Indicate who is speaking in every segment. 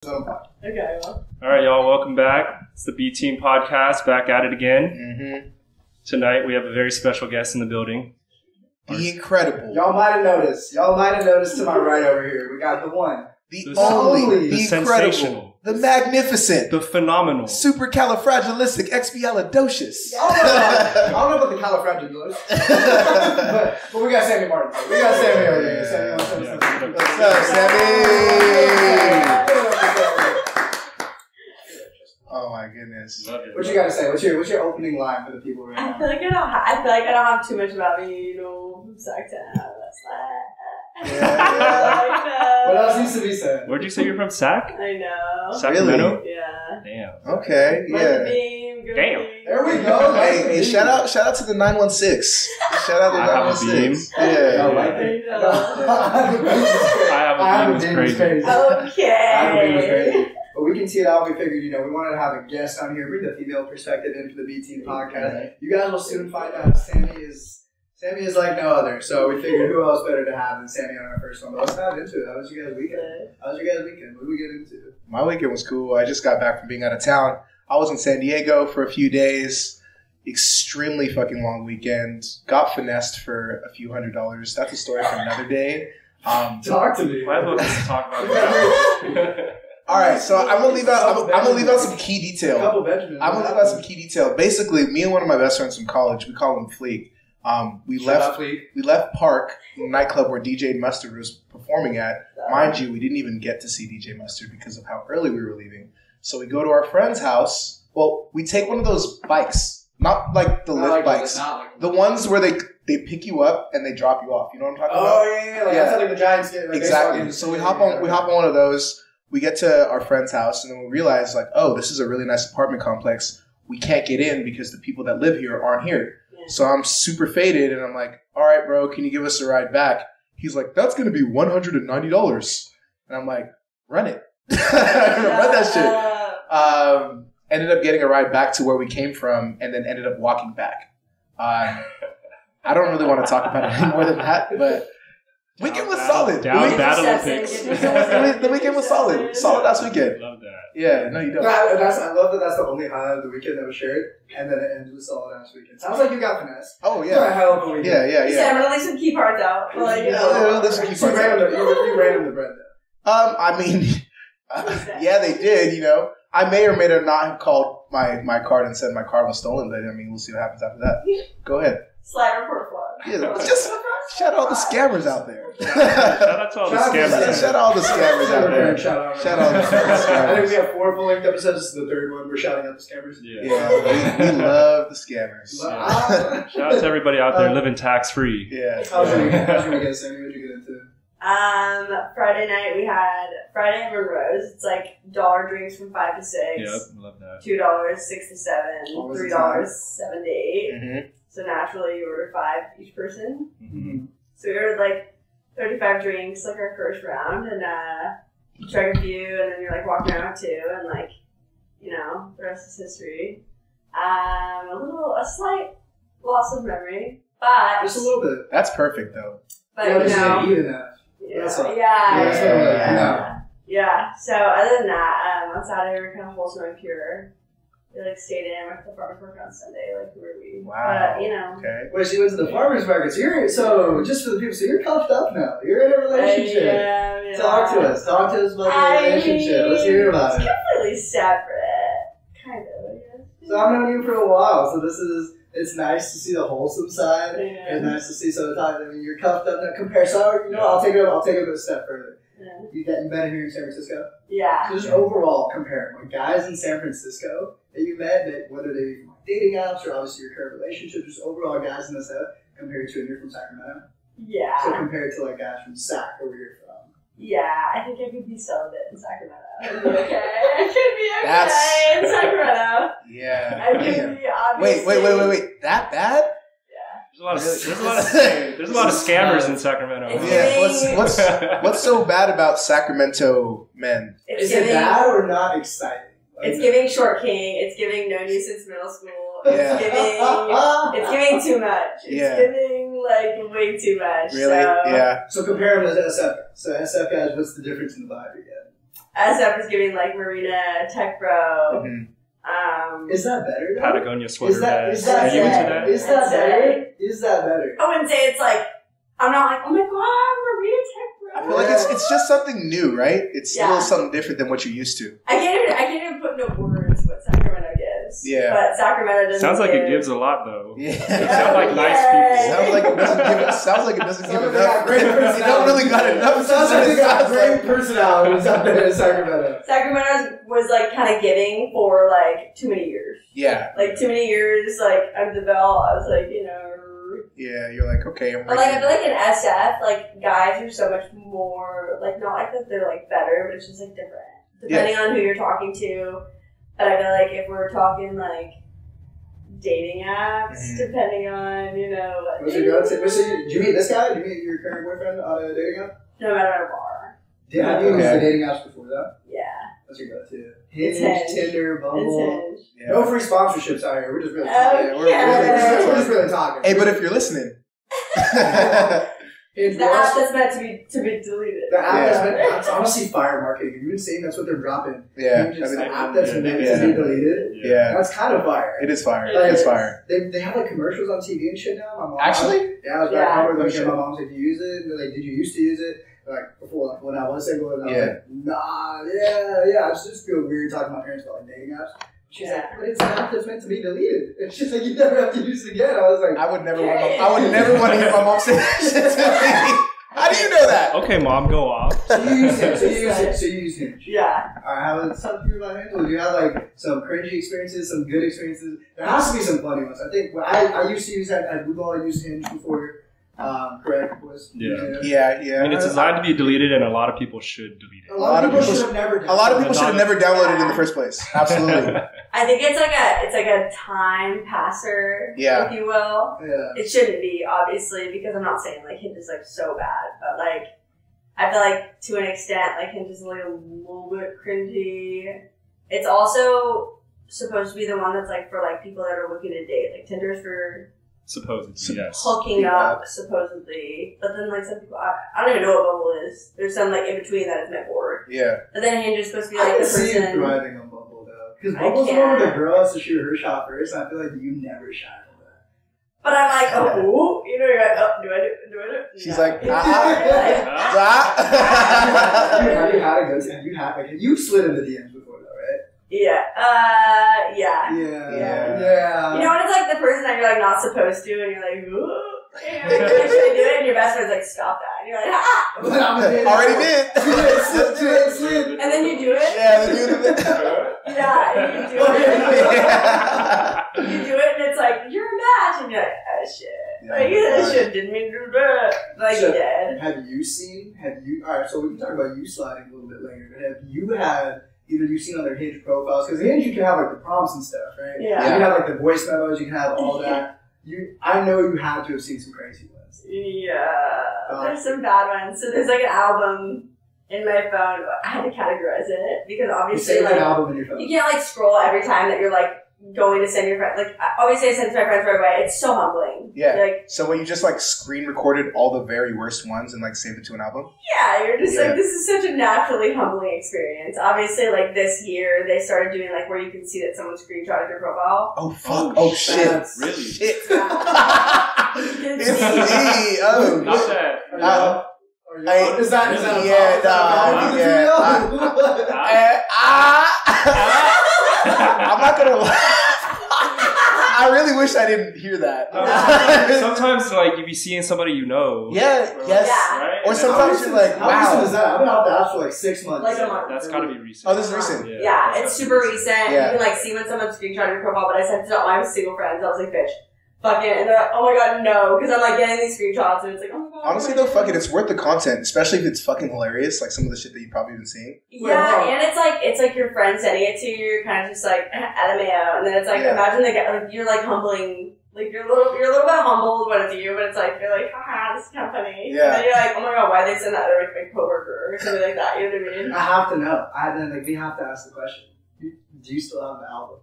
Speaker 1: Okay, well.
Speaker 2: All right, y'all, welcome back. It's the B Team Podcast, back at it again. Tonight we have a very special guest in the building.
Speaker 3: The incredible.
Speaker 4: Y'all might have noticed. To my right over here. We got the one.
Speaker 3: The only.
Speaker 2: The
Speaker 3: incredible.
Speaker 2: sensational.
Speaker 3: The magnificent.
Speaker 2: The phenomenal.
Speaker 3: Supercalifragilisticexpialidocious.
Speaker 4: I don't know about the califragilistic, but we got Sammie Martin. We got Sammie over here.
Speaker 3: What's up, Sammie? Oh my goodness.
Speaker 4: What you got to say? What's your opening line for the people right now?
Speaker 1: I feel like I don't have too much about me, you know, Sacktown.
Speaker 4: What else needs to be said?
Speaker 2: Where'd you say you're from? Sac?
Speaker 1: I know.
Speaker 2: Sacramento?
Speaker 1: Yeah.
Speaker 2: Damn.
Speaker 3: Okay, yeah.
Speaker 2: Damn.
Speaker 4: There we go.
Speaker 3: Hey, shout out to the 916. Shout out to the 916. Yeah.
Speaker 4: I like it.
Speaker 2: I have a beam. It's crazy.
Speaker 1: Okay.
Speaker 4: But we can tee it out. We figured, we wanted to have a guest on here, bring the female perspective into the B Team podcast. You guys will soon find out Sammie is like no other. So we figured who else better to have than Sammie on our first one. But let's dive into it. How was your guys' weekend? What did we get into?
Speaker 3: My weekend was cool. I just got back from being out of town. I was in San Diego for a few days. Extremely fucking long weekend. Got finessed for a few $100s. That's a story for another day.
Speaker 4: Talk to me.
Speaker 2: Why don't we talk about that?
Speaker 3: All right, so I'm gonna leave out some key detail. Basically, me and one of my best friends from college, we call him Fleek. We left Park, the nightclub where DJ Mustard was performing at. Mind you, we didn't even get to see DJ Mustard because of how early we were leaving. So we go to our friend's house. Well, we take one of those bikes, not like the lift bikes, the ones where they pick you up and they drop you off. You know what I'm talking about?
Speaker 4: Oh yeah. That's how the Giants get.
Speaker 3: Exactly. So we hop on one of those. We get to our friend's house and then we realize this is a really nice apartment complex. We can't get in because the people that live here aren't here. Yeah. So I'm super faded and I'm like, all right, bro, can you give us a ride back? He's like, that's going to be $190. And I'm like, run it. Run that shit. Ended up getting a ride back to where we came from and then ended up walking back. I don't really want to talk about it any more than that, but weekend was solid.
Speaker 2: Down Battle Olympics.
Speaker 3: The weekend was solid. Solid last weekend.
Speaker 2: Love that.
Speaker 3: Yeah, no, you don't.
Speaker 4: I love that that's the only highlight of the weekend that was shared, and then it ended with solid ass weekend. Sounds like you got finesse.
Speaker 3: Oh, yeah.
Speaker 4: Hell of a weekend.
Speaker 3: Yeah.
Speaker 1: You said I'm going to leave some key parts out.
Speaker 4: You ran the bread though.
Speaker 3: I mean, yeah, they did, I may or may not have called my card and said my card was stolen, but I mean, we'll see what happens after that. Go ahead.
Speaker 1: Slide report flop.
Speaker 3: Yeah, just shout out all the scammers out there.
Speaker 2: Shout out to all the scammers.
Speaker 3: Shout out all the scammers out there.
Speaker 4: Shout out
Speaker 3: all the scammers.
Speaker 4: I think we have 4 full-length episodes. This is the 3rd one. We're shouting out the scammers.
Speaker 3: Yeah, we love the scammers.
Speaker 2: Yeah. Shout out to everybody out there living tax-free.
Speaker 3: Yeah.
Speaker 4: How's your weekend, Sammie? What did you get into?
Speaker 1: Friday night we had Friday at Monroe's. It's like dollar drinks from 5 to 6.
Speaker 2: Yep, love that.
Speaker 1: $2, 6 to 7, $3, 7 to 8.
Speaker 3: Mm-hmm.
Speaker 1: So naturally you order 5 each person.
Speaker 2: Mm-hmm.
Speaker 1: So we ordered like 35 drinks, like our first round, and you try a few, and then you're like walking around with 2, and the rest is history. A slight loss of memory, but
Speaker 4: just a little bit.
Speaker 3: That's perfect though.
Speaker 1: But yeah. So other than that, on Saturday we were kind of wholesome and pure. We stayed in with the farmers market on Sunday, where we.
Speaker 3: Wow.
Speaker 1: But,
Speaker 3: Okay.
Speaker 4: Well, she went to the farmers market. So just for the people, so you're cuffed up now. You're in a relationship.
Speaker 1: Yeah.
Speaker 4: Talk to us about the relationship. Let's hear about it.
Speaker 1: It's completely separate, kind of. I guess.
Speaker 4: So I've known you for a while. So it's nice to see the wholesome side.
Speaker 1: Yeah.
Speaker 4: It's nice to see you're cuffed up now. Compare. So I'll take it a step further.
Speaker 1: Yeah.
Speaker 4: You've been here in San Francisco.
Speaker 1: Yeah.
Speaker 4: So just overall compare guys in San Francisco that you met, whether they be from dating apps or obviously your current relationship, just overall guys in this compared to, and you're from Sacramento.
Speaker 1: Yeah.
Speaker 4: So compared to guys from Sac, where you're from.
Speaker 1: Yeah, I think I could be celibate in Sacramento. Okay. I could be in Sacramento.
Speaker 3: Yeah.
Speaker 1: I could be obviously.
Speaker 3: Wait. That bad?
Speaker 2: There's a lot of scammers in Sacramento.
Speaker 3: What's so bad about Sacramento men?
Speaker 4: Is it bad or not exciting?
Speaker 1: It's giving short king. It's giving no new since middle school.
Speaker 3: Yeah.
Speaker 1: It's giving too much. It's giving way too much.
Speaker 3: Really?
Speaker 1: So.
Speaker 3: Yeah.
Speaker 4: So compare them to SF. So SF guys, what's the difference in the vibe you get?
Speaker 1: SF was giving like Marina, Tech Bro.
Speaker 4: Is that better? Though?
Speaker 2: Patagonia sweater
Speaker 4: Is that
Speaker 2: bag.
Speaker 1: Is that
Speaker 2: Are you into that?
Speaker 4: Is that better? Is that better?
Speaker 1: I wouldn't say it's like, I'm not like, oh my god, Marina Tech Bro.
Speaker 3: I feel like it's just something new, right? It's
Speaker 1: Yeah.
Speaker 3: still something different than what you're used to.
Speaker 1: I can't even put into words what Sacramento gives.
Speaker 3: Yeah.
Speaker 1: But Sacramento doesn't
Speaker 2: Sounds like
Speaker 1: give.
Speaker 2: it gives a lot, though.
Speaker 3: Yeah.
Speaker 2: They sound like nice
Speaker 1: Yeah.
Speaker 2: people.
Speaker 3: Sounds like it doesn't give. Sounds like it doesn't give
Speaker 4: Sounds like
Speaker 3: enough.
Speaker 4: they got great
Speaker 3: You don't
Speaker 4: personality.
Speaker 3: really got enough.
Speaker 4: Sounds like they got
Speaker 3: Sounds
Speaker 4: great
Speaker 3: like-
Speaker 4: personalities out there in Sacramento.
Speaker 1: Sacramento was like kind of giving for like too many years.
Speaker 3: Yeah.
Speaker 1: Like too many years, like under the belt. I was like, you know.
Speaker 3: Yeah. You're like, okay, I'm
Speaker 1: But like I
Speaker 3: ready.
Speaker 1: feel like in SF, like guys are so much more like not like that they're like better, but it's just like different depending on who you're talking to. But I feel like if we're talking like dating apps, depending on what.
Speaker 4: What's your go-to? Did you meet this guy? Did you meet your current boyfriend on a dating app?
Speaker 1: No matter at a bar.
Speaker 4: Have you used
Speaker 3: Okay.
Speaker 4: the dating apps before that?
Speaker 1: Yeah.
Speaker 4: What's your go-to?
Speaker 1: It's
Speaker 4: Hinge,
Speaker 1: Hinge.
Speaker 4: Tinder,
Speaker 1: It's
Speaker 4: Bumble.
Speaker 1: Hinge.
Speaker 3: Yeah.
Speaker 4: No free sponsorships out here. We're just really
Speaker 1: Okay.
Speaker 4: talking.
Speaker 3: Yeah, we're
Speaker 4: We're just really talking.
Speaker 3: Hey, but if you're listening,
Speaker 4: Hinge
Speaker 1: The app
Speaker 4: works.
Speaker 1: that's meant to be deleted.
Speaker 4: The app
Speaker 3: Yeah.
Speaker 4: that's honestly fire marketing. Have you been seeing that's what they're dropping?
Speaker 3: yeah,
Speaker 4: Hinge is
Speaker 3: I
Speaker 4: the
Speaker 3: mean,
Speaker 4: app that's
Speaker 2: Yeah,
Speaker 4: meant
Speaker 3: yeah.
Speaker 4: to be deleted.
Speaker 3: yeah,
Speaker 4: That's kind of fire.
Speaker 3: it is fire.
Speaker 1: It
Speaker 3: It's
Speaker 1: is.
Speaker 3: fire.
Speaker 4: They have like commercials on TV and shit now. My mom,
Speaker 3: Actually?
Speaker 4: yeah, I was
Speaker 1: Yeah.
Speaker 4: back home with
Speaker 3: Oh,
Speaker 4: like,
Speaker 3: shit.
Speaker 4: my mom's like, "Do you use it?" And they're like, "Did you used to use it?" Like before, when I was single, and I was
Speaker 3: Yeah.
Speaker 4: like, "Nah, yeah." I just feel weird talking to my parents about like dating apps. She's
Speaker 1: Yeah.
Speaker 4: like, "But it's an app that's meant to be deleted." It's just like you never have to use it again. I was like,
Speaker 3: I would never want to hear my mom say that shit to me. How do you know that?
Speaker 2: Okay, Mom, go off.
Speaker 4: "So you use Hinge? So you use Hinge?"
Speaker 1: Yeah.
Speaker 4: Alright, let's talk to you about Hinge. Do you have like some cringy experiences, some good experiences? There has to be some funny ones. I think I used to use that at Google. I used Hinge before. Correct was
Speaker 2: Yeah.
Speaker 3: Yeah.
Speaker 2: I mean, it's designed to be deleted, and a lot should delete it.
Speaker 4: A lot of people should have never done
Speaker 3: A lot of
Speaker 4: it.
Speaker 3: people should have never downloaded it in the first place. Absolutely.
Speaker 1: I think it's like a time passer,
Speaker 3: Yeah.
Speaker 1: if you will.
Speaker 4: Yeah.
Speaker 1: It shouldn't be, obviously, because I'm not saying like Hinge is like so bad, but like I feel like to an extent like Hinge is like a little bit cringy. It's also supposed to be the one that's like for like people that are looking to date. Like Tinder's for
Speaker 2: Supposedly, yes.
Speaker 1: hooking up, supposedly. But then like some people, I don't even know what Bumble is. There's some like in between that it's meant for.
Speaker 3: Yeah.
Speaker 1: But then Hinge is supposed to be
Speaker 4: I
Speaker 1: like
Speaker 4: can
Speaker 1: the
Speaker 4: see you
Speaker 1: person.
Speaker 4: thriving on Bumble though, because
Speaker 1: I
Speaker 4: Bumble's the one where the
Speaker 1: can't.
Speaker 4: girl has to shoot her shot first. And I feel like you never shot at that.
Speaker 1: But I'm like, oh, you know, you're like, oh, do I do it?
Speaker 3: She's
Speaker 1: No.
Speaker 3: like,
Speaker 4: You
Speaker 3: ah.
Speaker 4: have you had a go-to? Have you had like you slid in the DMs before though, right?
Speaker 1: Yeah. Yeah.
Speaker 3: Yeah.
Speaker 1: You know when it's like the person that you're like not supposed to, and you're like, ooh, and you're like, should I do it? And your best friend's like, stop that. And you're like, ah.
Speaker 4: But I'm a
Speaker 3: Already did.
Speaker 4: slid.
Speaker 1: And then you do it.
Speaker 3: Yeah, the dude.
Speaker 1: Yeah, and you do it. You do it, and it's like, you're a match. And you're like, oh shit. Like, I didn't mean to do that. Like,
Speaker 4: So,
Speaker 1: you did.
Speaker 4: Alright, so we can talk about you sliding a little bit later, but have you had, either you've seen on their Hinge profiles, because Hinge you can have like the prompts and stuff, right?
Speaker 1: Yeah.
Speaker 4: You can have like the voice memos, you can have all that. I know you had to have seen some crazy ones.
Speaker 1: Yeah. There's some bad ones. So there's like an album in my phone. I had to categorize it because
Speaker 4: You
Speaker 1: obviously,
Speaker 4: save
Speaker 1: like,
Speaker 4: an album in your phone.
Speaker 1: you can't like scroll every time that you're like going to send your friend. Like, obviously, I send it to my friends right away. It's so humbling.
Speaker 3: Yeah.
Speaker 1: Like,
Speaker 3: So when you just like screen recorded all the very worst ones and like saved it to an album?
Speaker 1: yeah, you're just
Speaker 3: Yeah.
Speaker 1: like, this is such a naturally humbling experience. Obviously, like this year, they started doing like where you can see that someone screenshotted your profile.
Speaker 3: Oh fuck! Oh shit!
Speaker 4: That's-
Speaker 2: Really?
Speaker 3: Shit!
Speaker 1: It's
Speaker 3: It's me! Oh.
Speaker 2: Not that.
Speaker 4: Is that a
Speaker 3: Yeah,
Speaker 4: pop?
Speaker 3: dog, yeah. I'm not gonna lie. I really wish I didn't hear that.
Speaker 2: Sometimes, like, you be seeing somebody you know.
Speaker 3: Yeah, yes.
Speaker 1: Yeah.
Speaker 2: Right?
Speaker 3: Or
Speaker 2: And
Speaker 3: sometimes you're like,
Speaker 4: How recent is
Speaker 3: wow.
Speaker 4: that? I've been off the app for like 6 months.
Speaker 1: Like a month.
Speaker 2: That's gotta be recent.
Speaker 3: Oh, this is recent.
Speaker 1: Yeah, it's super recent.
Speaker 3: Yeah.
Speaker 1: You can like see when someone screenshotted your profile, but I sent it to all my single friends. I was like, bitch, fuck it. And they're like, oh my god, no. Because I'm like getting these screenshots and it's like, oh my god.
Speaker 3: Honestly though, fuck it. It's worth the content, especially if it's fucking hilarious, like some of the shit that you've probably been seeing.
Speaker 1: Yeah, and it's like your friend sending it to you, you're kind of just like, LMAO. And then it's like,
Speaker 3: Yeah.
Speaker 1: imagine the guy, like, you're like humbling. Like, you're a little bit humbled when it's you, but it's like, you're like, haha, this is kind of funny.
Speaker 3: Yeah.
Speaker 1: And then you're like, oh my god, why'd they send that to like my coworker or something like that? You know what I mean?
Speaker 4: I have to know. We have to ask the question. Do you still have the album?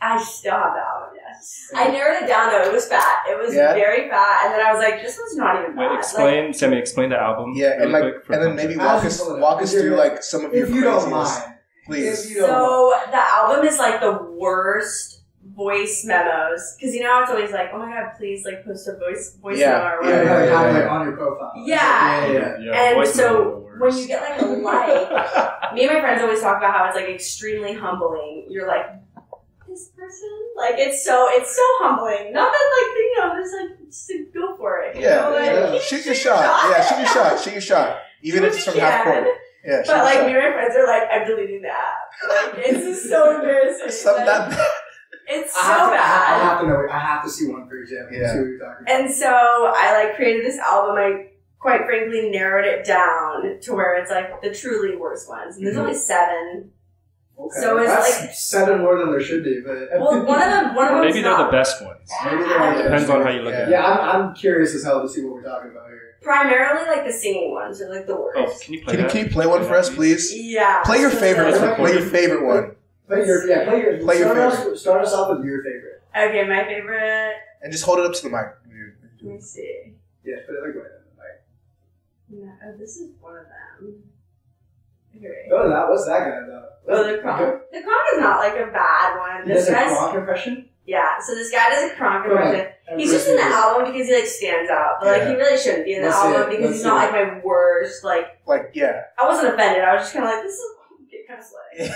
Speaker 1: I still have the album, yes. I narrowed it down, though. It was fat. It was very fat. And then I was like, this one's not even bad.
Speaker 2: Sammy, explain the album.
Speaker 3: Yeah, and then maybe walk us through like some of your
Speaker 4: if you don't mind.
Speaker 3: Please.
Speaker 1: So the album is like the worst voice memos. Because you know how it's always like, oh my god, please like post a voice memo or whatever.
Speaker 4: Like on your profile.
Speaker 1: Yeah. And so when you get like a like, me and my friends always talk about how it's like extremely humbling. You're like, this person, like it's so humbling. Not that there's like just to go for it.
Speaker 3: Shoot your shot. Yeah, shoot your shot. Even if it's from half court. Yeah,
Speaker 1: but like me and my friends are like, I'm deleting the app. Like it's just so embarrassing. It's so bad.
Speaker 4: I have to see one for example. Yeah. See what you're talking about.
Speaker 1: And so I like created this album. I quite frankly narrowed it down to where it's like the truly worst ones. And there's only 7.
Speaker 4: Okay.
Speaker 1: So it's
Speaker 4: that's
Speaker 1: like
Speaker 4: 7 more than there should be, but
Speaker 1: well, one of them.
Speaker 2: Maybe they're the best ones.
Speaker 4: Maybe they're
Speaker 2: depends on how you look at it.
Speaker 4: Yeah, I'm curious as hell to see what we're talking about here.
Speaker 1: Primarily, like the singing ones are like the worst.
Speaker 2: Oh, can you play that?
Speaker 3: Can you play one for us, please?
Speaker 1: Yeah.
Speaker 3: Play your favorite. Play your favorite one.
Speaker 4: Play your favorite. Start us off with your favorite.
Speaker 1: Okay, my favorite.
Speaker 3: And just hold it up to the mic.
Speaker 1: Let me see.
Speaker 4: Yeah, put it like right on the mic.
Speaker 1: No, this is one of them. Okay.
Speaker 4: Oh, what's that guy though?
Speaker 1: Oh, the Kronk. The Kronk is not like a bad one.
Speaker 4: This guy's a Kronk impression?
Speaker 1: Yeah, so this guy does a Kronk impression. He's just in the album because he like stands out, but like he really shouldn't be in the album because he's not like my worst. Like I wasn't offended. I was just kind of like, this is kind of slay.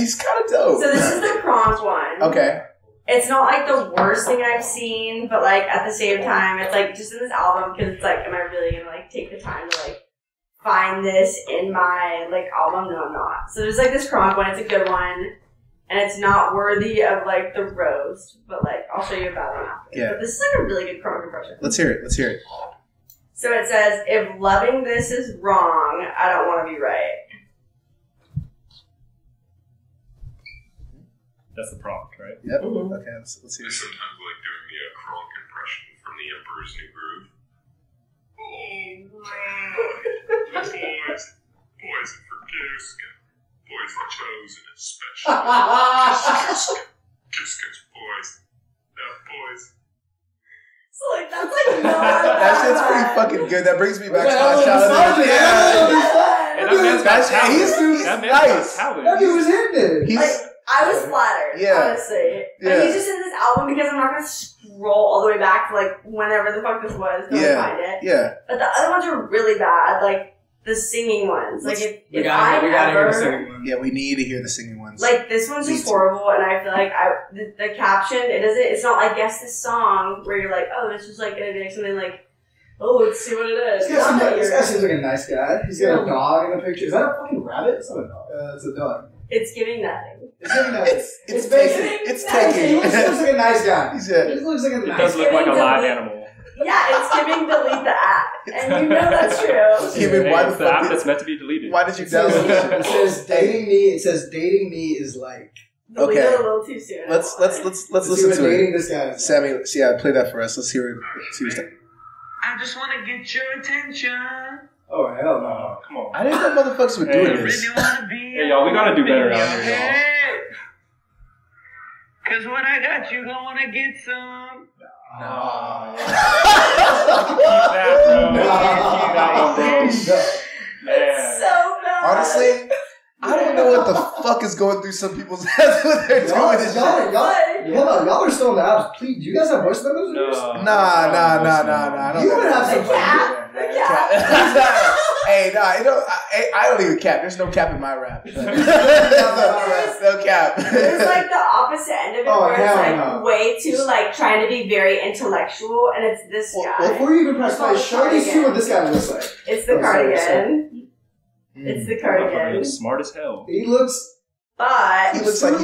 Speaker 3: He's kind of dope.
Speaker 1: So this is the Kronk one.
Speaker 3: Okay.
Speaker 1: It's not like the worst thing I've seen, but like at the same time, it's like just in this album because it's like, am I really gonna like take the time to like find this in my like album? No, I'm not. So there's like this Kronk one. It's a good one. And it's not worthy of like the roast, but like I'll show you a bad one after.
Speaker 3: Yeah.
Speaker 1: But this is like a really good Kronk impression.
Speaker 3: Let's hear it.
Speaker 1: So it says, if loving this is wrong, I don't want to be right.
Speaker 2: That's the prompt, right?
Speaker 3: Yep. Mm-hmm. Okay, let's hear it.
Speaker 5: I sometimes like doing the Kronk impression from The Emperor's New Groove. Oh, boys for Kiss. Boys are chosen especially. Kiss, boys. Boys.
Speaker 1: So like that's like not
Speaker 3: that shit's pretty fucking good. That brings me back to my childhood.
Speaker 2: And that man's got talent.
Speaker 3: He's nice.
Speaker 4: That dude was hitting it.
Speaker 1: I was flattered, honestly. But he's just in this album because I'm not gonna scroll all the way back to like whenever the fuck this was to find it.
Speaker 3: Yeah.
Speaker 1: But the other ones are really bad. Like the singing ones. Like
Speaker 4: we gotta hear the singing ones.
Speaker 3: Yeah, we need to hear the singing ones.
Speaker 1: Like this one's just horrible, and I feel like the caption it's not like guess this song where you're like, oh, it's just like gonna be something like, oh, let's see what it is.
Speaker 4: This guy seems like a nice guy. He's got a dog in the picture. Is that a fucking rabbit? It's not a dog. It's a dog.
Speaker 1: It's giving nothing.
Speaker 4: It's taking.
Speaker 3: It's taking.
Speaker 4: He looks like a nice guy.
Speaker 3: He
Speaker 4: looks like a nice guy.
Speaker 2: It does look like a live animal.
Speaker 1: Yeah, it's giving delete the app. And you know that's true.
Speaker 3: Why
Speaker 2: the app that's meant to be deleted?
Speaker 3: Why did you download it?
Speaker 4: It says dating me. It says dating me is like.
Speaker 1: Okay. A little too soon.
Speaker 3: Let's listen to
Speaker 4: dating
Speaker 3: it.
Speaker 4: This guy.
Speaker 3: Sammy, play that for us. Let's hear it.
Speaker 6: I just want to get your attention.
Speaker 4: Oh, hell no.
Speaker 2: Come on.
Speaker 3: I didn't know motherfuckers were doing this.
Speaker 2: Hey, y'all, we gotta do better out here, y'all.
Speaker 6: Cause when I got you, gonna wanna get some.
Speaker 3: No.
Speaker 2: Keep that, bro. Keep that one, bro.
Speaker 1: It's so bad.
Speaker 3: Honestly, I don't know what the fuck is going through some people's heads when they're doing this shit.
Speaker 4: Y'all are still in the apps. Please, do you guys have voice memos?
Speaker 3: Nah. I don't
Speaker 4: you would have some
Speaker 1: cat.
Speaker 3: Hey, nah, I don't even cap. There's no cap in my rap. No cap.
Speaker 1: There's like the opposite end of it where it's like way too like trying to be very intellectual, and it's this guy.
Speaker 4: Well, before you even press play, show these two what this guy looks like.
Speaker 1: It's the cardigan. It's the cardigan.
Speaker 2: He's smart as hell.
Speaker 4: He looks.
Speaker 1: But
Speaker 3: he looks like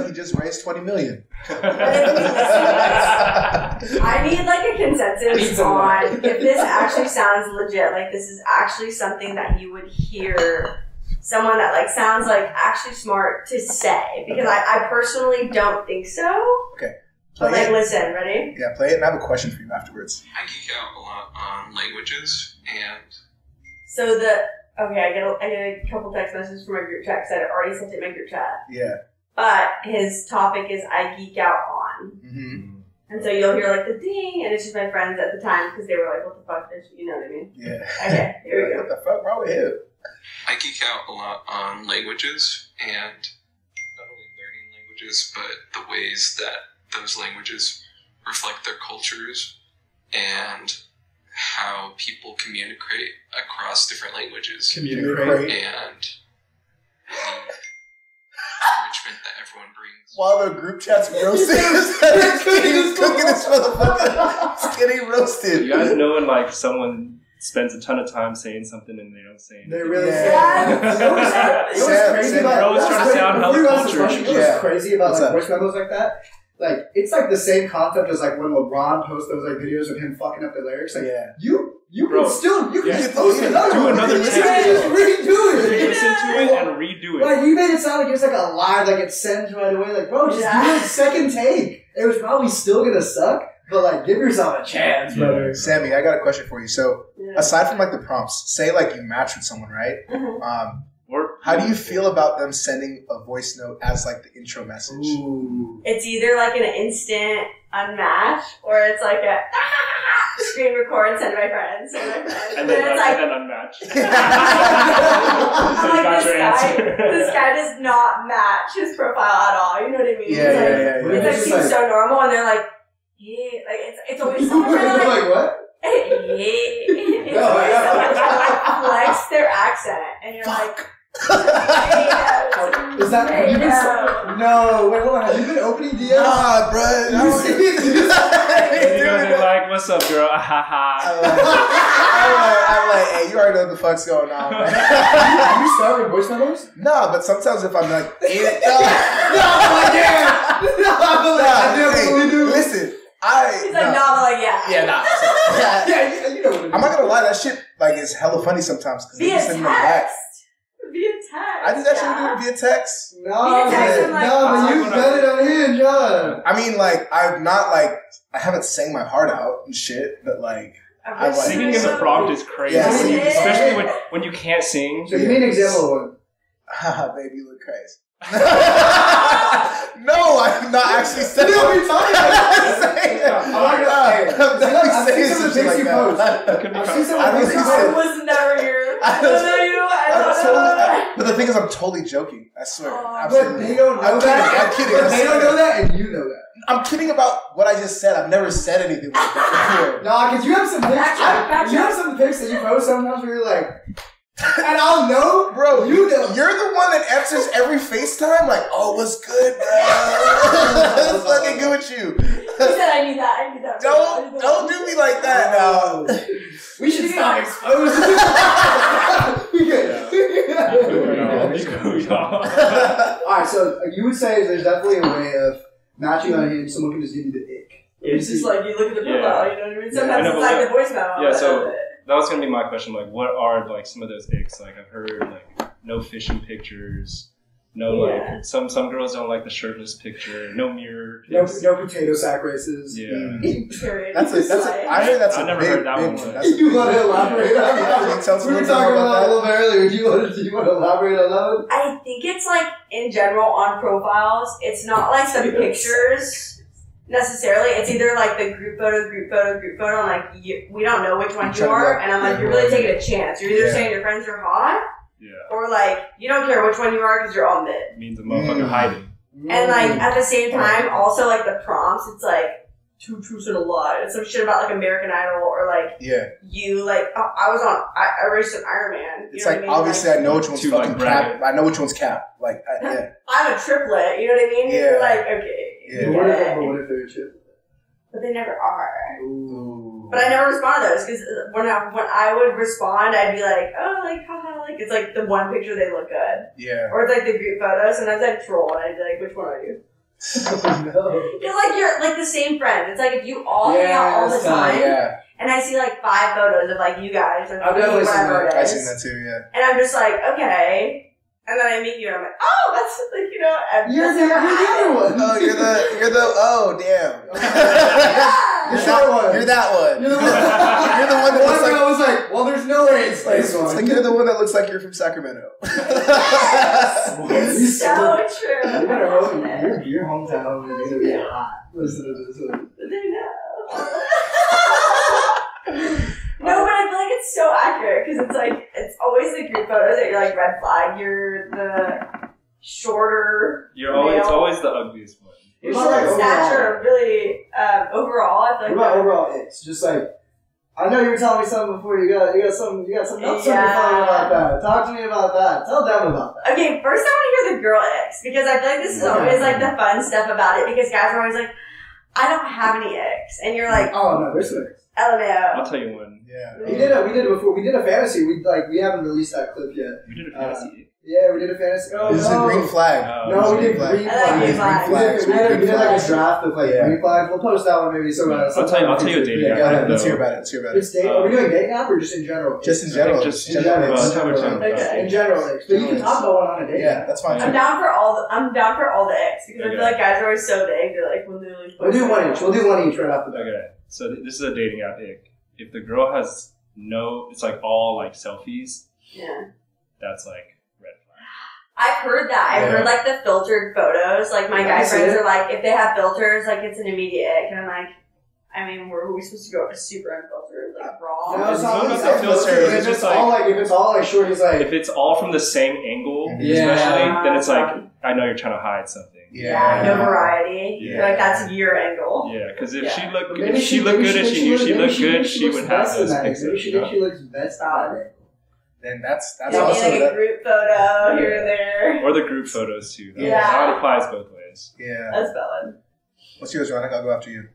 Speaker 3: he just raised $20 million.
Speaker 1: I need like a consensus on if this actually sounds legit. Like this is actually something that you would hear someone that like sounds like actually smart to say. Because I personally don't think so.
Speaker 3: Okay.
Speaker 1: But like, listen, ready?
Speaker 3: Yeah, play it, and I have a question for you afterwards.
Speaker 5: I geek out a lot on languages and.
Speaker 1: So I get a couple text messages from my group chat because I already sent it in my group chat.
Speaker 3: Yeah.
Speaker 1: but his topic is I geek out on.
Speaker 3: Mm-hmm.
Speaker 1: And so you'll hear like the ding, and it's just my friends at the time because they were like, what the fuck, bitch? You know what I mean?
Speaker 3: Yeah.
Speaker 1: Okay, here we go.
Speaker 3: What the fuck wrong with him?
Speaker 7: I geek out a lot on languages, and not only learning languages, but the ways that those languages reflect their cultures and how people communicate across different languages.
Speaker 3: Communicate.
Speaker 7: And the enrichment that everyone brings.
Speaker 3: While the group chat's roasting, he's cooking this motherfucker. He's getting roasted.
Speaker 2: You guys know when like someone spends a ton of time saying something and they don't say anything?
Speaker 4: They really
Speaker 1: Yeah.
Speaker 4: say. It was crazy about.
Speaker 2: Bro was trying to sound health culture.
Speaker 4: It was crazy about like voice memos like that. Like it's like the same concept as like when LeBron posts those like videos of him fucking up the lyrics. Like you
Speaker 2: Bro.
Speaker 4: can still you can
Speaker 2: Yeah.
Speaker 4: just post another
Speaker 2: Do
Speaker 4: one.
Speaker 2: another
Speaker 4: You
Speaker 2: take.
Speaker 4: can just redo it.
Speaker 2: Listen to it and redo it.
Speaker 4: Like you made it sound like it's like a live, like it sends right away. Like bro, just do it second take. It was probably still gonna suck, but like give yourself a chance, brother.
Speaker 3: Sammy, I got a question for you. So aside from like the prompts, say like you match with someone, right? How do you feel about them sending a voice note as like the intro message?
Speaker 4: Ooh.
Speaker 1: It's either like an instant unmatch or it's like a screen record, send to my friends,
Speaker 2: And
Speaker 1: then it's like,
Speaker 2: unmatched.
Speaker 1: I'm
Speaker 2: You got
Speaker 1: like,
Speaker 2: your answer.
Speaker 1: this guy does not match his profile at all. You know what I mean?
Speaker 3: Yeah.
Speaker 1: It's like seems so normal, and they're like, yeah, like it's always someone trying to
Speaker 4: like what?
Speaker 1: it's always someone trying to like flex their accent, and you're like,
Speaker 4: Is that have you been no, wait, hold on. Have you been opening DMs?
Speaker 3: Nah, bro.
Speaker 2: They're like, what's up, girl?
Speaker 3: I'm like, hey, you already know what the fuck's going on, man.
Speaker 4: You start with voice memos?
Speaker 3: Nah, but sometimes if I'm like, listen,
Speaker 1: He's like, nah, but like, yeah.
Speaker 3: Yeah, nah.
Speaker 4: Yeah, you know what it is.
Speaker 3: I'm not gonna lie, that shit like is hella funny sometimes because they
Speaker 1: Via
Speaker 3: just send me back.
Speaker 1: text. Via text.
Speaker 3: I just actually do it via text.
Speaker 4: No, but you got it on here, John.
Speaker 3: I mean, like, I haven't sang my heart out and shit, but like, I like
Speaker 2: singing in the prompt is crazy,
Speaker 3: Yeah,
Speaker 2: especially when you can't sing.
Speaker 4: So give me an example of one.
Speaker 3: Haha, baby, you look crazy. No, I'm not actually saying
Speaker 4: You know what you're talking about.
Speaker 3: I'm saying some shit like that.
Speaker 1: I was never here.
Speaker 3: But the thing is, I'm totally joking. I swear.
Speaker 4: But
Speaker 3: Absolutely.
Speaker 4: they don't know that.
Speaker 3: I'm kidding.
Speaker 4: But they don't know that, and you know that.
Speaker 3: I'm kidding about what I just said. I've never said anything like that before.
Speaker 4: Nah, because you have some pics. You have some pics that you post sometimes where you're like, and I'll know,
Speaker 3: Bro,
Speaker 4: you know.
Speaker 3: you're the one that answers every FaceTime like, oh, what's good, bro? What's fucking good with you?
Speaker 1: He said I knew that.
Speaker 3: Don't do me like that now.
Speaker 4: We should stop exposing. Alright, so you would say there's definitely a way of matching on him. Someone can just give you the ick.
Speaker 1: It's just like you look at the profile, you know what I mean? Sometimes it's like the voice memo.
Speaker 2: Yeah, so that was gonna be my question. Like, what are like some of those icks? Like, I've heard like no fishing pictures, no like some girls don't like the shirtless picture, no mirror,
Speaker 4: no potato sack races.
Speaker 2: Yeah,
Speaker 3: I heard that's
Speaker 2: I
Speaker 3: a
Speaker 2: never
Speaker 3: big,
Speaker 2: heard that
Speaker 3: big
Speaker 2: one.
Speaker 3: one. That's a
Speaker 4: You want to elaborate on that? We were talking about that a little bit earlier. Do you want to elaborate on that one?
Speaker 1: I think it's like in general on profiles, it's not like the pictures. Necessarily, it's either like the group photo, and like we don't know which one you are, and I'm like, you're really taking a chance. You're either saying your friends are hot, or like you don't care which one you are because you're all mid.
Speaker 2: It means a motherfucker hiding.
Speaker 1: And like at the same time, also like the prompts, it's like 2 truths and a lie. It's some shit about like American Idol or like you like I raced an Ironman.
Speaker 3: It's like obviously I know which one's fucking cap. I know which one's cap. Like
Speaker 1: I'm a triplet. You know what I mean? You're like okay.
Speaker 3: Yeah.
Speaker 4: What if they're a chip?
Speaker 1: But they never are.
Speaker 3: Ooh.
Speaker 1: But I never respond to those because when I would respond, I'd be like, oh, like, haha, like it's like the one picture they look good.
Speaker 3: Yeah.
Speaker 1: Or it's like the group photo. Sometimes I'd troll and I'd be like, which one are you?
Speaker 4: No.
Speaker 1: It's like you're like the same friends. It's like if you all hang out all the time, and I see like 5 photos of like you guys or
Speaker 4: I've definitely seen that.
Speaker 3: I've seen that too. Yeah.
Speaker 1: And I'm just like, okay. And then I meet you and I'm like, oh, that's like, you know,
Speaker 4: you're the other one.
Speaker 3: Oh, oh, damn. You're that one. You're the one that looks like.
Speaker 4: I was like, well, there's no way it's this one.
Speaker 3: It's like you're the one that looks like you're from Sacramento.
Speaker 1: Yes! It's so true.
Speaker 4: You better hope your hometown is gonna be hot. Listen to this one.
Speaker 1: They know. No, but I feel like it's so accurate because it's like it's always the group photos that you're like red flag. You're the shorter.
Speaker 2: It's always the ugliest one.
Speaker 1: You're short in stature, really. Overall, I feel like.
Speaker 4: What about overall? It's just like I know you were telling me something before. You got something else to tell me about that. Talk to me about that. Tell them about that.
Speaker 1: Okay, first I want to hear the girl icks because I feel like this is always like the fun stuff about it because guys are always like, I don't have any icks, and you're like,
Speaker 4: oh no, there's some icks.
Speaker 1: LMAO.
Speaker 2: I'll tell you one.
Speaker 3: Yeah.
Speaker 4: We did it before. We did a fantasy. We haven't released that clip yet.
Speaker 2: We did a fantasy.
Speaker 4: Yeah, we did a fantasy. Oh,
Speaker 3: This is a green flag.
Speaker 4: No, we did green flags. We did like a draft of like green flags. We'll post that one maybe. So
Speaker 2: I'll tell you a dating app.
Speaker 3: Go ahead. Let's hear about it.
Speaker 4: It's dating. Are we doing dating app or just in general?
Speaker 3: Just in general.
Speaker 4: In general. But you can talk about one on a date.
Speaker 3: Yeah, that's fine.
Speaker 1: I'm down for all the icks because I feel like guys are always so vague. They're like, when they're like,
Speaker 4: We'll do one each. right off the bat.
Speaker 2: Okay, so this is a dating app ick. If the girl has it's like all like selfies.
Speaker 1: Yeah.
Speaker 2: That's like.
Speaker 1: I've heard that. I've heard like the filtered photos. Like my guy friends are like, if they have filters, like it's an immediate ick. And I'm like, I mean, were we supposed to go super unfiltered, like raw?
Speaker 4: No, it's not
Speaker 2: about the filters.
Speaker 4: If it's all like short, he's like.
Speaker 2: If it's all from the same angle, especially, then it's like, I know you're trying to hide something.
Speaker 1: Yeah, no variety. Yeah. You're like, that's your angle.
Speaker 2: Yeah, because if she looked good and she knew she looked good, she would have those pictures.
Speaker 4: Maybe she thinks she looks best out of it.
Speaker 3: Then that's
Speaker 1: also like a group photo here and there.
Speaker 2: Or the group photos too.
Speaker 1: Yeah.
Speaker 2: That applies both ways.
Speaker 3: Yeah.
Speaker 1: That's valid.
Speaker 3: What's yours, Raunak? I'll go after you.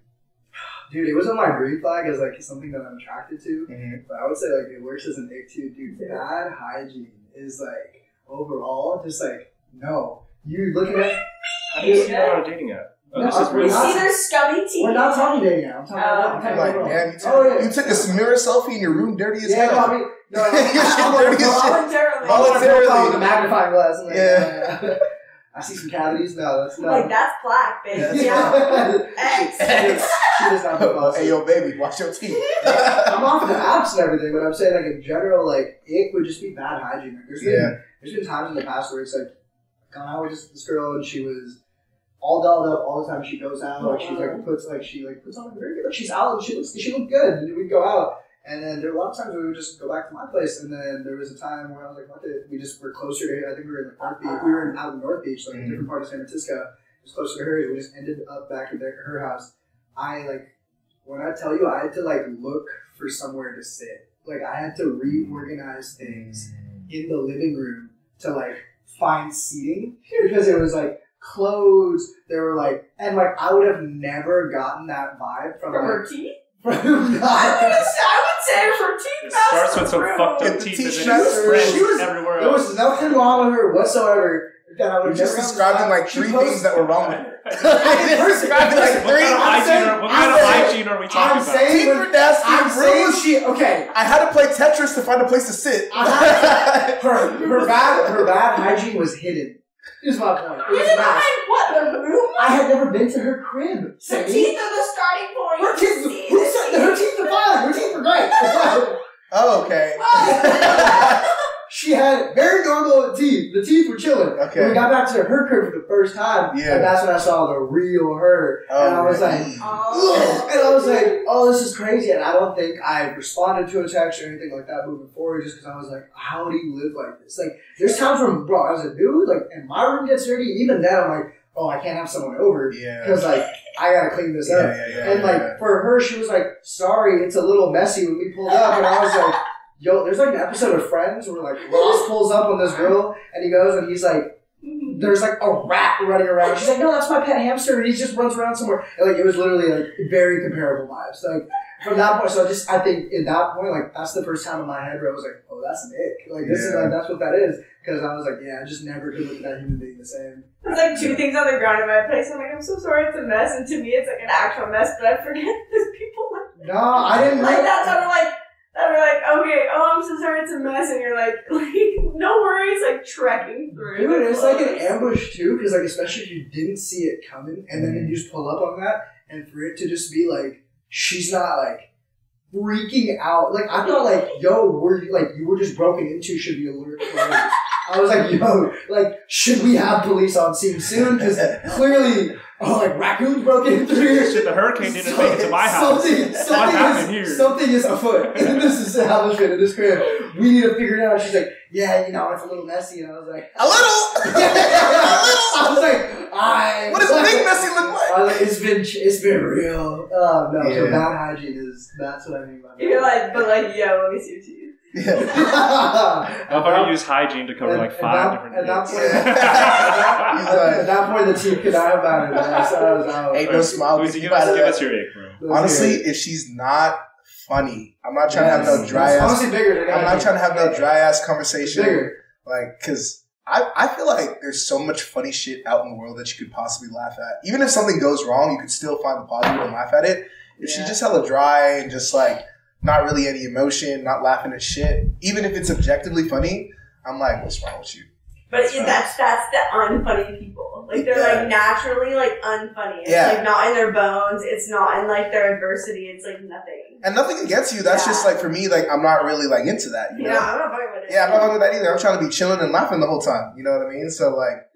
Speaker 4: Dude, it was on my green flag as like something that I'm attracted to.
Speaker 3: Mm-hmm.
Speaker 4: But I would say like it works as an ick too. Dude, bad hygiene is like overall just like no. You looking at
Speaker 2: How do you see that on a dating app? Oh,
Speaker 4: no,
Speaker 2: this is really
Speaker 1: see their scummy teeth.
Speaker 4: We're not talking dating app. I'm talking
Speaker 3: like, man, you took a mirror selfie in your room dirty as hell.
Speaker 4: No, I mean, no,
Speaker 3: dirty as shit.
Speaker 4: Voluntarily. The magnifying glass. Like, yeah. I see some cavities. No, that's not.
Speaker 1: Like, that's plaque, baby.
Speaker 4: Yeah. X. She does not put glasses.
Speaker 3: Hey, yo, baby, wash your teeth.
Speaker 4: I'm off the apps and everything, but I'm saying, like, in general, like, it would just be bad hygiene. Like, there's been times in the past where it's like, gone out with this girl and she was all dolled up all the time. She goes out, like, she puts on her very good. She's out and she looked good. And we'd go out. And then there were a lot of times where we would just go back to my place, and then there was a time where I was like, what the, we just were closer to, I think we were in the North Beach. We were out in North Beach, like a different part of San Francisco. It was closer to hers. We just ended up back at her house. When I tell you, I had to like look for somewhere to sit. Like I had to reorganize things in the living room to like find seating because it was like clothes. There were like, and like I would have never gotten that vibe from
Speaker 1: her teeth.
Speaker 4: I
Speaker 1: would say her teeth.
Speaker 2: It starts with some fucked up teeth and then it spreads everywhere else.
Speaker 4: There was nothing wrong with her whatsoever. That I would
Speaker 3: just describing like three things that were wrong with her.
Speaker 2: What kind of hygiene are we talking about?
Speaker 3: Teeth were nasty.
Speaker 4: Okay.
Speaker 3: I had to play Tetris to find a place to sit.
Speaker 4: Her bad hygiene was hidden. Is my point.
Speaker 1: You didn't hide what, the room?
Speaker 4: I had never been to her crib.
Speaker 1: The teeth are the starting point.
Speaker 4: Her teeth are fine. Her teeth are great.
Speaker 3: Oh, okay.
Speaker 4: She had very normal teeth. The teeth were chilling.
Speaker 3: Okay.
Speaker 4: When we got back to her crib for the first time, and that's when I saw the real her. And I was like, oh, this is crazy. And I don't think I responded to a text or anything like that moving forward just because I was like, how do you live like this? Like, there's times when, bro, as a dude, like, and my room gets dirty, even then I'm like, oh, I can't have someone over. Because, like, I gotta clean this up. And, like, for her, she was like, sorry, it's a little messy when we pulled up. And I was like, yo, there's like an episode of Friends where like Ross pulls up on this girl and he goes and he's like, there's like a rat running around. She's like, no, that's my pet hamster, and he just runs around somewhere. And like it was literally like very comparable vibes. Like from that point, so I think in that point, like that's the first time in my head where I was like, oh, that's an ick. Like this is like that's what that is. Because I was like, yeah, I just never could look at that human being the same.
Speaker 1: There's like two things on the ground in my place. I'm like, I'm so sorry, it's a mess, and to me, it's like an actual mess. But I forget there's people like
Speaker 4: no, I didn't
Speaker 1: like that. So I'm like. And we're like, okay, oh, I'm so sorry, it's a mess. And you're like, no worries, like trekking through.
Speaker 4: Dude, it's like an ambush too, because like, especially if you didn't see it coming, and then you just pull up on that, and for it to just be like, she's not like freaking out. Like, I thought like, yo, you were just broken into, should be alert for it. I was like, yo, like, should we have police on scene soon? Because clearly, like, raccoons broke in through here.
Speaker 2: Shit, the hurricane didn't make it to my house. What happened here?
Speaker 4: Something is afoot in this establishment, in this crib. We need to figure it out. She's like, yeah, it's a little messy. And I was like,
Speaker 3: A little.
Speaker 4: I was like,
Speaker 3: What does big messy look like?
Speaker 4: I was like, it's been real. Oh no, so
Speaker 3: Yeah.
Speaker 4: bad hygiene that's what I mean by that.
Speaker 1: You're like, but like, yo, let me see your teeth.
Speaker 3: Yeah.
Speaker 2: I'll probably use hygiene to cover like 5 different
Speaker 4: At that
Speaker 2: things.
Speaker 4: point, at that point, the teeth could not have mattered. Man. So I was out.
Speaker 3: Ain't no smile.
Speaker 2: Lucy, give us your ick, bro.
Speaker 3: Honestly, if she's not funny, I'm not trying to have no dry ass.
Speaker 4: Honestly, bigger.
Speaker 3: I'm not trying to have no dry ass conversation.
Speaker 4: Bigger.
Speaker 3: Like, cause I feel like there's so much funny shit out in the world that you could possibly laugh at. Even if something goes wrong, you could still find the positive and laugh at it. If she's just hella dry and just like not really any emotion, not laughing at shit, even if it's objectively funny, I'm like, what's wrong with you?
Speaker 1: But that's the unfunny people. Like they're like naturally like unfunny. It's like not in their bones. It's not in like their adversity. It's like nothing.
Speaker 3: And nothing against you. That's just like for me. Like I'm not really like into that. You know?
Speaker 1: I'm not fucking with it.
Speaker 3: Yeah, I'm not fucking with that either. I'm trying to be chilling and laughing the whole time. You know what I mean? So like,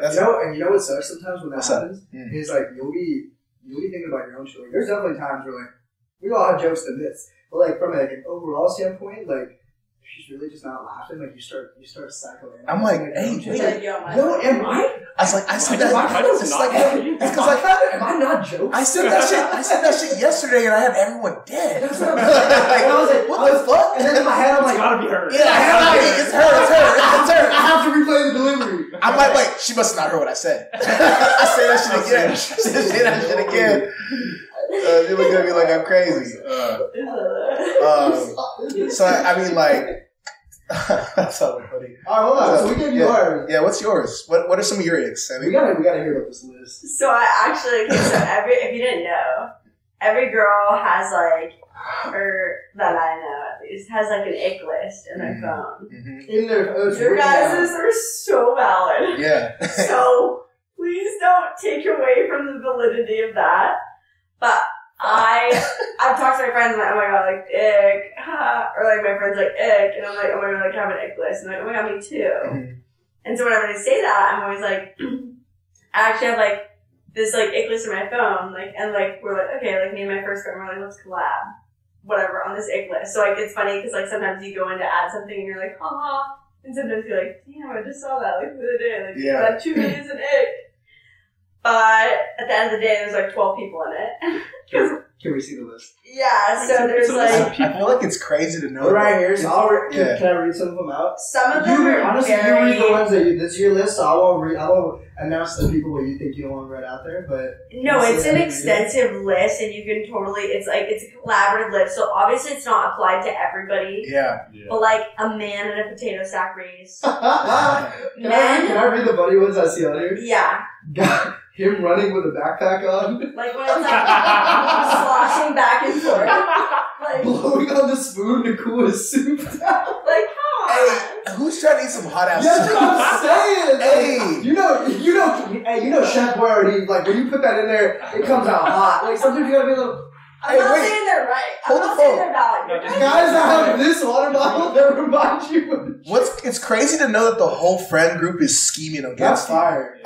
Speaker 3: that's
Speaker 4: you know what sucks sometimes when that happens is like you'll be thinking about your own shit. Like, there's definitely times where like we all have jokes and bits, but like from like an overall standpoint, like. She's really just not laughing. Like you start cycling.
Speaker 3: I'm like, hey,
Speaker 1: yo,
Speaker 4: am I?
Speaker 3: I said that. It's because like,
Speaker 4: am I not joking?
Speaker 3: I said that shit yesterday, and I had everyone dead.
Speaker 4: That's what I'm saying. I was like, what the fuck? And then in my head, I'm like,
Speaker 2: It's gotta be her.
Speaker 3: Yeah, it's her.
Speaker 4: I have to replay the delivery.
Speaker 3: I'm like, wait, she must have not heard what I said. I say that shit again. You're looking at me like I'm crazy. So I mean, like, that's so funny.
Speaker 4: All right, hold on. So we gave you ours.
Speaker 3: Yeah, what's yours? What are some of your icks, Sammie?
Speaker 4: We gotta hear about this list.
Speaker 1: So I actually, if you didn't know, every girl has like, or that I know at least, has like an ick list in their phone.
Speaker 4: In their
Speaker 1: Your guys' are so valid.
Speaker 3: Yeah.
Speaker 1: So please don't take away from the validity of that. But I've talked to my friends, like, oh my god, like, ick, or like my friends like, ick, and I'm like, oh my god, like, I have an ick list, and they're like, oh my god, me too. And so whenever they say that, I'm always like, I actually have like this like ick list in my phone, like, and like we're like, okay, like me and my first friend, we're like, let's collab, whatever, on this ick list. So like it's funny because like sometimes you go in to add something and you're like, haha, and sometimes you're like, damn, I just saw that like the other day, like you had 2 million in ick. But at the end of the day, there's like 12 people in it.
Speaker 4: Can we see the list?
Speaker 1: Yeah, so there's like...
Speaker 3: I feel like it's crazy to know.
Speaker 4: Right here, so can I read some of them out?
Speaker 1: Some of them are
Speaker 4: honestly,
Speaker 1: very...
Speaker 4: you read the ones that this is your list, so I won't announce the people what you think you want read out there, but...
Speaker 1: No, it's an extensive list, and you can totally... It's like, it's a collaborative list, so obviously it's not applied to everybody.
Speaker 3: Yeah.
Speaker 1: But like, a man in a potato sack race.
Speaker 4: Can I read the funny ones I see on here?
Speaker 1: Yeah.
Speaker 4: God. Him running with a backpack on.
Speaker 1: Like when it's like sloshing back and forth. Like
Speaker 4: blowing on the spoon to cool his soup down.
Speaker 1: Like, come on.
Speaker 3: Hey, who's trying to eat some hot ass
Speaker 4: That's
Speaker 3: soup?
Speaker 4: what I'm saying.
Speaker 3: Hey.
Speaker 4: You know Chef Boy already, like when you put that in there, it comes out hot. Like sometimes you gotta be a little...
Speaker 1: I'm not saying they're right. I'm not saying they're valid.
Speaker 4: Guys that have this water bottle that reminds you of...
Speaker 3: It's crazy to know that the whole friend group is scheming against you.
Speaker 4: fire.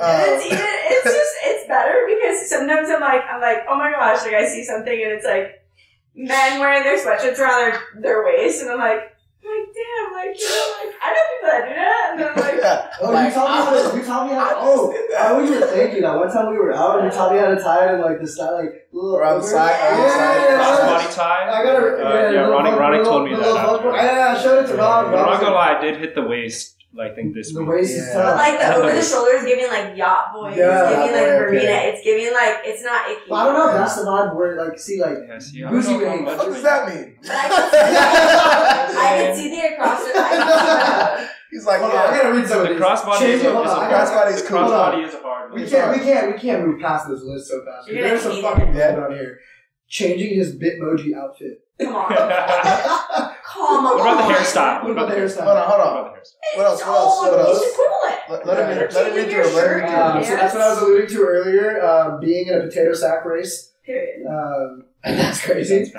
Speaker 1: It's better because sometimes I'm like, oh my gosh, like I see something and it's like men wearing their sweatshirts around their waist and I'm like, damn, like, you know, like, I know people that do that, and then I'm like,
Speaker 4: you taught me how to, we were thinking that one time we were out and you taught me how to tie it in like the style, like, little
Speaker 3: around the side,
Speaker 2: crossbody tie?
Speaker 4: I got
Speaker 2: Raunak told me that.
Speaker 4: Yeah, I showed it to Rob.
Speaker 2: I'm not gonna lie, I did hit the waist, I think this week.
Speaker 4: The waist is tough.
Speaker 1: but like the over the shoulder is giving like yacht boy, it's giving like marina, it's giving like, it's not icky.
Speaker 4: Well, I don't know if that's the vibe where, like, see, like, boozy wings.
Speaker 3: What does that mean?
Speaker 1: I can see the across the
Speaker 3: He's like,
Speaker 4: hold on, I gotta read some of
Speaker 2: The
Speaker 4: these.
Speaker 2: crossbody is a
Speaker 3: cool.
Speaker 2: hard one.
Speaker 4: We can't move past this list so fast. There's some fucking good on here. Changing his Bitmoji outfit.
Speaker 1: Come on. Come on.
Speaker 2: What about the hairstyle?
Speaker 4: Hold on.
Speaker 3: What else?
Speaker 1: It's equivalent.
Speaker 3: Let him read through.
Speaker 4: So that's what I was alluding to earlier. Being in a potato sack race.
Speaker 1: Period.
Speaker 4: And that's crazy.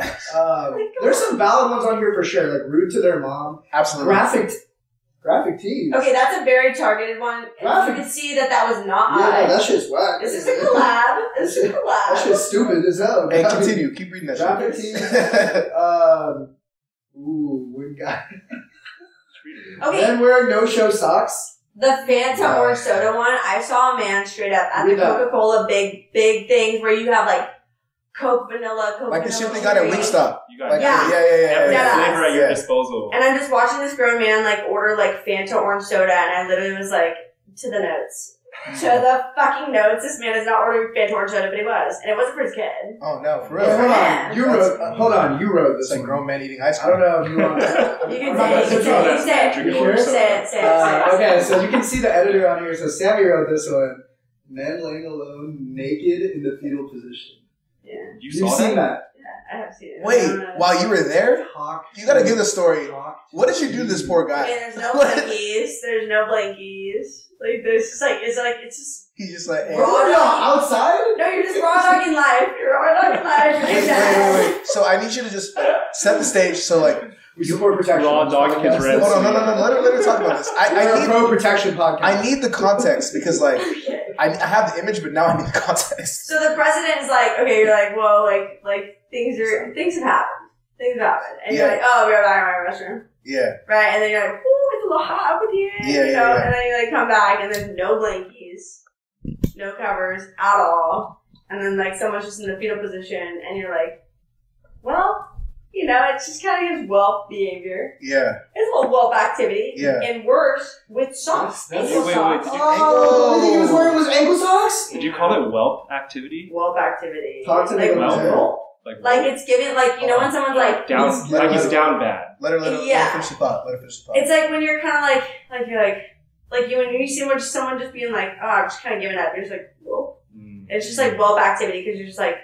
Speaker 4: There's some valid ones on here for sure. Like rude to their mom.
Speaker 3: Absolutely.
Speaker 4: Graphic tees.
Speaker 1: Okay, that's a very targeted one.
Speaker 4: Graphic.
Speaker 1: You can see that was not
Speaker 4: Yeah,
Speaker 1: I.
Speaker 4: no, that shit's whack.
Speaker 1: This is a collab. This is a
Speaker 4: That
Speaker 1: collab.
Speaker 4: shit's stupid as hell.
Speaker 3: Hey, continue. Keep reading that
Speaker 4: Graphic
Speaker 3: shit.
Speaker 4: tees. We got.
Speaker 1: Okay,
Speaker 4: Men wearing no-show socks.
Speaker 1: the Fanta orange soda one, I saw a man straight up at the
Speaker 4: Read that.
Speaker 1: Coca-Cola big things where you have like Coke vanilla, Coke
Speaker 3: Like the
Speaker 1: vanilla
Speaker 3: shit they got at
Speaker 1: cherry.
Speaker 3: Wingstop.
Speaker 2: You got
Speaker 3: Like,
Speaker 1: Yeah.
Speaker 2: every
Speaker 1: Yeah.
Speaker 2: flavor at your
Speaker 1: Yeah.
Speaker 2: disposal.
Speaker 1: And I'm just watching this grown man like order like Fanta orange soda, and I literally was like, to the notes. To the fucking notes. This man is not ordering Fanta orange soda, but he was. And it wasn't for his kid.
Speaker 3: Oh no, for
Speaker 4: Wait,
Speaker 3: real.
Speaker 4: hold on. You wrote
Speaker 3: It's
Speaker 4: this
Speaker 3: like
Speaker 4: one.
Speaker 3: grown men eating ice
Speaker 4: I don't
Speaker 3: cream.
Speaker 4: know if you want to.
Speaker 1: You can say it.
Speaker 2: Drinking
Speaker 4: You
Speaker 2: orange
Speaker 4: sure?
Speaker 2: soda.
Speaker 1: Say it.
Speaker 4: Okay, so you can see the editor on here. So Sammie wrote this one. Men laying alone, naked in the fetal position.
Speaker 1: Yeah.
Speaker 2: You
Speaker 4: You've
Speaker 2: saw
Speaker 4: seen
Speaker 2: that?
Speaker 4: that?
Speaker 1: I have seen it.
Speaker 3: Wait, while you were there,
Speaker 4: Talk
Speaker 3: you gotta give the story.
Speaker 4: talk
Speaker 3: What did you do to this poor
Speaker 1: I
Speaker 3: guy?
Speaker 1: mean, there's no blankies. There's no blankies. Like, there's just like, it's just,
Speaker 3: He's just like, hey.
Speaker 1: Raw
Speaker 4: What, y'all outside?
Speaker 1: no, you're just raw dogging life. You're raw dogging life.
Speaker 3: Wait. So I need you to just set the stage. So like,
Speaker 4: We support protection.
Speaker 2: Raw dogging his ribs.
Speaker 3: hold on, no. Let her talk about this.
Speaker 4: We're a
Speaker 3: I
Speaker 4: pro protection podcast.
Speaker 3: need the context because like
Speaker 1: Okay.
Speaker 3: I have the image, but now I need the context.
Speaker 1: So the president is like, okay, you're like, well, like things have happened. Things have happened. And you're
Speaker 3: Yeah.
Speaker 1: like, oh, we're back in my restroom.
Speaker 3: Yeah,
Speaker 1: Right? And then you're like, ooh, it's a little hot up in here.
Speaker 3: Yeah,
Speaker 1: you know?
Speaker 3: yeah.
Speaker 1: And then you like come back and there's no blankies, no covers at all. And then like someone's just in the fetal position and you're like, well, you know, it's just kind of his whelp behavior.
Speaker 3: yeah.
Speaker 1: It's a little whelp activity.
Speaker 3: Yeah.
Speaker 1: And worse, with socks.
Speaker 4: That's-
Speaker 1: Ankle
Speaker 2: wait,
Speaker 1: socks.
Speaker 2: did you-
Speaker 4: Oh, you think he was wearing his ankle socks?
Speaker 2: Did you call it whelp activity?
Speaker 1: Whelp activity.
Speaker 4: Talk to me
Speaker 1: like,
Speaker 4: about that.
Speaker 1: whelp. Like it's given, like, you know, when someone's like,
Speaker 2: down,
Speaker 3: Let
Speaker 2: like
Speaker 3: her-
Speaker 2: he's down bad.
Speaker 3: Let her
Speaker 1: Yeah.
Speaker 3: finish the thought. Let her finish the thought.
Speaker 1: it's like when you're kind of like you're like you when you see someone just being like, oh, I'm just kind of giving up. You're just like, whoa. It's just like whelp activity because you're just like,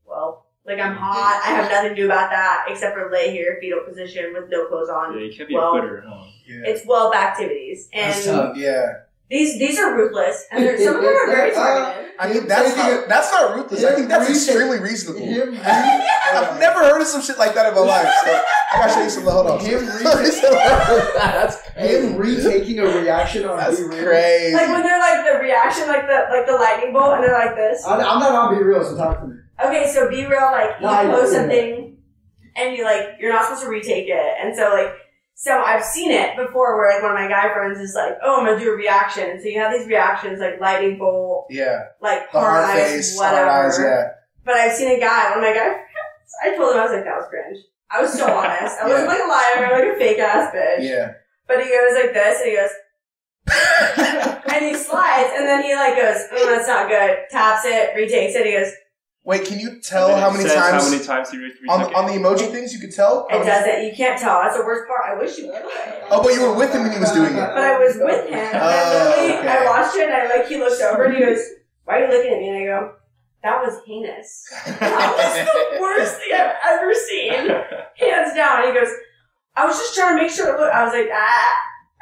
Speaker 1: well, like I'm hot. I have nothing to do about that except for lay here, fetal position with no clothes on.
Speaker 2: Yeah, you can't be
Speaker 1: Well,
Speaker 2: a quitter, huh?
Speaker 3: Yeah.
Speaker 1: It's whelp activities,
Speaker 4: That's
Speaker 1: and
Speaker 4: tough.
Speaker 3: Yeah.
Speaker 1: these are ruthless, and some of them are very targeted.
Speaker 3: I mean, that's not ruthless. I think that's extremely reasonable. I've never heard of some shit like that in my life. So I gotta show you some. Hold on. That's
Speaker 4: Him retaking a reaction on
Speaker 3: That's
Speaker 4: Be Real.
Speaker 3: crazy.
Speaker 1: Like when they're like the reaction, like the lightning bolt, and they're like this.
Speaker 4: I'm not on Be Real, so talk to me.
Speaker 1: Okay, so be real, like, you
Speaker 4: No, I
Speaker 1: post
Speaker 4: know.
Speaker 1: something, and you're not supposed to retake it, and so I've seen it before where, like, one of my guy friends is like, oh, I'm gonna do a reaction, and so you have these reactions, like, lightning bolt,
Speaker 3: Yeah.
Speaker 1: like,
Speaker 3: The
Speaker 1: hard
Speaker 3: hard
Speaker 1: eyes,
Speaker 3: face,
Speaker 1: whatever.
Speaker 3: hard eyes, yeah.
Speaker 1: But I've seen a guy, one of my guy friends, I told him, I was like, that was cringe. I was so honest. I wasn't like a liar, like a fake-ass bitch.
Speaker 3: Yeah.
Speaker 1: But he goes like this, and he goes, and he slides, and then he, like, goes, that's not good, taps it, retakes it, he goes,
Speaker 3: Wait, can you tell how many times
Speaker 2: How many times he retook
Speaker 3: on the emoji things you could tell?
Speaker 1: it doesn't. You can't tell. That's the worst part. I wish you could.
Speaker 3: Oh, but you were with him when he was doing it.
Speaker 1: But I was with him. And
Speaker 3: Oh,
Speaker 1: literally,
Speaker 3: okay.
Speaker 1: I watched it, and he looked over, and he goes, "Why are you looking at me?" And I go, "That was heinous. That was the worst thing I've ever seen, hands down." And he goes, "I was just trying to make sure it looked." I was like,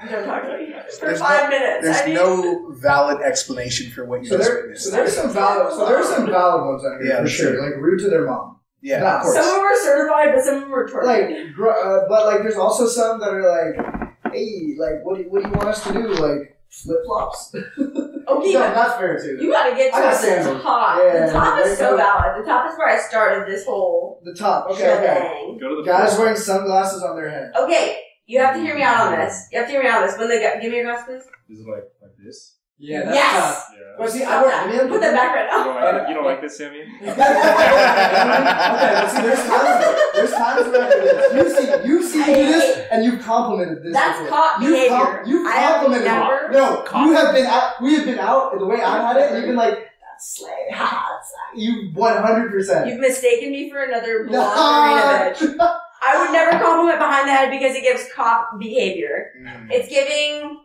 Speaker 1: don't talk to me for
Speaker 3: There's
Speaker 1: 5 minutes.
Speaker 3: There's no valid explanation for what you just witnessed.
Speaker 4: There's some valid ones on here
Speaker 3: Yeah,
Speaker 4: for sure. Like rude to their mom.
Speaker 3: Yeah,
Speaker 4: Nah,
Speaker 3: of course.
Speaker 1: Some of them are certified, but some of them are tortured.
Speaker 4: Like, but like, there's also some that are like, hey, like, what do you want us to do? Like flip flops.
Speaker 1: Okay,
Speaker 4: No,
Speaker 1: but
Speaker 4: that's fair too.
Speaker 1: you gotta get
Speaker 4: I got
Speaker 1: to the
Speaker 4: sandals.
Speaker 1: top.
Speaker 4: Yeah,
Speaker 1: the top is
Speaker 4: right,
Speaker 1: so
Speaker 4: right.
Speaker 1: valid. The top is where I started this whole
Speaker 4: The top. Okay.
Speaker 1: shebang.
Speaker 2: Go to the
Speaker 4: Guys wearing sunglasses on their head.
Speaker 1: Okay, you have to hear me out on this. You have to hear me out on this. When they give me your glasses, please.
Speaker 2: This is like this.
Speaker 4: Yeah, that's
Speaker 1: Yes!
Speaker 4: tough.
Speaker 2: Yeah.
Speaker 4: Well, see,
Speaker 1: Stop that. Put that back right now.
Speaker 2: You don't like this, Sammie?
Speaker 4: Okay, well, see, there's times when I do this. You've seen me do this, and you've complimented this.
Speaker 1: That's
Speaker 4: before.
Speaker 1: cop behavior.
Speaker 4: You've
Speaker 1: I have
Speaker 4: complimented
Speaker 1: never-
Speaker 4: me. No, you have been out. We have been out the way I had it, and you've been like, "That's slay, ha, slay." You 100%.
Speaker 1: You've mistaken me for another blonde arena bitch. I would never compliment behind the head because it gives cop behavior. It's giving.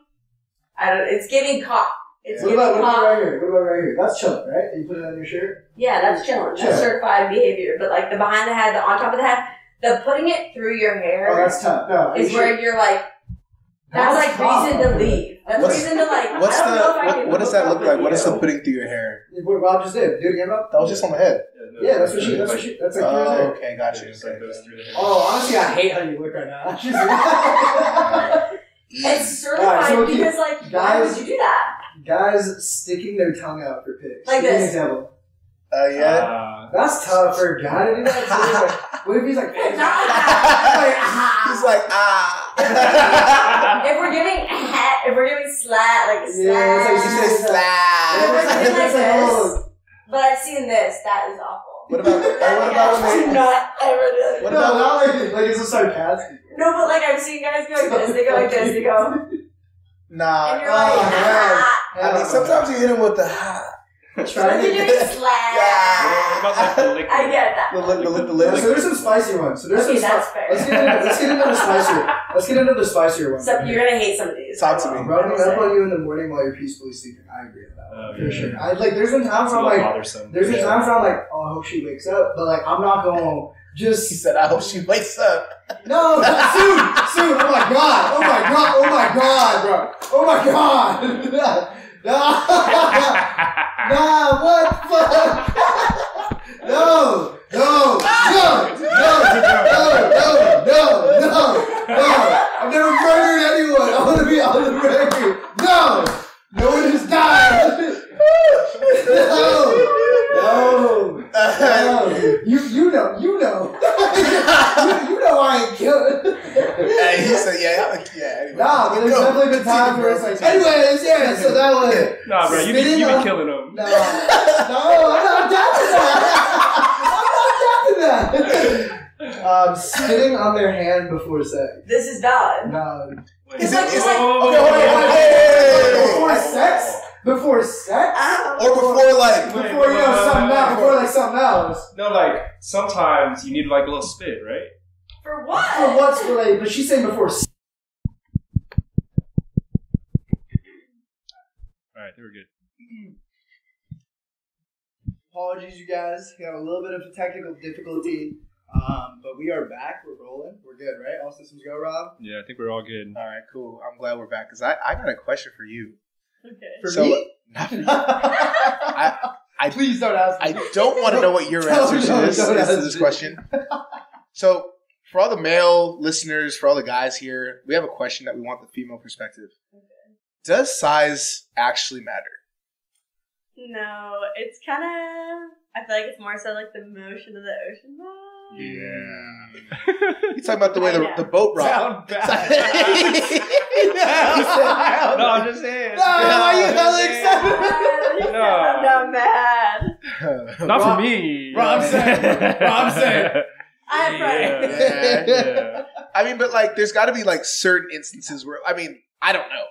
Speaker 1: It's giving cop. It's
Speaker 4: What
Speaker 1: giving
Speaker 4: about
Speaker 1: cop.
Speaker 4: right here? What about right here? That's chilling, right? You put it on your shirt.
Speaker 1: Yeah, that's chilling. That's
Speaker 4: Chill.
Speaker 1: certified behavior. But like the behind the head, the on top of the head, the putting it through your hair
Speaker 4: Oh, that's tough. No,
Speaker 1: is where you're like. That's like
Speaker 4: tough.
Speaker 1: reason to leave. That's
Speaker 3: What's-
Speaker 1: reason to like.
Speaker 3: What's
Speaker 1: I don't know if I can
Speaker 3: what does that
Speaker 1: hook
Speaker 3: look
Speaker 1: up
Speaker 3: like?
Speaker 1: with
Speaker 3: What is
Speaker 1: you.
Speaker 3: the putting through your hair?
Speaker 4: What Rob just did. Do it again, Rob.
Speaker 3: That was just on the head.
Speaker 4: Yeah, that's what she. That's like
Speaker 3: Oh,
Speaker 4: there.
Speaker 3: okay, gotcha.
Speaker 2: Just like goes through the head.
Speaker 4: Oh, honestly, I hate how you look right now.
Speaker 1: It's certified
Speaker 4: Alright, so okay,
Speaker 1: because, like, why
Speaker 4: guys-
Speaker 1: would you do that?
Speaker 4: Guys sticking their tongue out for pics.
Speaker 1: Like
Speaker 4: Give me an
Speaker 1: this.
Speaker 4: example.
Speaker 3: Yeah.
Speaker 4: That's tough for a guy to do that. So like, what if he's like,
Speaker 1: Not that.
Speaker 3: He's like,
Speaker 1: If we're giving slat, like a
Speaker 4: yeah, it's like you say
Speaker 1: slat.
Speaker 4: slap.
Speaker 1: If we're doing like
Speaker 4: It's like,
Speaker 1: this,
Speaker 4: oh.
Speaker 1: but I've seen this. That is awful.
Speaker 3: What about when
Speaker 1: Do
Speaker 3: they?
Speaker 1: not ever do it.
Speaker 3: What
Speaker 4: No,
Speaker 3: about-
Speaker 4: not like it's a sarcastic.
Speaker 1: No, but like I've seen guys go like this. They go like this. They go,
Speaker 3: Nah.
Speaker 1: and you're
Speaker 4: oh,
Speaker 1: like,
Speaker 4: man.
Speaker 3: I mean, sometimes you hit him with the ha.
Speaker 1: What
Speaker 4: Try
Speaker 1: if you're doing slat?
Speaker 2: What about like the liquid?
Speaker 1: I get that.
Speaker 3: The
Speaker 4: Yeah,
Speaker 3: lips.
Speaker 4: so there's some spicy ones. So there's
Speaker 1: Okay,
Speaker 4: some
Speaker 1: that's fair.
Speaker 4: Let's get into the spicier. Let's get into the spicier ones.
Speaker 1: So you're gonna hate some of these.
Speaker 3: Talk to me.
Speaker 4: Rubbing up on you in the morning while you're peacefully sleeping. I agree with that one. For
Speaker 2: yeah.
Speaker 4: sure. I like. There's been times
Speaker 2: It's a
Speaker 4: where I'm
Speaker 2: little
Speaker 4: like,
Speaker 2: bothersome.
Speaker 4: there's been times where I'm like, oh, I hope she wakes up, but like, I'm not going
Speaker 3: He
Speaker 4: just
Speaker 3: said, "I hope she wakes up."
Speaker 4: no soon. Oh my god. Oh my god. Oh my god, bro. Oh my god. Nah, what the fuck? No. I've never murdered anyone. I want to be on the record. No one has died. No. You know. you know I ain't killing.
Speaker 3: And he said, "Yeah." Anyway.
Speaker 4: Nah, but there's definitely been times where it's like, anyways, yeah, so that was.
Speaker 2: Nah, bro, you be killing them.
Speaker 4: No, I'm not down to that. Spitting on their hand before sex.
Speaker 1: This is bad.
Speaker 4: No.
Speaker 3: Is it?
Speaker 1: Like-
Speaker 3: Okay, hold
Speaker 4: Before
Speaker 3: on.
Speaker 4: sex? Before sex?
Speaker 3: Or before like.
Speaker 4: Before you know something else. Before like something else.
Speaker 2: No, like sometimes you need like a little spit, right?
Speaker 1: For what?
Speaker 4: For what's for like? But she's saying before sex.
Speaker 2: All right, they were good.
Speaker 4: Apologies, you guys. We have a little bit of a technical difficulty. But we are back. We're rolling. We're good, right? All systems go, Rob?
Speaker 2: Yeah, I think we're all good.
Speaker 3: All right, cool. I'm glad we're back because I got a question for you.
Speaker 1: Okay.
Speaker 4: For
Speaker 3: So-
Speaker 4: me?
Speaker 3: I
Speaker 4: Please don't ask me.
Speaker 3: I don't want to know what your answer to this question. So, for all the male listeners, for all the guys here, we have a question that we want the female perspective. Does size actually matter?
Speaker 1: No, it's kind of. I feel like it's more so like the motion of the ocean vibe.
Speaker 2: Yeah.
Speaker 3: You talking about the way the boat rocked?
Speaker 4: Sound bad.
Speaker 2: No, I'm just saying.
Speaker 4: No, why you hella
Speaker 1: I'm not mad.
Speaker 2: Not for me.
Speaker 4: Rob said.
Speaker 1: I have pride.
Speaker 2: Yeah.
Speaker 3: I mean, but like, there's got to be like certain instances where, I mean, I don't know.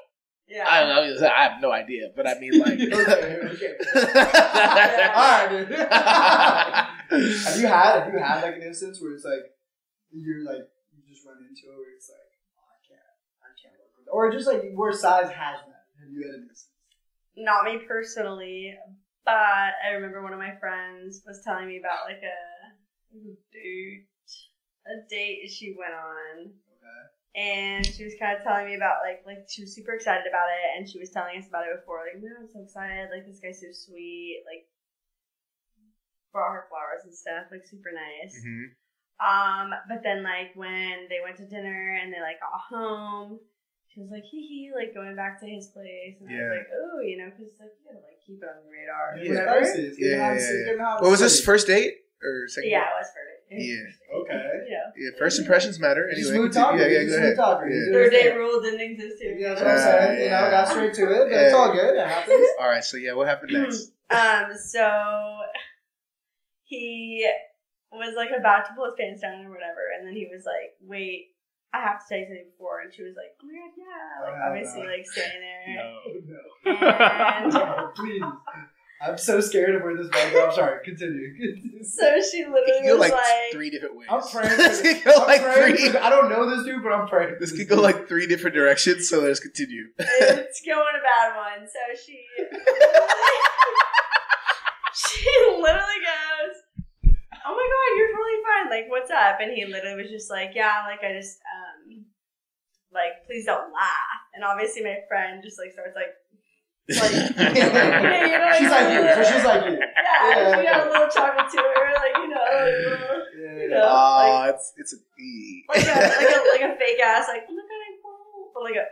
Speaker 1: Yeah.
Speaker 3: I don't know. I have no idea. But I mean, like.
Speaker 4: Okay. Alright, dude. Have you had like an instance where it's like you just run into it where it's like, oh, I can't work with it. Or just like where size has met. Have you had an instance?
Speaker 1: Not me personally, but I remember one of my friends was telling me about like a date she went on.
Speaker 4: Okay.
Speaker 1: And she was kind of telling me about like she was super excited about it, and she was telling us about it before. Like, man, I'm so excited! Like, this guy's so sweet. Like, brought her flowers and stuff. Like, super nice.
Speaker 3: Mhm.
Speaker 1: But then like when they went to dinner and they like got home, she was like, hee, like going back to his place, and I was like, oh, you know, because like you gotta like keep it on the radar. Or whatever.
Speaker 3: Yeah. What was this, first date or second?
Speaker 1: Yeah,
Speaker 3: date?
Speaker 1: it was first.
Speaker 3: Yeah.
Speaker 4: Okay.
Speaker 1: Yeah.
Speaker 3: First impressions matter. Anyway,
Speaker 4: Smooth talker.
Speaker 3: yeah, go ahead. Yeah.
Speaker 1: Third date rule didn't exist here.
Speaker 4: Yeah, that's what I'm saying. You know, got straight to it, but it's all good. It happens.
Speaker 3: All right, so yeah, what happened next?
Speaker 1: So he was like about to pull his pants down or whatever, and then he was like, wait, I have to tell you something before. And she was like, oh my god, yeah. Like, obviously, like, standing there. And
Speaker 4: No, please. I'm so scared of where this might go. I'm sorry. Continue.
Speaker 1: so she
Speaker 3: It
Speaker 1: literally
Speaker 3: could go
Speaker 1: was
Speaker 3: like
Speaker 1: like,
Speaker 3: 3 different ways.
Speaker 4: I'm praying.
Speaker 3: This could go like
Speaker 4: praying
Speaker 3: 3.
Speaker 4: I don't know this dude, but I'm praying.
Speaker 3: This could go like 3 different directions. So let's continue.
Speaker 1: it's going a bad one. So she literally goes, oh my god, you're totally fine. Like, what's up? And he literally was just like, yeah, like, I just, like, please don't laugh. And obviously my friend just, like, starts, like, hey, you know,
Speaker 4: She's like you. So she's like you.
Speaker 1: Yeah, she got a little chocolate to her, like, you know, like, little, you know,
Speaker 3: Oh,
Speaker 1: like,
Speaker 3: it's a E.
Speaker 1: like a fake ass, like, oh my god, I'm cool. But like a,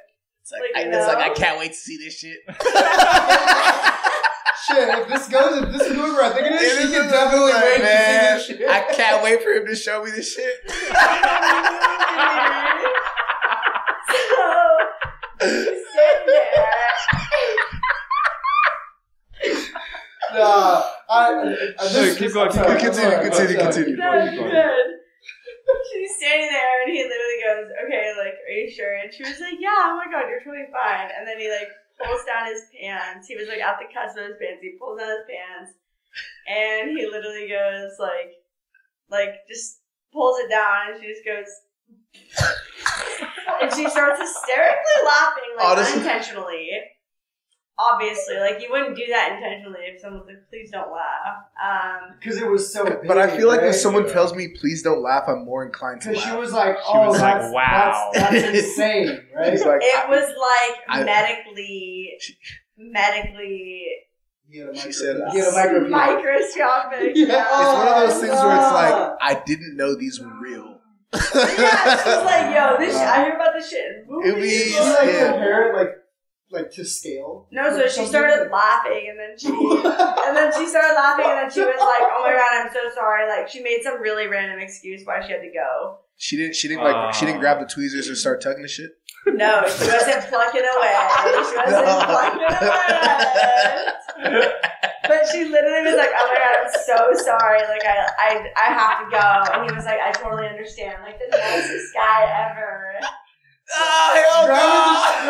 Speaker 3: I can't wait to see this shit.
Speaker 4: Shit, if this goes where I think it is, she can definitely wait to see this shit.
Speaker 3: I can't wait for him to show me this shit.
Speaker 1: So he's sitting there.
Speaker 2: Keep going. Continue.
Speaker 1: That's good. She's standing there, and he literally goes, "Okay, like, are you sure?" And she was like, "Yeah, oh my god, you're totally fine." And then he like pulls down his pants. He was like at the cusp of his pants. He pulls down his pants, and he literally goes like just pulls it down, and she just goes, and she starts hysterically laughing, like unintentionally. Obviously, like, you wouldn't do that intentionally if someone's like, "Please don't laugh."
Speaker 4: Because it was so big,
Speaker 3: but I feel like
Speaker 4: right?
Speaker 3: when someone tells me, "Please don't laugh," I'm more inclined to laugh.
Speaker 4: Because she was like,
Speaker 2: She was like, wow.
Speaker 4: That's insane, right?
Speaker 3: Like,
Speaker 1: it was like medically.
Speaker 3: She said,
Speaker 4: he had a micropenis.
Speaker 1: Microscopic.
Speaker 4: Yeah.
Speaker 3: It's one of those things where it's like, I didn't know these were real.
Speaker 1: Yeah, she's like, "Yo, this shit, I hear about this shit in movies."
Speaker 3: Did
Speaker 4: She like compare it like to scale?
Speaker 1: No, so she started laughing, and then she started laughing, and then she was like, "Oh my god, I'm so sorry." Like, she made some really random excuse why she had to go.
Speaker 3: She didn't grab the tweezers and start tugging the shit.
Speaker 1: No, she wasn't plucking away. But she literally was like, "Oh my god, I'm so sorry. Like, I have to go." And he was like, "I totally understand. Like, the nicest guy ever."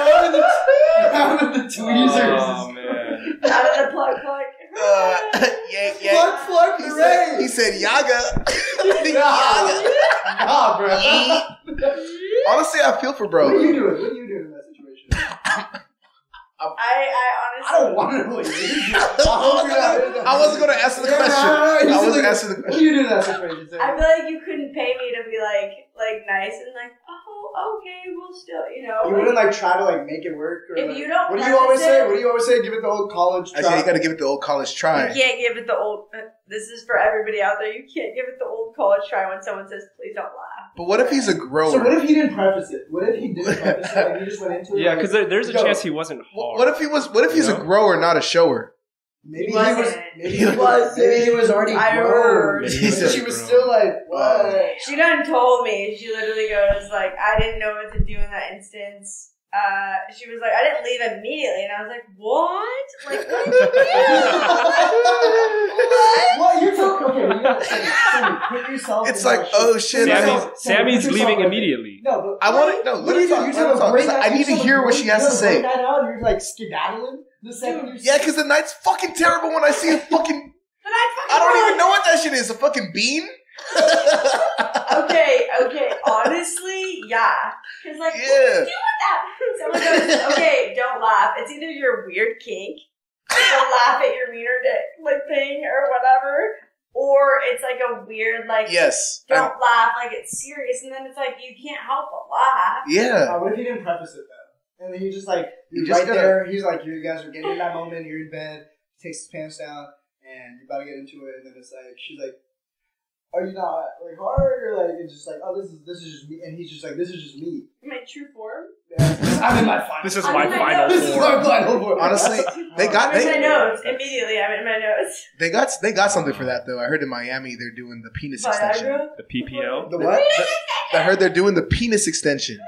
Speaker 4: Grabbing the tweezers.
Speaker 2: Oh man.
Speaker 1: Out of the plug.
Speaker 4: Plug,
Speaker 3: He said, "Yaga."
Speaker 4: Yaga. Nah, bro.
Speaker 3: Honestly, I feel for bro.
Speaker 4: What are you doing in that situation?
Speaker 1: I
Speaker 4: don't want to know what you do.
Speaker 3: I wasn't going to answer the question. I wasn't answering the
Speaker 4: What do
Speaker 3: question.
Speaker 4: you do in that situation?
Speaker 1: I feel like you couldn't pay me to be like nice and like, "Oh, okay, we'll still, you know."
Speaker 4: You wouldn't like try to like make it work, or
Speaker 1: If
Speaker 4: like,
Speaker 1: you don't
Speaker 4: what do you always
Speaker 1: practice
Speaker 4: say?
Speaker 1: it-
Speaker 4: What do you always say? Give it the old college try.
Speaker 3: I said, you got to give it the old college try.
Speaker 1: You can't give it the old. This is for everybody out there. You can't give it the old college try when someone says, "Please don't laugh."
Speaker 3: But what if he's a grower?
Speaker 4: So what if he didn't preface it? What if he didn't preface it? Like he just went into it.
Speaker 2: Yeah,
Speaker 4: like,
Speaker 2: because there's a
Speaker 4: go.
Speaker 2: chance he wasn't hard.
Speaker 3: What if he's a grower, not a shower?
Speaker 4: Maybe
Speaker 1: He
Speaker 4: he was.
Speaker 1: wasn't.
Speaker 4: Maybe
Speaker 1: He wasn't.
Speaker 4: Maybe he was already
Speaker 1: I
Speaker 4: grown.
Speaker 1: heard.
Speaker 2: Maybe
Speaker 3: he was
Speaker 4: She was
Speaker 2: grown.
Speaker 4: still like, what?
Speaker 1: She done told me. She literally goes like, "I didn't know what to do in that instance." She was like, "I didn't leave immediately," and I was like, "What? Like, what did you do?"
Speaker 4: What? You're talking. Okay, you gotta Sammy, put yourself.
Speaker 3: It's
Speaker 4: in
Speaker 3: like,
Speaker 4: that
Speaker 3: oh,
Speaker 4: shit.
Speaker 3: shit.
Speaker 2: Sammy's
Speaker 4: put yourself
Speaker 2: leaving
Speaker 4: in-
Speaker 2: immediately.
Speaker 4: No, but
Speaker 3: I want to. No, let her talk.
Speaker 4: You
Speaker 3: Let her talk.
Speaker 4: break
Speaker 3: 'Cause
Speaker 4: that-
Speaker 3: I need to hear what she has to say.
Speaker 4: Break that out, and you're like skedaddling the second you.
Speaker 3: Yeah, because the night's fucking terrible when I see a fucking.
Speaker 1: But
Speaker 3: I don't even know what that shit is. A fucking bean?
Speaker 1: Okay. Honestly, yeah. Because like, what do you do with that? Someone goes, "Okay, don't laugh." It's either your weird kink, to laugh at your wiener dick thing or whatever, or it's like a weird
Speaker 3: Yes.
Speaker 1: don't laugh, like it's serious, and then it's like you can't help but laugh.
Speaker 3: Yeah.
Speaker 4: What if he didn't preface it though? And then he just like
Speaker 3: You
Speaker 4: you're
Speaker 3: just
Speaker 4: right
Speaker 3: gotta-
Speaker 4: there. He's like, you guys are getting in that moment. You're in bed. He takes his pants down, and you're about to get into it. And then it's like she's like, "Are you not like hard?" Or like it's just like, "Oh, this is just me." And he's just like, "This is just me."
Speaker 1: My true form.
Speaker 4: I'm in my final.
Speaker 2: This is
Speaker 1: I'm
Speaker 2: my
Speaker 1: in my
Speaker 2: final
Speaker 1: notes.
Speaker 4: This is my
Speaker 2: form.
Speaker 4: final form.
Speaker 3: Honestly, they got
Speaker 1: I'm in my
Speaker 3: they,
Speaker 1: notes immediately. I'm in my notes.
Speaker 3: they got something for that though. I heard in Miami they're doing the penis extension.
Speaker 1: Viagra.
Speaker 2: The PPO.
Speaker 4: The what?
Speaker 3: I heard they're doing the penis extension.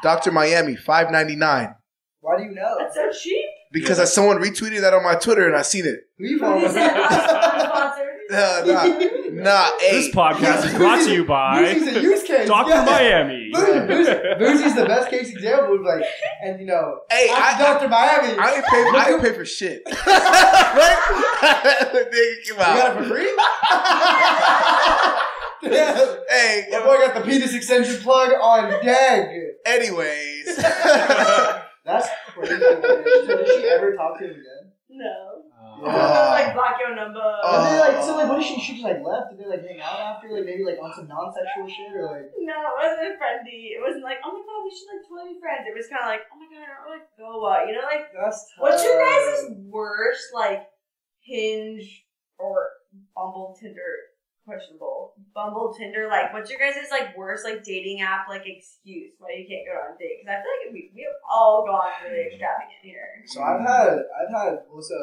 Speaker 3: Dr. Miami, $5.99.
Speaker 4: Why do you know?
Speaker 1: That's so cheap.
Speaker 3: Because someone retweeted that on my Twitter and I seen it.
Speaker 4: Who you
Speaker 1: Who
Speaker 4: following?
Speaker 1: said sponsored?
Speaker 3: Nah. Hey,
Speaker 2: This podcast is brought to you by
Speaker 4: Boozy's a use case.
Speaker 2: Dr.
Speaker 4: Yeah.
Speaker 2: Miami.
Speaker 4: Boozy's the best case example of like, and you know,
Speaker 3: Hey,
Speaker 4: after Dr. Miami,
Speaker 3: I ain't pay for shit. Right? Nigga, come
Speaker 4: you got
Speaker 3: out.
Speaker 4: it for free? Yeah.
Speaker 3: Hey,
Speaker 4: My boy got the penis extension plug on deck.
Speaker 3: anyways.
Speaker 4: That's crazy. So did she ever talk to him again?
Speaker 1: No.
Speaker 3: Oh.
Speaker 1: Like block your number.
Speaker 4: And then, like, so like, what did she just like left? Did they like hang out after? Like maybe like on some non-sexual shit or like?
Speaker 1: No, it wasn't friendly. It wasn't like, "Oh my god, we should like totally be friends." It was kind of like, "Oh my god, I don't really go You know, like,
Speaker 4: That's tough.
Speaker 1: what's your guys' worst like Hinge or Bumble Tinder questionable. Bumble, Tinder, like, what's your guys' like worst like dating app like excuse why you can't go on a date? Because I feel like we have all gone really extravagant here.
Speaker 4: So I've had also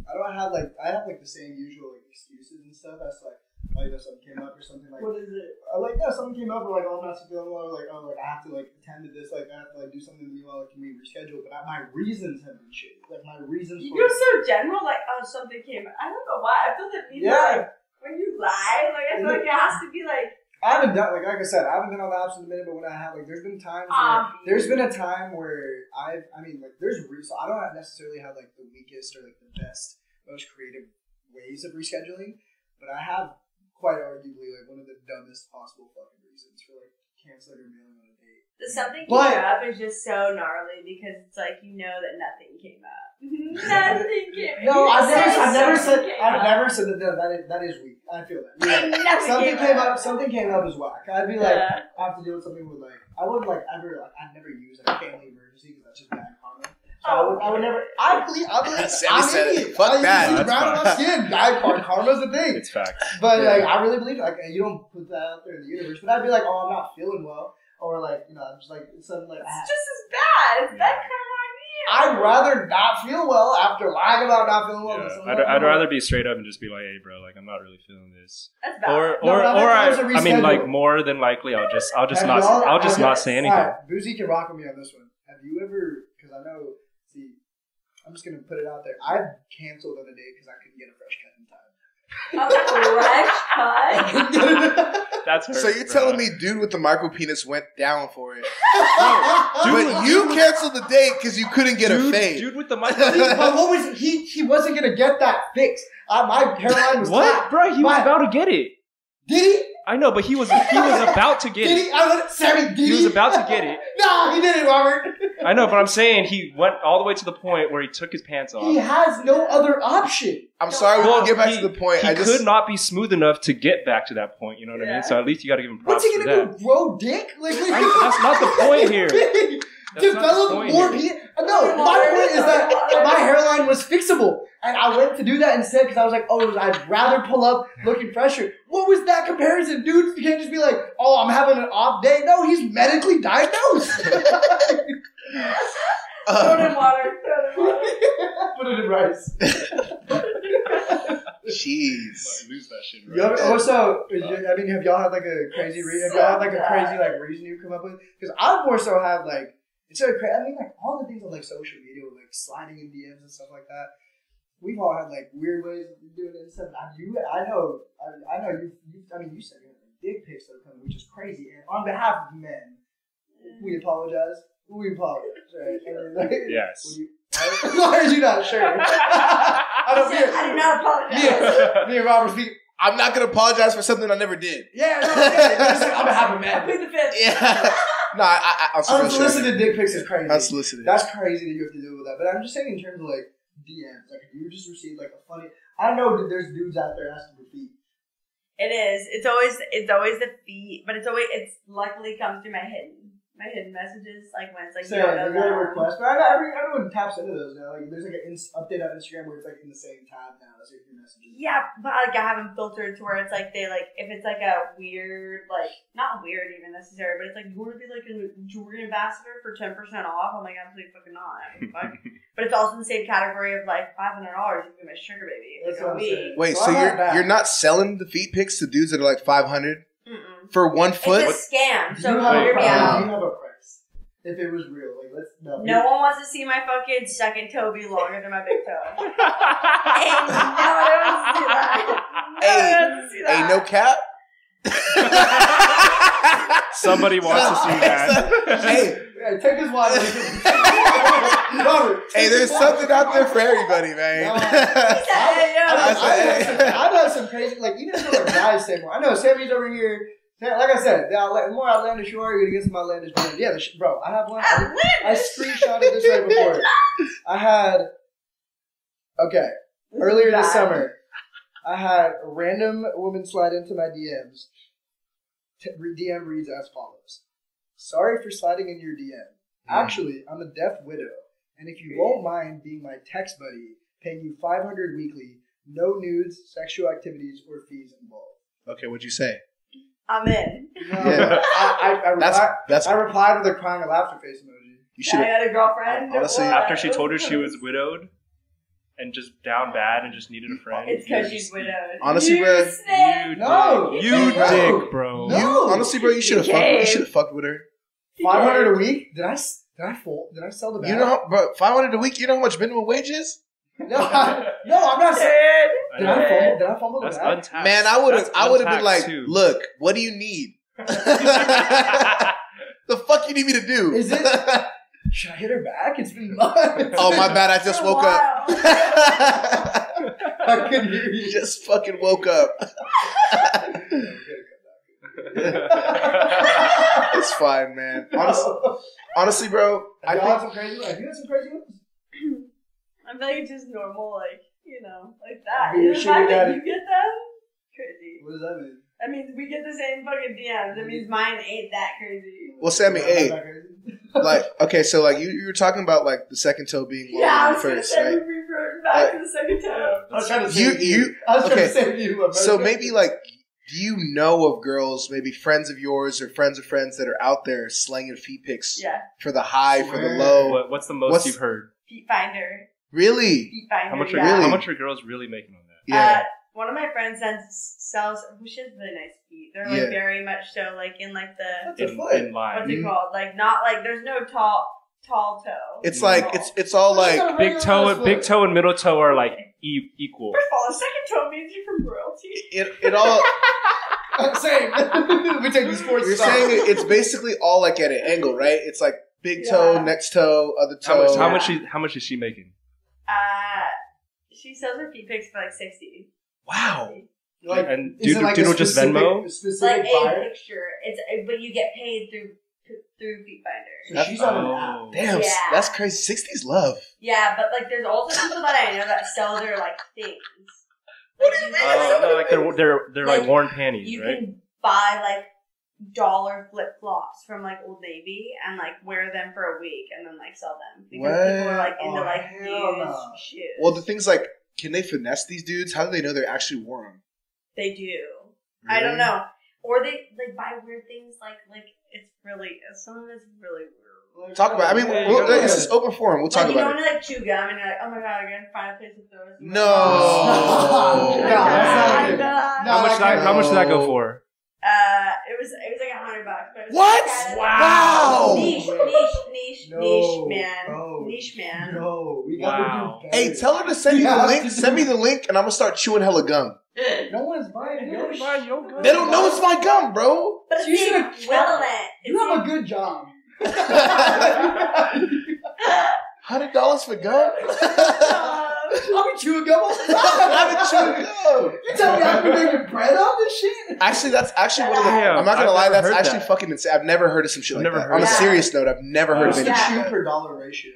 Speaker 4: I have like the same usual like excuses and stuff. That's like something came up or something like.
Speaker 1: What is it?
Speaker 4: Something came up or like I'm not feeling well. Like I have to like attend to this. Like I have to like do something to me. Like can we reschedule? But my reasons have been shit. Like my reasons.
Speaker 1: You go so general. Like something came up. I don't know why. I feel that people like when you lie. Like I feel like it has to be like.
Speaker 4: I haven't done like I said. I haven't been on the apps in a minute. But when I have there's been times where there's been a time where there's so I don't necessarily have like the weakest or like the best, most creative ways of rescheduling, but I have. Quite arguably, like one of the dumbest possible fucking reasons for like canceling or mailing on a date.
Speaker 1: The something came up is just so gnarly because it's like you know that nothing came up. Nothing came up.
Speaker 4: No, I've never said that. No, that is weak. I feel that. Yeah. Something came up as whack. I'd be like, I have to deal with something with like I wouldn't like ever like I'd never use like a family emergency because that's just bad karma. So I would never. I believe.
Speaker 3: Sammy said it. Fuck that.
Speaker 4: Around my skin. Karma's the thing.
Speaker 2: It's fact.
Speaker 4: But like, I really believe like you don't put that out there in the universe. But I'd be like, oh, I'm not feeling well, or like I'm just like something like.
Speaker 1: It's just as bad. It's that karma on you.
Speaker 4: I'd rather not feel well after lying about not feeling well.
Speaker 2: Yeah. I'd rather be straight up and just be like, hey, bro, like I'm not really feeling this.
Speaker 1: That's bad.
Speaker 2: I mean, like more than likely, I'll just not say anything.
Speaker 4: Right, Boozy can rock with me on this one. Have you ever? Because I know. I'm just going to put it out there. I've canceled on a date because I couldn't get a fresh cut in time.
Speaker 1: A fresh cut?
Speaker 2: That's hurt,
Speaker 3: so you're telling me dude with the micro penis went down for it. But you canceled the date because you couldn't get a fade.
Speaker 2: Dude with the micro
Speaker 4: penis. But what was he wasn't going to get that fixed. My hairline was
Speaker 2: what? Bro, he was about to get it.
Speaker 4: Did he?
Speaker 2: I know, but he was about to get it.
Speaker 4: Sammy, did he?
Speaker 2: He was about to get it.
Speaker 4: No, he didn't, Robert.
Speaker 2: I know, but I'm saying he went all the way to the point where he took his pants off.
Speaker 4: He has no other option.
Speaker 3: I'm sorry, we get back to the point.
Speaker 2: He could not be smooth enough to get back to that point, you know what I mean? So at least you got to give him props for that.
Speaker 4: What's he going to do, grow dick?
Speaker 2: That's not the point here.
Speaker 4: Develop more penis. No, my point is that my hairline was fixable. And I went to do that instead because I was like, I'd rather pull up looking fresher. What was that comparison? Dude, you can't just be like, I'm having an off day. No, he's medically diagnosed.
Speaker 1: Throw it in water.
Speaker 4: Put it in rice.
Speaker 3: Jeez.
Speaker 2: Lose that shit, right?
Speaker 4: Have y'all had like a crazy reason? Have y'all had like a crazy like reason you come up with? Because I've more so had like, like all the things on like social media, like sliding in DMs and stuff like that. We've all had like weird ways of doing it and stuff. You said you had like, dick pics that are coming, which is crazy. And on behalf of men, we apologize. Right? And,
Speaker 2: yes.
Speaker 4: Why are you not sure?
Speaker 1: I do not apologize.
Speaker 3: Me and Robert speak. I'm not gonna apologize for something I never did.
Speaker 4: Yeah, on behalf of men.
Speaker 1: I plead the fifth.
Speaker 3: Yeah. No,
Speaker 4: unsolicited dick pics is crazy.
Speaker 3: Unsolicited.
Speaker 4: That's crazy that you have to deal with that. But I'm just saying in terms of like DMs, like if you just received like a funny. I know that there's dudes out there asking for feet.
Speaker 1: It is. It's always the feet, but it's luckily comes through my hidden messages, like when it's like
Speaker 4: you got a request. But everyone taps into those now. Like there's like an update on Instagram where it's like in the same tab now as your messages.
Speaker 1: Yeah, but like I have them filtered to where it's like they like if it's like a weird like not weird even necessarily, but it's like you want to be like a jewelry ambassador for 10% off. I'm like absolutely fucking not. But it's also in the same category of like $500. You can be my sugar baby.
Speaker 4: That's what I'm saying.
Speaker 3: Wait, so you're not selling the feet pics to dudes that are like $500 for 1 foot?
Speaker 1: It's a scam. So
Speaker 4: hear me out. You have a price. If it was real, like
Speaker 1: no one wants to see my fucking second toe be longer than my big toe. Ain't no one wants to see that.
Speaker 3: Hey, no cap.
Speaker 2: Somebody wants to see that.
Speaker 4: Hey, take his water. Robert.
Speaker 3: Hey, there's something out there for everybody, man.
Speaker 4: I've had some crazy, like even some guys say more. I know Sammie's over here. Like I said, the more outlandish you are, you're going to get some outlandish videos. Yeah, bro, I have one. I screenshotted this right before. I had, earlier this summer, I had a random woman slide into my DMs. DM reads as follows. Sorry for sliding in your DM. Actually, I'm a deaf widow, and if you won't mind being my text buddy, paying you $500 weekly, no nudes, sexual activities, or fees involved.
Speaker 3: Okay, what'd you say?
Speaker 1: I'm in.
Speaker 4: No,
Speaker 3: Yeah.
Speaker 4: I replied with a crying and laughter face emoji.
Speaker 3: You should
Speaker 1: I
Speaker 3: have.
Speaker 1: got a girlfriend.
Speaker 3: Honestly,
Speaker 1: What?
Speaker 2: After she told her she was widowed and just down bad and just needed a friend.
Speaker 1: It's because she's widowed.
Speaker 3: Honestly,
Speaker 1: you
Speaker 3: bro.
Speaker 1: snake.
Speaker 4: No.
Speaker 2: You
Speaker 4: No.
Speaker 2: dick, bro.
Speaker 4: No.
Speaker 3: Honestly, bro, you should have fucked. You should have fucked with her.
Speaker 4: 500 a week? Did I sell the bag?
Speaker 3: You know, how, bro, 500 a week. You know how much minimum wage is?
Speaker 4: No, I'm not saying. Did I fumble the
Speaker 2: That's
Speaker 4: bag?
Speaker 2: untaxed.
Speaker 3: Man, I would have been
Speaker 2: untaxed,
Speaker 3: like,
Speaker 2: too.
Speaker 3: look, what do you need? The fuck you need me to do?
Speaker 4: Is it? Should I hit her back? It's been months.
Speaker 3: Oh, my bad. I just woke up.
Speaker 4: I couldn't hear you.
Speaker 3: Just fucking woke up. It's fine, man. Honestly, bro,
Speaker 4: Have you had some crazy ones?
Speaker 1: I feel like it's just normal, like, you know, like that.
Speaker 4: Be a
Speaker 1: The
Speaker 4: sugar
Speaker 1: fact that
Speaker 4: daddy.
Speaker 1: you get them, crazy.
Speaker 4: What does that mean?
Speaker 1: That means we get the same fucking DMs. That means mine ain't that crazy.
Speaker 3: Well, Sammie, hey,
Speaker 4: Not crazy?
Speaker 3: like, okay, so like you were talking about like the second toe being lower
Speaker 1: Yeah, I
Speaker 3: than
Speaker 1: was
Speaker 3: the
Speaker 1: gonna
Speaker 3: first,
Speaker 1: say
Speaker 3: right?
Speaker 1: we revert back to the second toe.
Speaker 4: I was trying to
Speaker 3: You-
Speaker 4: save
Speaker 3: you-
Speaker 4: I was trying
Speaker 3: okay.
Speaker 4: to save you.
Speaker 3: So maybe like, do you know of girls, maybe friends of yours or friends of friends that are out there slanging feet pics
Speaker 1: Yeah.
Speaker 3: for the high, for the
Speaker 4: Swear.
Speaker 3: low?
Speaker 2: What's the most
Speaker 3: What's-
Speaker 2: you've heard?
Speaker 1: Feet finder.
Speaker 3: Really?
Speaker 1: Feet finder.
Speaker 2: How much are
Speaker 1: yeah.
Speaker 3: Really?
Speaker 2: how much are girls really making on that?
Speaker 3: Yeah.
Speaker 1: One of my friends sells. She has really nice feet. They're like
Speaker 3: Yeah.
Speaker 1: very much so like in like the
Speaker 4: What's a foot?
Speaker 2: In line.
Speaker 1: what's it called? Like not like there's no tall toe.
Speaker 3: It's like it's all like
Speaker 2: Big toe and middle toe are like equal.
Speaker 1: First of all, the second toe means you're from royalty.
Speaker 3: it all.
Speaker 4: Same. We take the sports
Speaker 3: You're
Speaker 4: stuff.
Speaker 3: saying it's basically all like at an angle, right? It's like big toe,
Speaker 1: Yeah.
Speaker 3: next toe, other toe.
Speaker 2: How much is she making?
Speaker 1: She sells her feet pics for like $60.
Speaker 3: Wow.
Speaker 4: Like,
Speaker 2: And
Speaker 4: is it like a
Speaker 2: just
Speaker 4: specific-
Speaker 2: Venmo?
Speaker 1: Like
Speaker 4: Specific
Speaker 1: a
Speaker 4: buyer?
Speaker 1: picture. But you get paid through Feet Finder.
Speaker 4: So she's on an app.
Speaker 3: Damn,
Speaker 1: Yeah.
Speaker 3: that's crazy. 60s love.
Speaker 1: Yeah, but like there's also people that I know that sell their like things.
Speaker 3: What do you mean?
Speaker 2: Oh, no, like they're like
Speaker 1: Like,
Speaker 2: worn panties,
Speaker 1: You
Speaker 2: right?
Speaker 1: can buy like dollar flip flops from like Old Navy and like wear them for a week and then like sell them because people are like into
Speaker 4: Oh,
Speaker 1: like
Speaker 4: hell
Speaker 1: used
Speaker 4: no.
Speaker 1: shoes.
Speaker 3: Well, the thing's like, can they finesse these dudes? How do they know they're actually worn?
Speaker 1: They do. I don't know. Or they like buy weird things like it's really some of it's really weird.
Speaker 3: Talk about. I mean, this is open forum. We'll talk
Speaker 1: Like, you know
Speaker 3: about
Speaker 1: when
Speaker 3: it.
Speaker 1: you like chew gum and you're like, oh my god, I gotta find a place to throw this.
Speaker 3: No.
Speaker 4: No, that's not good. No,
Speaker 2: How much did that go for?
Speaker 1: It was like $100. But it was
Speaker 3: What?
Speaker 1: kind of
Speaker 3: Wow.
Speaker 1: Niche,
Speaker 4: No,
Speaker 1: man.
Speaker 4: bro.
Speaker 1: Niche man.
Speaker 4: No, we gotta
Speaker 2: Wow.
Speaker 4: do better.
Speaker 3: Hey, tell her to send me the link. Send me the link, and I'm gonna start chewing hella gum.
Speaker 4: No one's buying your shit.
Speaker 3: They don't know it's my gum, bro.
Speaker 1: But it's
Speaker 4: You should've
Speaker 1: equivalent.
Speaker 4: You have a good job.
Speaker 3: $100 for gum?
Speaker 4: I'll be chewing gum all the time.
Speaker 3: I've been chewing gum.
Speaker 4: You tell me I've been making bread off this shit?
Speaker 3: Actually, that's actually one of the.
Speaker 2: Damn,
Speaker 3: I'm not gonna
Speaker 2: I've
Speaker 3: lie,
Speaker 2: never
Speaker 3: that's
Speaker 2: heard
Speaker 3: actually
Speaker 2: that.
Speaker 3: fucking insane. I've never heard of some shit
Speaker 2: I've
Speaker 3: like
Speaker 2: never
Speaker 3: that.
Speaker 2: heard
Speaker 3: On a
Speaker 1: that.
Speaker 3: serious note, I've never heard of
Speaker 4: What's the
Speaker 3: anything
Speaker 1: Yeah.
Speaker 3: like
Speaker 4: chew
Speaker 3: that.
Speaker 4: per dollar ratio?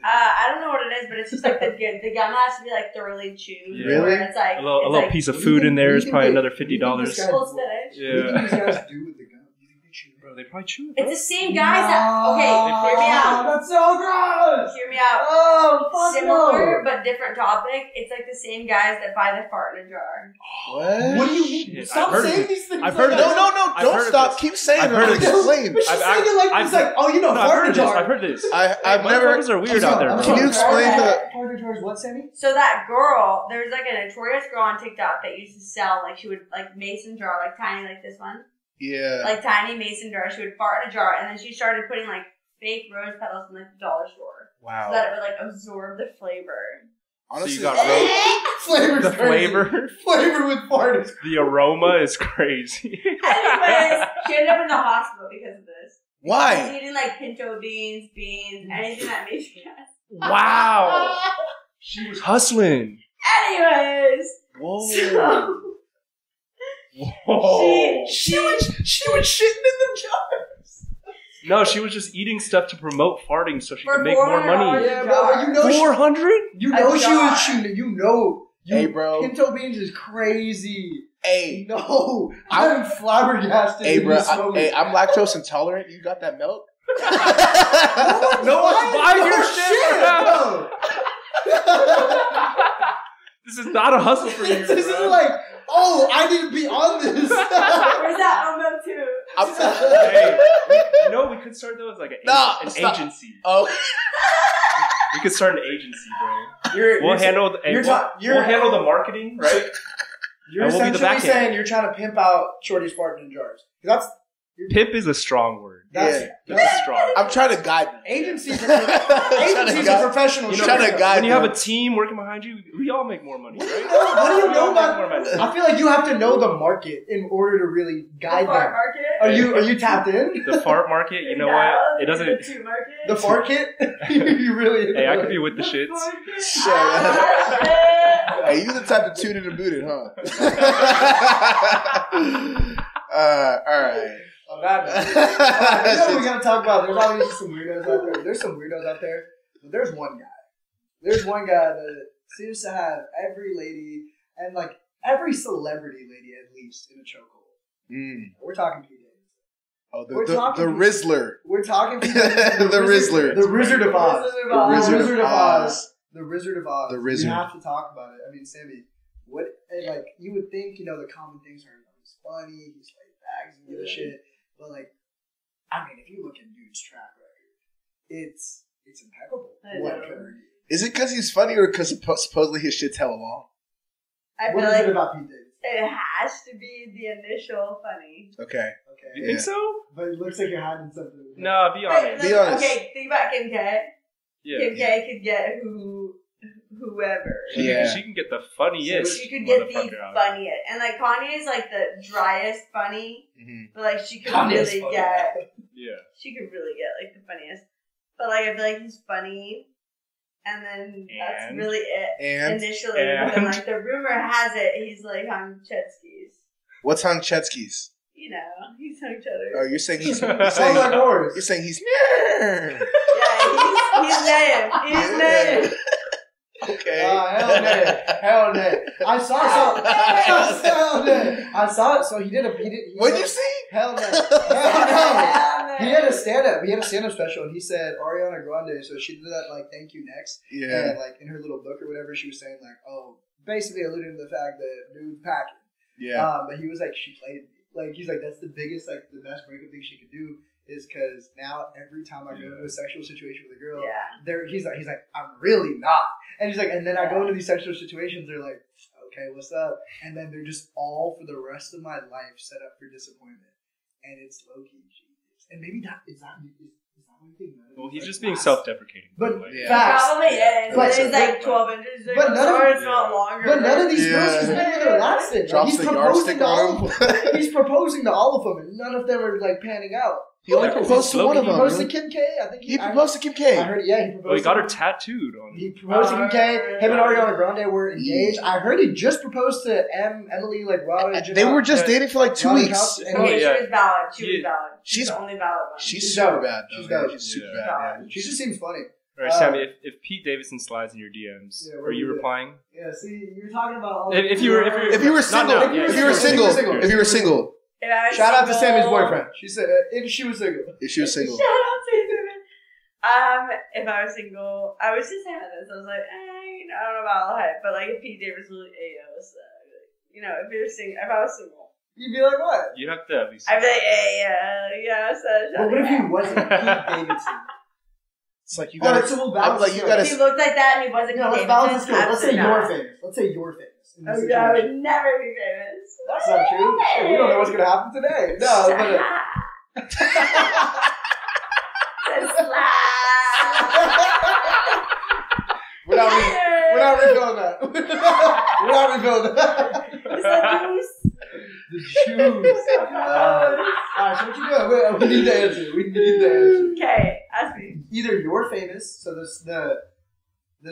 Speaker 1: I don't know what it is, but it's just like the gum has to be like thoroughly chewed.
Speaker 2: Yeah.
Speaker 3: Really?
Speaker 1: Where it's like
Speaker 2: A little
Speaker 1: like,
Speaker 2: piece of
Speaker 4: What do you
Speaker 2: food
Speaker 4: think-
Speaker 2: in there
Speaker 4: what do
Speaker 2: is
Speaker 4: you
Speaker 2: probably
Speaker 4: think
Speaker 2: another
Speaker 4: they- what do you think
Speaker 2: $50.
Speaker 4: this guy-
Speaker 1: full spinach.
Speaker 4: What do you think these guys do with the gum? Do you think they chew it?
Speaker 2: Bro, they probably chew it.
Speaker 1: It's the same guys that okay, hear me out.
Speaker 4: That's so gross!
Speaker 1: Hear me out.
Speaker 4: Oh, fuck
Speaker 1: Similar but different topic. It's like the same guys that buy the fart in a jar.
Speaker 3: What?
Speaker 4: What do you mean?
Speaker 2: Shit,
Speaker 4: Stop
Speaker 2: I've heard of
Speaker 4: saying
Speaker 2: it.
Speaker 4: these things.
Speaker 2: I've
Speaker 4: like
Speaker 2: heard of
Speaker 4: that.
Speaker 2: this.
Speaker 3: No,
Speaker 2: I've
Speaker 3: don't
Speaker 2: heard of
Speaker 3: stop.
Speaker 2: this.
Speaker 3: Keep saying
Speaker 2: I've
Speaker 3: it.
Speaker 2: heard
Speaker 3: I'm
Speaker 2: of
Speaker 3: gonna
Speaker 2: this.
Speaker 3: explain.
Speaker 4: But she's
Speaker 2: I've-
Speaker 4: saying it like
Speaker 2: I've-
Speaker 4: it's like, oh, you know,
Speaker 2: No, I've
Speaker 4: fart
Speaker 2: heard
Speaker 4: in
Speaker 2: of this.
Speaker 4: jar.
Speaker 2: I've heard this.
Speaker 3: I've never.
Speaker 2: Motherfuckers are weird out there,
Speaker 3: Can
Speaker 2: bro.
Speaker 3: you explain the?
Speaker 4: Fart in jar is what, Sammie?
Speaker 1: So that girl, there's like a notorious girl on TikTok that used to sell like she would like mason jar, like tiny like this one.
Speaker 3: Yeah.
Speaker 1: Like tiny mason jar. She would fart in a jar and then she started putting like fake rose petals in like the dollar store. So
Speaker 3: Wow.
Speaker 1: that it would like absorb the flavor.
Speaker 3: Honestly,
Speaker 2: So you got rose.
Speaker 4: Flavor's
Speaker 2: The
Speaker 4: crazy.
Speaker 2: flavor,
Speaker 4: Flavor with fart is
Speaker 2: the aroma is crazy.
Speaker 1: Anyways, she ended up in the hospital because of this. She was
Speaker 3: why?
Speaker 1: eating like pinto beans, anything that made you guys.
Speaker 2: Wow. She was hustling.
Speaker 1: Anyways,
Speaker 3: Whoa.
Speaker 1: so
Speaker 2: Whoa.
Speaker 4: she was shitting in the jars.
Speaker 2: No, she was just eating stuff to promote farting so she
Speaker 1: For
Speaker 2: could make more
Speaker 1: $400.
Speaker 2: money.
Speaker 4: Yeah, but you know,
Speaker 2: 400?
Speaker 4: you know
Speaker 1: A
Speaker 4: she
Speaker 1: jar.
Speaker 4: was shooting. You know,
Speaker 3: Hey, bro.
Speaker 4: Pinto beans is crazy.
Speaker 3: Hey.
Speaker 4: No, I'm flabbergasted.
Speaker 3: Hey,
Speaker 4: in
Speaker 3: bro.
Speaker 4: this moment.
Speaker 3: I'm lactose intolerant. You got that milk?
Speaker 2: No one's buying your shit right now.
Speaker 4: bro.
Speaker 2: This is not a hustle for you,
Speaker 4: This is
Speaker 2: bro.
Speaker 4: like Oh, I need to be on this.
Speaker 1: Where's that Elmo too?
Speaker 2: Hey, we could start though as like an
Speaker 3: stop.
Speaker 2: agency.
Speaker 3: Oh,
Speaker 2: We could start an agency, bro.
Speaker 4: We'll
Speaker 2: handle the marketing, right?
Speaker 4: You're
Speaker 2: And we'll be the
Speaker 4: essentially
Speaker 2: back end.
Speaker 4: saying you're trying to pimp out shorties farting in jars. That's
Speaker 2: Pimp is a strong word.
Speaker 3: yeah.
Speaker 2: Pimp is strong.
Speaker 3: I'm trying to guide them.
Speaker 4: agencies are professional.
Speaker 3: You're trying to guide
Speaker 2: When you have
Speaker 3: them.
Speaker 2: a team working behind you, we all make more money, right?
Speaker 4: What do you know
Speaker 2: We all make more
Speaker 4: about?
Speaker 2: money.
Speaker 4: I feel like you have to know the market in order to really guide
Speaker 1: The fart
Speaker 4: them.
Speaker 1: market.
Speaker 4: Are you tapped in?
Speaker 2: The fart market, you know what? It doesn't.
Speaker 1: The two market.
Speaker 4: The fart kit? You really?
Speaker 2: Hey, I could be with the shits.
Speaker 3: Shut up. Hey, you the type to tune it and boot it, huh? All right.
Speaker 4: On that note. You know what we gotta talk about? There's obviously some weirdos out there. There's some weirdos out there. But there's one guy. There's one guy that seems to have every lady and like every celebrity lady at least in a chokehold. We're talking Pete Davidson.
Speaker 3: Oh,
Speaker 4: We're
Speaker 3: the
Speaker 4: talking-
Speaker 3: Rizzler.
Speaker 4: We're talking
Speaker 3: The Rizzler.
Speaker 4: The Wizard of Oz.
Speaker 3: The Wizard of Oz.
Speaker 4: The Wizard of Oz.
Speaker 3: The Wizard.
Speaker 4: We have to talk about it. I mean, Sammie, what, and like, you would think, the common things are, he's funny, he's laid back, and give a shit. But like, I mean, if you look at dude's track record, it's impeccable.
Speaker 1: I
Speaker 4: What
Speaker 1: know.
Speaker 4: could argue?
Speaker 3: Is it because he's funny or because supposedly his shit's hella long?
Speaker 1: I
Speaker 4: What
Speaker 1: feel
Speaker 4: is it
Speaker 1: like
Speaker 4: about Pete Davidson?
Speaker 1: it has to be the initial funny.
Speaker 3: Okay.
Speaker 4: Okay.
Speaker 2: You think so?
Speaker 4: But it looks like you're hiding something.
Speaker 2: No, be honest.
Speaker 3: Be honest.
Speaker 1: Okay, think about Kim K.
Speaker 2: Yeah.
Speaker 1: Kim K could get whoever.
Speaker 3: Yeah.
Speaker 2: She can get the funniest.
Speaker 1: She could get the
Speaker 2: motherfucker out.
Speaker 1: funniest. And like Kanye is like the driest funny, but like she could
Speaker 4: Kanye's
Speaker 1: really
Speaker 4: funny.
Speaker 1: get like the funniest. But like I feel like he's funny. And then that's
Speaker 2: And?
Speaker 1: really it
Speaker 3: And
Speaker 1: initially. But then like the rumor has it he's like on jet skis.
Speaker 3: what's on Chetsky's?
Speaker 1: He's on cheddar.
Speaker 3: Oh, you're saying he's
Speaker 4: Sounds like a horse.
Speaker 3: you're saying he's
Speaker 1: Yeah, he's named. He's named.
Speaker 3: okay.
Speaker 4: Hell no. Hell no. I saw it. So he did.
Speaker 3: What'd you see?
Speaker 4: Hell no. Hell no. He had a stand-up special, and he said Ariana Grande. So she did that like "Thank You Next,"
Speaker 3: Yeah.
Speaker 4: and like in her little book or whatever, she was saying like, basically alluding to the fact that dude's packing.
Speaker 3: Yeah.
Speaker 4: But he was like, she played me. Like he's like, that's the biggest, like the best breakup thing she could do is because now every time I go into a sexual situation with a girl, he's like, I'm really not. And he's like, and then I go into these sexual situations, they're like, okay, what's up? And then they're just all for the rest of my life set up for disappointment. And it's low key genius. And maybe that is that one thing.
Speaker 2: Well, he's just being self-deprecating.
Speaker 4: But
Speaker 3: Yeah.
Speaker 4: facts.
Speaker 1: Probably is.
Speaker 4: But-
Speaker 1: But it's like 12 inches. Like,
Speaker 4: but none of-
Speaker 1: or it's not longer.
Speaker 4: But none of these
Speaker 3: Yeah.
Speaker 4: girls he's been with her lasted. Like,
Speaker 3: Drops
Speaker 4: he's
Speaker 3: the
Speaker 4: proposing
Speaker 3: yardstick
Speaker 4: to all
Speaker 3: on
Speaker 4: of
Speaker 3: him.
Speaker 4: them. He's proposing to all of them, and none of them are like panning out.
Speaker 3: He only
Speaker 2: Yeah,
Speaker 3: proposed to one of
Speaker 4: He
Speaker 3: them.
Speaker 4: proposed to Kim K. I think
Speaker 3: He proposed to Kim K.
Speaker 4: I heard, yeah, he proposed.
Speaker 2: Well, he got
Speaker 4: to
Speaker 2: her tattooed on.
Speaker 4: He proposed to Kim K. Him and Ariana Grande were engaged. I heard he just proposed to Emily, like Raunak.
Speaker 3: They were just dating for like 2
Speaker 4: Raunak
Speaker 3: weeks.
Speaker 4: House, and
Speaker 1: Okay,
Speaker 2: Oh, yeah.
Speaker 1: she was valid. She was
Speaker 2: Yeah.
Speaker 1: valid. She's
Speaker 3: She's-
Speaker 1: the only valid one.
Speaker 3: She's
Speaker 4: dope.
Speaker 3: super bad.
Speaker 4: She's
Speaker 3: though.
Speaker 4: dope.
Speaker 3: She's super
Speaker 2: Yeah.
Speaker 3: bad. Yeah.
Speaker 4: She just seems funny.
Speaker 2: All right, Sammie, if Pete Davidson slides in your DMs,
Speaker 4: Yeah,
Speaker 2: are you
Speaker 4: we'll do
Speaker 2: replying?
Speaker 4: Yeah, see, you're talking about all.
Speaker 2: If you were
Speaker 3: If
Speaker 2: single,
Speaker 3: you were single,
Speaker 1: If I was
Speaker 4: Shout out to
Speaker 1: single-
Speaker 4: Sammie's boyfriend. She said if she was single.
Speaker 3: if she was single,
Speaker 1: Shout out to Sammie. If I was single, I was just saying about this. I was like, I don't know about all the hype, but like if Pete Davidson was like, if you're single, if I was single,
Speaker 4: You'd be like, what?
Speaker 2: You'd have to at least.
Speaker 1: I'd be like, so
Speaker 4: Well, what if he wasn't Pete Davidson?
Speaker 3: it's like you
Speaker 4: All right,
Speaker 3: gotta.
Speaker 4: so we'll
Speaker 3: I'm
Speaker 4: balance
Speaker 3: like
Speaker 4: this
Speaker 3: you
Speaker 4: out.
Speaker 3: gotta.
Speaker 1: if he looked like that and he wasn't
Speaker 4: Yeah,
Speaker 1: Pete
Speaker 4: let's balance
Speaker 1: Davidson,
Speaker 4: this out. Let's say
Speaker 1: absolutely
Speaker 4: you're
Speaker 1: not.
Speaker 4: famous. Let's say you're famous. In this
Speaker 1: Oh, yeah, I
Speaker 4: situation.
Speaker 1: would never be famous.
Speaker 4: That's not true. Shit, we don't know what's gonna happen today. No, but we're not refilling that. We're not refilling that.
Speaker 1: It's the juice.
Speaker 4: The shoes. Alright, so what you doing? We need the answer. We need the answer.
Speaker 1: Okay, ask me.
Speaker 4: Either you're famous, so the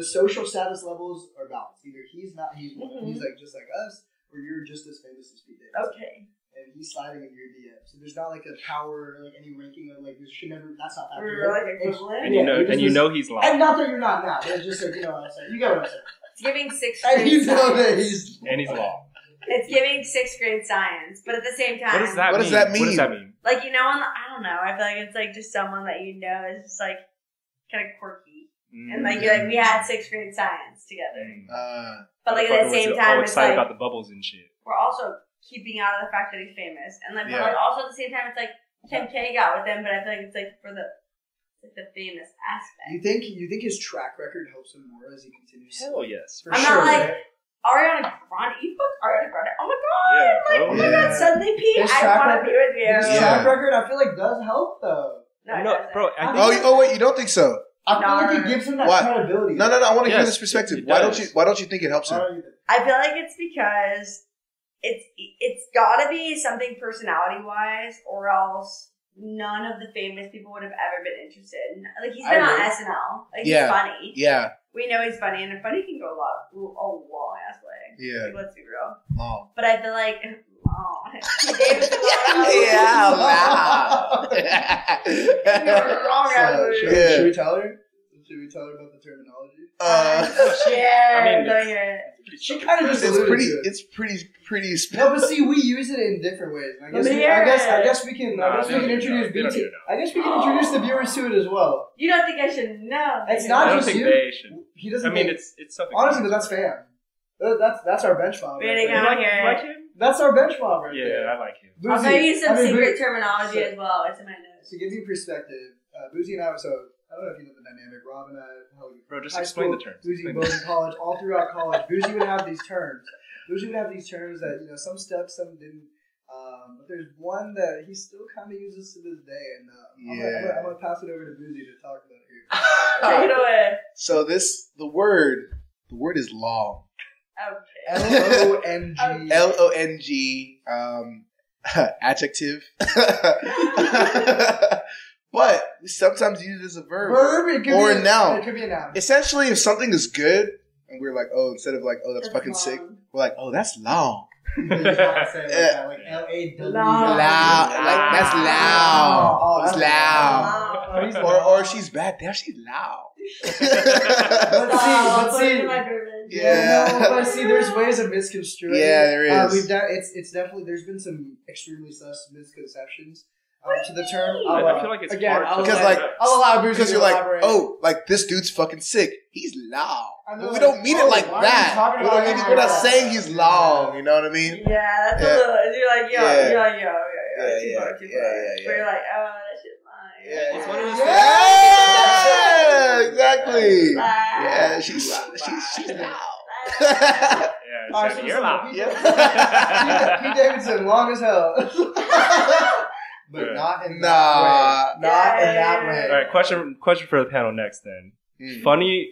Speaker 4: social status levels are balanced. Either he's not, he's like just like us, or you're just as famous as Pete Davidson.
Speaker 1: Okay.
Speaker 4: And he's sliding in your DM. So there's not like a power, like any ranking, or like there should never. That's not that.
Speaker 1: We're like equivalent.
Speaker 2: And you know he's lying.
Speaker 4: And not that you're not now. It's just like you know what I'm saying. You get what I'm saying.
Speaker 1: It's giving sixth
Speaker 4: And
Speaker 1: grade
Speaker 4: you know
Speaker 1: science.
Speaker 4: that he's.
Speaker 2: And he's long.
Speaker 1: It's giving sixth grade science, but at the same time,
Speaker 2: What does that
Speaker 3: What
Speaker 2: mean?
Speaker 3: does that mean?
Speaker 2: What does that mean?
Speaker 1: like I don't know. I feel like it's like just someone that you know is just like kind of quirky. And like we had 6th grade science together. But like at the same
Speaker 2: all
Speaker 1: time, it's
Speaker 2: excited
Speaker 1: like
Speaker 2: about the bubbles and shit.
Speaker 1: we're also keeping out of the fact that he's famous, and like,
Speaker 3: Yeah.
Speaker 1: but like also at the same time, it's like Kim K got with him, but I feel like it's like for the famous aspect.
Speaker 4: You think his track record helps him more as he continues?
Speaker 2: Hell yes.
Speaker 4: For
Speaker 1: I'm
Speaker 4: sure,
Speaker 1: not like
Speaker 4: right?
Speaker 1: Ariana Grande. You booked Ariana Grande. Oh my god!
Speaker 2: Yeah,
Speaker 1: Like,
Speaker 2: bro.
Speaker 1: oh my god, suddenly Pete,
Speaker 4: His
Speaker 1: I
Speaker 4: track
Speaker 1: want to
Speaker 4: record-
Speaker 1: be with you.
Speaker 4: His
Speaker 3: Yeah.
Speaker 4: track record, I feel like, does help though.
Speaker 1: No, it
Speaker 2: No,
Speaker 1: doesn't.
Speaker 2: bro. I think
Speaker 3: Oh, wait, you don't think so?
Speaker 4: I feel like
Speaker 1: No.
Speaker 4: it gives him that
Speaker 3: What?
Speaker 4: credibility.
Speaker 3: No. I want to hear
Speaker 2: Yes,
Speaker 3: this perspective.
Speaker 2: it
Speaker 3: Why
Speaker 2: does.
Speaker 3: don't you think it helps him?
Speaker 1: I feel like it's because it's got to be something personality wise, or else none of the famous people would have ever been interested. Like he's been
Speaker 4: I
Speaker 1: on
Speaker 4: agree.
Speaker 1: SNL. Like
Speaker 3: Yeah.
Speaker 1: he's funny.
Speaker 3: Yeah.
Speaker 1: We know he's funny, and funny can go a long ass way.
Speaker 3: Yeah.
Speaker 1: Like, let's be real.
Speaker 3: Oh.
Speaker 1: But I feel like he gave us a long You're wrong, Ashley.
Speaker 4: Should we tell her? Should we tell her about the terminology?
Speaker 1: Yeah,
Speaker 2: I mean,
Speaker 1: don't hear it.
Speaker 4: She kind of just
Speaker 3: It's
Speaker 4: alluded
Speaker 3: pretty.
Speaker 4: to it.
Speaker 3: It's pretty.
Speaker 4: No, but see, we use it in different ways. And
Speaker 1: Let me hear
Speaker 4: I guess
Speaker 1: it.
Speaker 4: we can.
Speaker 2: Nah,
Speaker 4: I guess we
Speaker 2: they
Speaker 4: can
Speaker 2: don't
Speaker 4: introduce
Speaker 2: need to know. They don't
Speaker 4: BT.
Speaker 2: need to know.
Speaker 4: I guess we can introduce the viewers to it as well.
Speaker 1: You don't think I should know?
Speaker 4: It's not
Speaker 2: I don't
Speaker 4: just
Speaker 2: think
Speaker 4: you.
Speaker 2: they should.
Speaker 4: He doesn't.
Speaker 2: I mean,
Speaker 4: think-
Speaker 2: it's something.
Speaker 4: honestly, but that's fam. That's our bench mob.
Speaker 1: Way
Speaker 4: right
Speaker 1: to
Speaker 4: there.
Speaker 1: go.
Speaker 2: You like
Speaker 1: Here.
Speaker 2: him?
Speaker 4: That's our bench mob right there.
Speaker 2: Yeah, I like him.
Speaker 1: I'll tell you some secret
Speaker 4: Boozy-
Speaker 1: terminology
Speaker 4: so-
Speaker 1: as well. It's in my notes.
Speaker 4: To give you perspective, Boozy and I. So I don't know if you know the dynamic. Rob and I.
Speaker 2: Bro, just
Speaker 4: high
Speaker 2: explain
Speaker 4: school,
Speaker 2: the terms.
Speaker 4: Boozy
Speaker 2: Explain
Speaker 4: both in college, all throughout college. Boozy would have these terms. That some stuck, some didn't. But there's one that he still kind of uses to this day, and I'm gonna pass it over to Boozy to talk about it here.
Speaker 1: Take it away.
Speaker 3: So the word is long.
Speaker 1: Okay.
Speaker 4: LONG.
Speaker 3: LONG. Adjective. But we sometimes use it as a verb.
Speaker 4: It could
Speaker 3: Or
Speaker 4: be
Speaker 3: a noun.
Speaker 4: It could be a noun.
Speaker 3: Essentially, if something is good, and we're like, oh, instead of like, oh, that's
Speaker 1: That's
Speaker 3: fucking sick,
Speaker 1: long.
Speaker 3: we're like, oh, that's long.
Speaker 4: You have to say it like that, like LAW.
Speaker 1: Long.
Speaker 3: Loud. Like, that's loud.
Speaker 4: Oh,
Speaker 3: It's
Speaker 4: that's
Speaker 3: loud.
Speaker 1: Wow.
Speaker 4: Oh, he's
Speaker 3: Or she's bad. Damn, she's loud.
Speaker 4: But
Speaker 1: Put
Speaker 4: see,
Speaker 1: it in my bourbon.
Speaker 3: Yeah.
Speaker 4: no, but see, there's ways of misconstruing.
Speaker 3: Yeah, there is.
Speaker 4: We've done. It's definitely. There's been some extremely sus misconceptions to the term.
Speaker 2: I feel like it's
Speaker 4: again,
Speaker 2: hard
Speaker 4: I'll
Speaker 3: because,
Speaker 4: let-
Speaker 3: like,
Speaker 4: I'll allow Boozy
Speaker 3: Because
Speaker 4: to
Speaker 3: you're like,
Speaker 4: elaborate.
Speaker 3: oh, like this dude's fucking sick. He's loud.
Speaker 4: I know,
Speaker 3: But we
Speaker 4: like,
Speaker 3: don't mean it like
Speaker 4: why are you
Speaker 3: that.
Speaker 4: talking
Speaker 3: We
Speaker 4: about
Speaker 3: don't
Speaker 4: it
Speaker 3: mean
Speaker 4: like
Speaker 3: we're not
Speaker 4: that?
Speaker 3: saying he's long. You know what I mean?
Speaker 1: Yeah, that's
Speaker 3: Yeah.
Speaker 1: a little. You're like, yo,
Speaker 3: Yeah.
Speaker 1: you're like, yo,
Speaker 3: Yeah,
Speaker 1: too
Speaker 3: yeah,
Speaker 1: far, too
Speaker 3: yeah,
Speaker 1: far.
Speaker 3: yeah,
Speaker 1: But
Speaker 3: yeah.
Speaker 1: you're like, oh, that shit's mine.
Speaker 3: Yeah,
Speaker 2: It's one of those
Speaker 3: yeah, exactly.
Speaker 1: Bye.
Speaker 3: Yeah, she's loud.
Speaker 2: Yeah,
Speaker 4: Alright,
Speaker 2: Sammy,
Speaker 4: so
Speaker 2: you're loud.
Speaker 4: Pete Davidson, long as hell. But
Speaker 2: Yeah.
Speaker 4: not in
Speaker 3: Nah.
Speaker 4: that way. Not in that
Speaker 1: Yeah.
Speaker 4: way.
Speaker 2: All right, question for the panel next then.
Speaker 3: Mm.
Speaker 2: Funny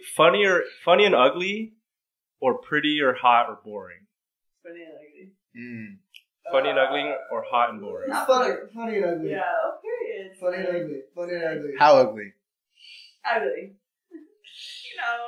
Speaker 2: and ugly, or pretty or hot or boring?
Speaker 1: Funny and ugly.
Speaker 3: Mm.
Speaker 2: Funny and ugly, or hot and boring?
Speaker 4: Funny and ugly.
Speaker 1: Yeah, period.
Speaker 4: Funny and ugly. Funny and ugly.
Speaker 3: How ugly?
Speaker 1: Ugly. You know.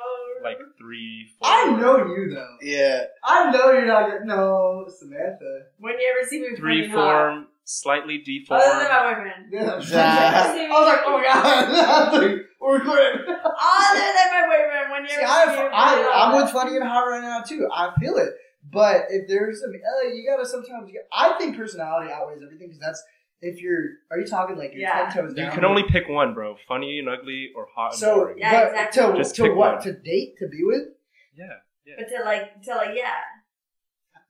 Speaker 2: Like 3, 4.
Speaker 4: I know you though.
Speaker 3: Yeah.
Speaker 4: I know you're not gonna. No, Samantha.
Speaker 1: When you ever see me
Speaker 2: 3
Speaker 1: funny hot.
Speaker 2: form, slightly
Speaker 1: Other than
Speaker 2: deformed.
Speaker 1: my boyfriend.
Speaker 4: Yeah.
Speaker 3: Ah.
Speaker 4: I was like, oh my god. We're recording.
Speaker 1: Other than my boyfriend, when you
Speaker 4: See,
Speaker 1: ever see me funny hot.
Speaker 4: I'm with funny and hot right now too. I feel it. But if there's some, you gotta sometimes. I think personality outweighs everything because that's if you're. Are you talking like you're
Speaker 1: Yeah.
Speaker 4: 10 toes down?
Speaker 2: You can only pick one, bro. Funny and ugly, or hot and
Speaker 4: So,
Speaker 2: boring.
Speaker 1: Yeah,
Speaker 4: but
Speaker 1: exactly.
Speaker 2: Just
Speaker 4: to
Speaker 2: pick
Speaker 4: what?
Speaker 2: one.
Speaker 4: To date? To be with?
Speaker 2: Yeah.
Speaker 1: But to like, yeah.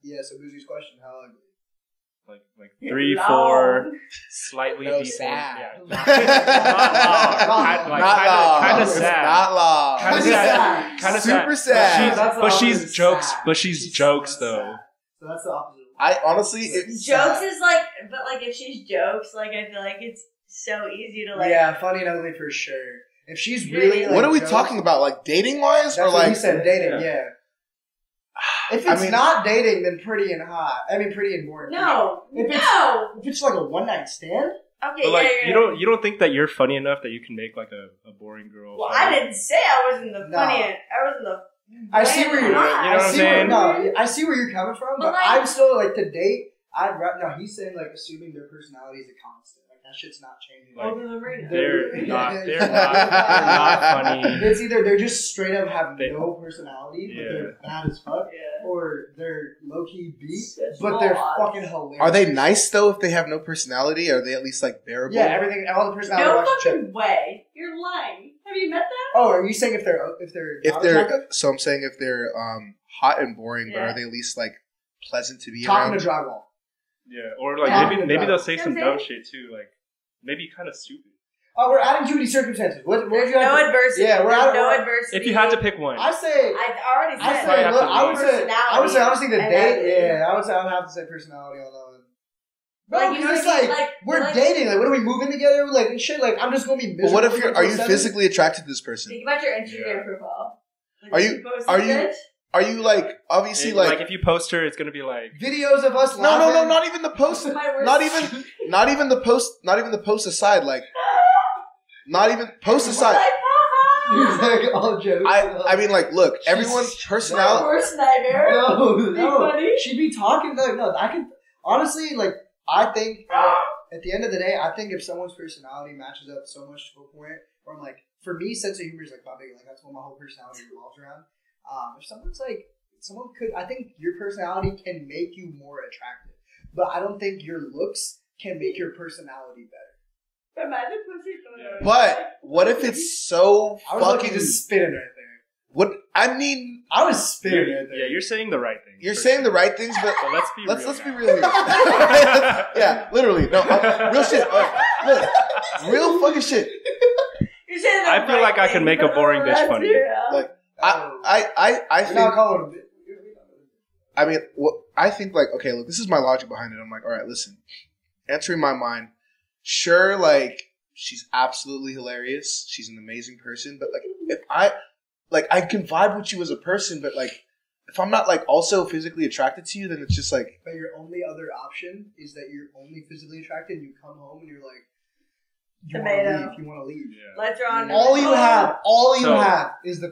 Speaker 4: Yeah. So Boozy's question: how ugly?
Speaker 2: Like 3,
Speaker 1: Long.
Speaker 2: 4, slightly
Speaker 3: No,
Speaker 2: deformed.
Speaker 3: sad.
Speaker 2: Yeah.
Speaker 3: Not long.
Speaker 2: Kind of
Speaker 3: It's
Speaker 2: sad.
Speaker 3: Not long.
Speaker 2: Kind of
Speaker 4: Kinda
Speaker 2: sad.
Speaker 4: sad.
Speaker 2: Kind of
Speaker 3: Super
Speaker 2: sad.
Speaker 3: sad.
Speaker 4: That's the
Speaker 2: But
Speaker 4: opposite
Speaker 2: she's
Speaker 4: of
Speaker 2: jokes.
Speaker 4: sad.
Speaker 2: But she's jokes though.
Speaker 4: So that's the opposite.
Speaker 3: I honestly,
Speaker 1: Jokes is like, but like if she's jokes, like I feel like it's so easy to like.
Speaker 4: Yeah, funny and ugly for sure. If she's
Speaker 1: Really?
Speaker 4: really, like,
Speaker 3: what are we
Speaker 4: jokes-
Speaker 3: talking about? Like dating wise,
Speaker 4: That's
Speaker 3: or
Speaker 4: what
Speaker 3: like
Speaker 4: he said, dating.
Speaker 2: Yeah.
Speaker 4: Yeah. If
Speaker 3: I
Speaker 4: it's
Speaker 3: mean-
Speaker 4: not dating, then pretty and hot. I mean, pretty and boring.
Speaker 1: No,
Speaker 4: If it's-
Speaker 1: no.
Speaker 4: If it's like a one night stand,
Speaker 1: Okay,
Speaker 2: But like
Speaker 1: yeah,
Speaker 2: you don't think that you're funny enough that you can make like a boring girl.
Speaker 1: Well,
Speaker 2: funny?
Speaker 1: I didn't say I wasn't the
Speaker 4: No.
Speaker 1: funniest. I wasn't the.
Speaker 4: I see where you're.
Speaker 2: You know what I'm saying?
Speaker 4: I see where you're coming from, but
Speaker 1: But, like-
Speaker 4: I'm still like to date. No, he's saying like assuming their personality is a constant. Like that shit's not changing.
Speaker 2: Like,
Speaker 1: Over the marina.
Speaker 2: They're
Speaker 4: Yeah.
Speaker 2: not. They're not funny.
Speaker 4: It's either they're just straight up have
Speaker 2: They-
Speaker 4: no personality, but
Speaker 2: Yeah.
Speaker 4: they're bad as fuck,
Speaker 1: Yeah.
Speaker 4: or they're low key beat,
Speaker 1: Such
Speaker 4: but they're
Speaker 1: odds.
Speaker 4: fucking hilarious.
Speaker 3: are they nice though? If they have no personality, are they at least like bearable?
Speaker 4: Yeah, everything, all the personality.
Speaker 1: No
Speaker 4: watch check.
Speaker 1: fucking way. You're lying. Have you met them?
Speaker 4: Oh, are you saying if they're not attractive?
Speaker 3: So I'm saying if they're hot and boring, but
Speaker 1: Yeah.
Speaker 3: are they at least like pleasant to be
Speaker 4: Talking
Speaker 3: around?
Speaker 4: to drywall.
Speaker 2: Yeah, or like
Speaker 4: Yeah.
Speaker 2: maybe they'll say some
Speaker 1: Okay.
Speaker 2: dumb shit too, like maybe kind of stupid.
Speaker 4: Oh, we're adding too many circumstances. What would
Speaker 1: There's
Speaker 4: you have
Speaker 1: no
Speaker 4: to-
Speaker 1: adversity.
Speaker 4: Yeah, we're
Speaker 1: There's
Speaker 4: out-
Speaker 1: no
Speaker 4: we're-
Speaker 1: adversity.
Speaker 2: If you had to pick one,
Speaker 4: I say.
Speaker 1: I already said.
Speaker 4: I say,
Speaker 2: have
Speaker 4: look,
Speaker 2: to
Speaker 4: I would
Speaker 2: leave.
Speaker 4: say, honestly, the
Speaker 1: And
Speaker 4: date.
Speaker 1: attitude.
Speaker 4: Yeah, I would have to say personality on that one. Bro,
Speaker 1: Like, you know
Speaker 4: because it's
Speaker 1: what I mean?
Speaker 4: like,
Speaker 1: Like,
Speaker 4: we're
Speaker 1: like-
Speaker 4: dating. Like, what are we moving together? Like, and shit. Like, I'm just gonna be
Speaker 3: But
Speaker 4: miserable.
Speaker 3: what if are you
Speaker 4: 24/7?
Speaker 3: physically attracted to this person?
Speaker 1: Think about your Instagram
Speaker 2: Yeah.
Speaker 1: profile. Like,
Speaker 3: Are
Speaker 1: if
Speaker 3: you-
Speaker 1: post
Speaker 3: are
Speaker 1: it,
Speaker 3: you-
Speaker 1: bitch,
Speaker 3: Are you like obviously like
Speaker 2: if you post her, it's gonna be like
Speaker 4: videos of us
Speaker 3: no,
Speaker 4: laughing?
Speaker 3: not even the post,
Speaker 1: My worst-
Speaker 3: not even the post aside, like not even post aside.
Speaker 1: Like,
Speaker 4: He's
Speaker 1: haha.
Speaker 4: like all jokes.
Speaker 3: I mean, like, look, everyone's
Speaker 1: My
Speaker 3: personality.
Speaker 1: worst nightmare.
Speaker 4: no,
Speaker 1: Be funny.
Speaker 4: she'd be talking. No, I can honestly like. I think at the end of the day, I think if someone's personality matches up so much to a point where I'm like, for me, sense of humor is like my big. Like that's what my whole personality revolves around. If someone's like, someone could, I think your personality can make you more attractive, but I don't think your looks can make your personality better.
Speaker 1: Imagine pussy photos.
Speaker 3: But what if it's so
Speaker 4: I was
Speaker 3: fucking?
Speaker 4: just spitting right there.
Speaker 3: What I mean,
Speaker 4: I was spitting right there.
Speaker 2: yeah, you're saying the right thing.
Speaker 3: you're
Speaker 2: for
Speaker 3: saying
Speaker 2: sure.
Speaker 3: the right things, but
Speaker 2: But let's be
Speaker 3: let's be
Speaker 2: now.
Speaker 3: real here. Yeah, literally, no, real shit. Look, real fucking shit.
Speaker 1: You're saying the
Speaker 2: I feel
Speaker 1: right
Speaker 2: like I can
Speaker 1: thing,
Speaker 2: make a
Speaker 1: but
Speaker 2: boring bitch
Speaker 1: that's
Speaker 2: funny.
Speaker 1: real.
Speaker 3: Like,
Speaker 4: Oh.
Speaker 3: I
Speaker 4: You're
Speaker 3: think.
Speaker 4: not calling him.
Speaker 3: I mean, I think like, okay, look, this is my logic behind it. I'm like, all right, listen, answering my mind, sure, like, she's absolutely hilarious. She's an amazing person. But like, if I can vibe with you as a person, but like, if I'm not like also physically attracted to you, then it's just like,
Speaker 4: But your only other option is that you're only physically attracted and you come home and you're like,
Speaker 1: Tomato.
Speaker 4: you want to leave.
Speaker 2: Yeah.
Speaker 1: Lights are on.
Speaker 4: All you have
Speaker 2: So-
Speaker 4: have is the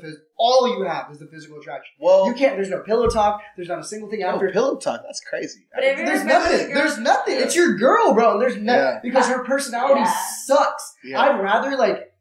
Speaker 4: physical attraction.
Speaker 3: well,
Speaker 4: You can't. There's no pillow talk. There's not a single thing
Speaker 3: no,
Speaker 4: after.
Speaker 3: pillow talk. That's crazy.
Speaker 1: But if you're
Speaker 4: There's
Speaker 1: a girl,
Speaker 4: nothing.
Speaker 1: you're a
Speaker 4: There's
Speaker 1: girl.
Speaker 4: nothing.
Speaker 3: Yeah.
Speaker 4: It's your girl, bro. And there's nothing
Speaker 3: Yeah.
Speaker 4: because her personality
Speaker 1: Yeah.
Speaker 4: sucks.
Speaker 3: Yeah.
Speaker 4: I'd rather like,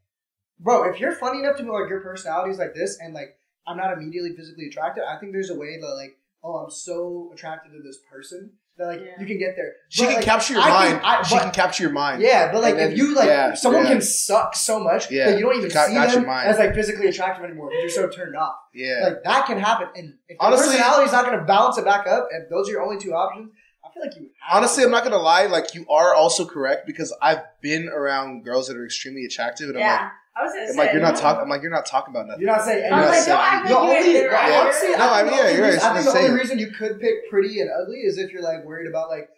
Speaker 4: bro. If you're funny enough to be like your personality is like this, and like I'm not immediately physically attracted, I think there's a way that like, oh, I'm so attracted to this person that like
Speaker 1: Yeah.
Speaker 4: you can get there.
Speaker 3: She
Speaker 4: But,
Speaker 3: can
Speaker 4: like,
Speaker 3: capture your
Speaker 4: I
Speaker 3: mind.
Speaker 4: can-
Speaker 3: She
Speaker 4: but-
Speaker 3: can capture your mind.
Speaker 4: Yeah, but like
Speaker 3: And then-
Speaker 4: if you like
Speaker 3: yeah,
Speaker 4: someone
Speaker 3: yeah.
Speaker 4: can suck so much
Speaker 3: Yeah.
Speaker 4: that you don't even
Speaker 3: Got-
Speaker 4: see
Speaker 3: got your
Speaker 4: them
Speaker 3: mind.
Speaker 4: as like physically attractive anymore because you're so turned off.
Speaker 3: Yeah.
Speaker 4: Like that can happen, and if the
Speaker 3: Honestly-
Speaker 4: personality is not going to balance it back up, and those are your only two options, I feel like you. have
Speaker 3: Honestly,
Speaker 4: to.
Speaker 3: I'm not gonna lie. Like, you are also correct because I've been around girls that are extremely attractive, and
Speaker 1: Yeah. I was gonna
Speaker 3: I'm
Speaker 1: say.
Speaker 3: like, you're not talking. I'm like, you're not talking about nothing.
Speaker 4: You're not saying.
Speaker 1: I was like,
Speaker 3: saying
Speaker 1: don't act
Speaker 3: anything.
Speaker 4: The
Speaker 1: like you
Speaker 4: only,
Speaker 1: ain't right.
Speaker 3: Yeah.
Speaker 4: honestly,
Speaker 3: No, I mean, yeah, you're right.
Speaker 4: I think the
Speaker 3: Saying.
Speaker 4: only reason you could pick pretty and ugly is if you're like worried about like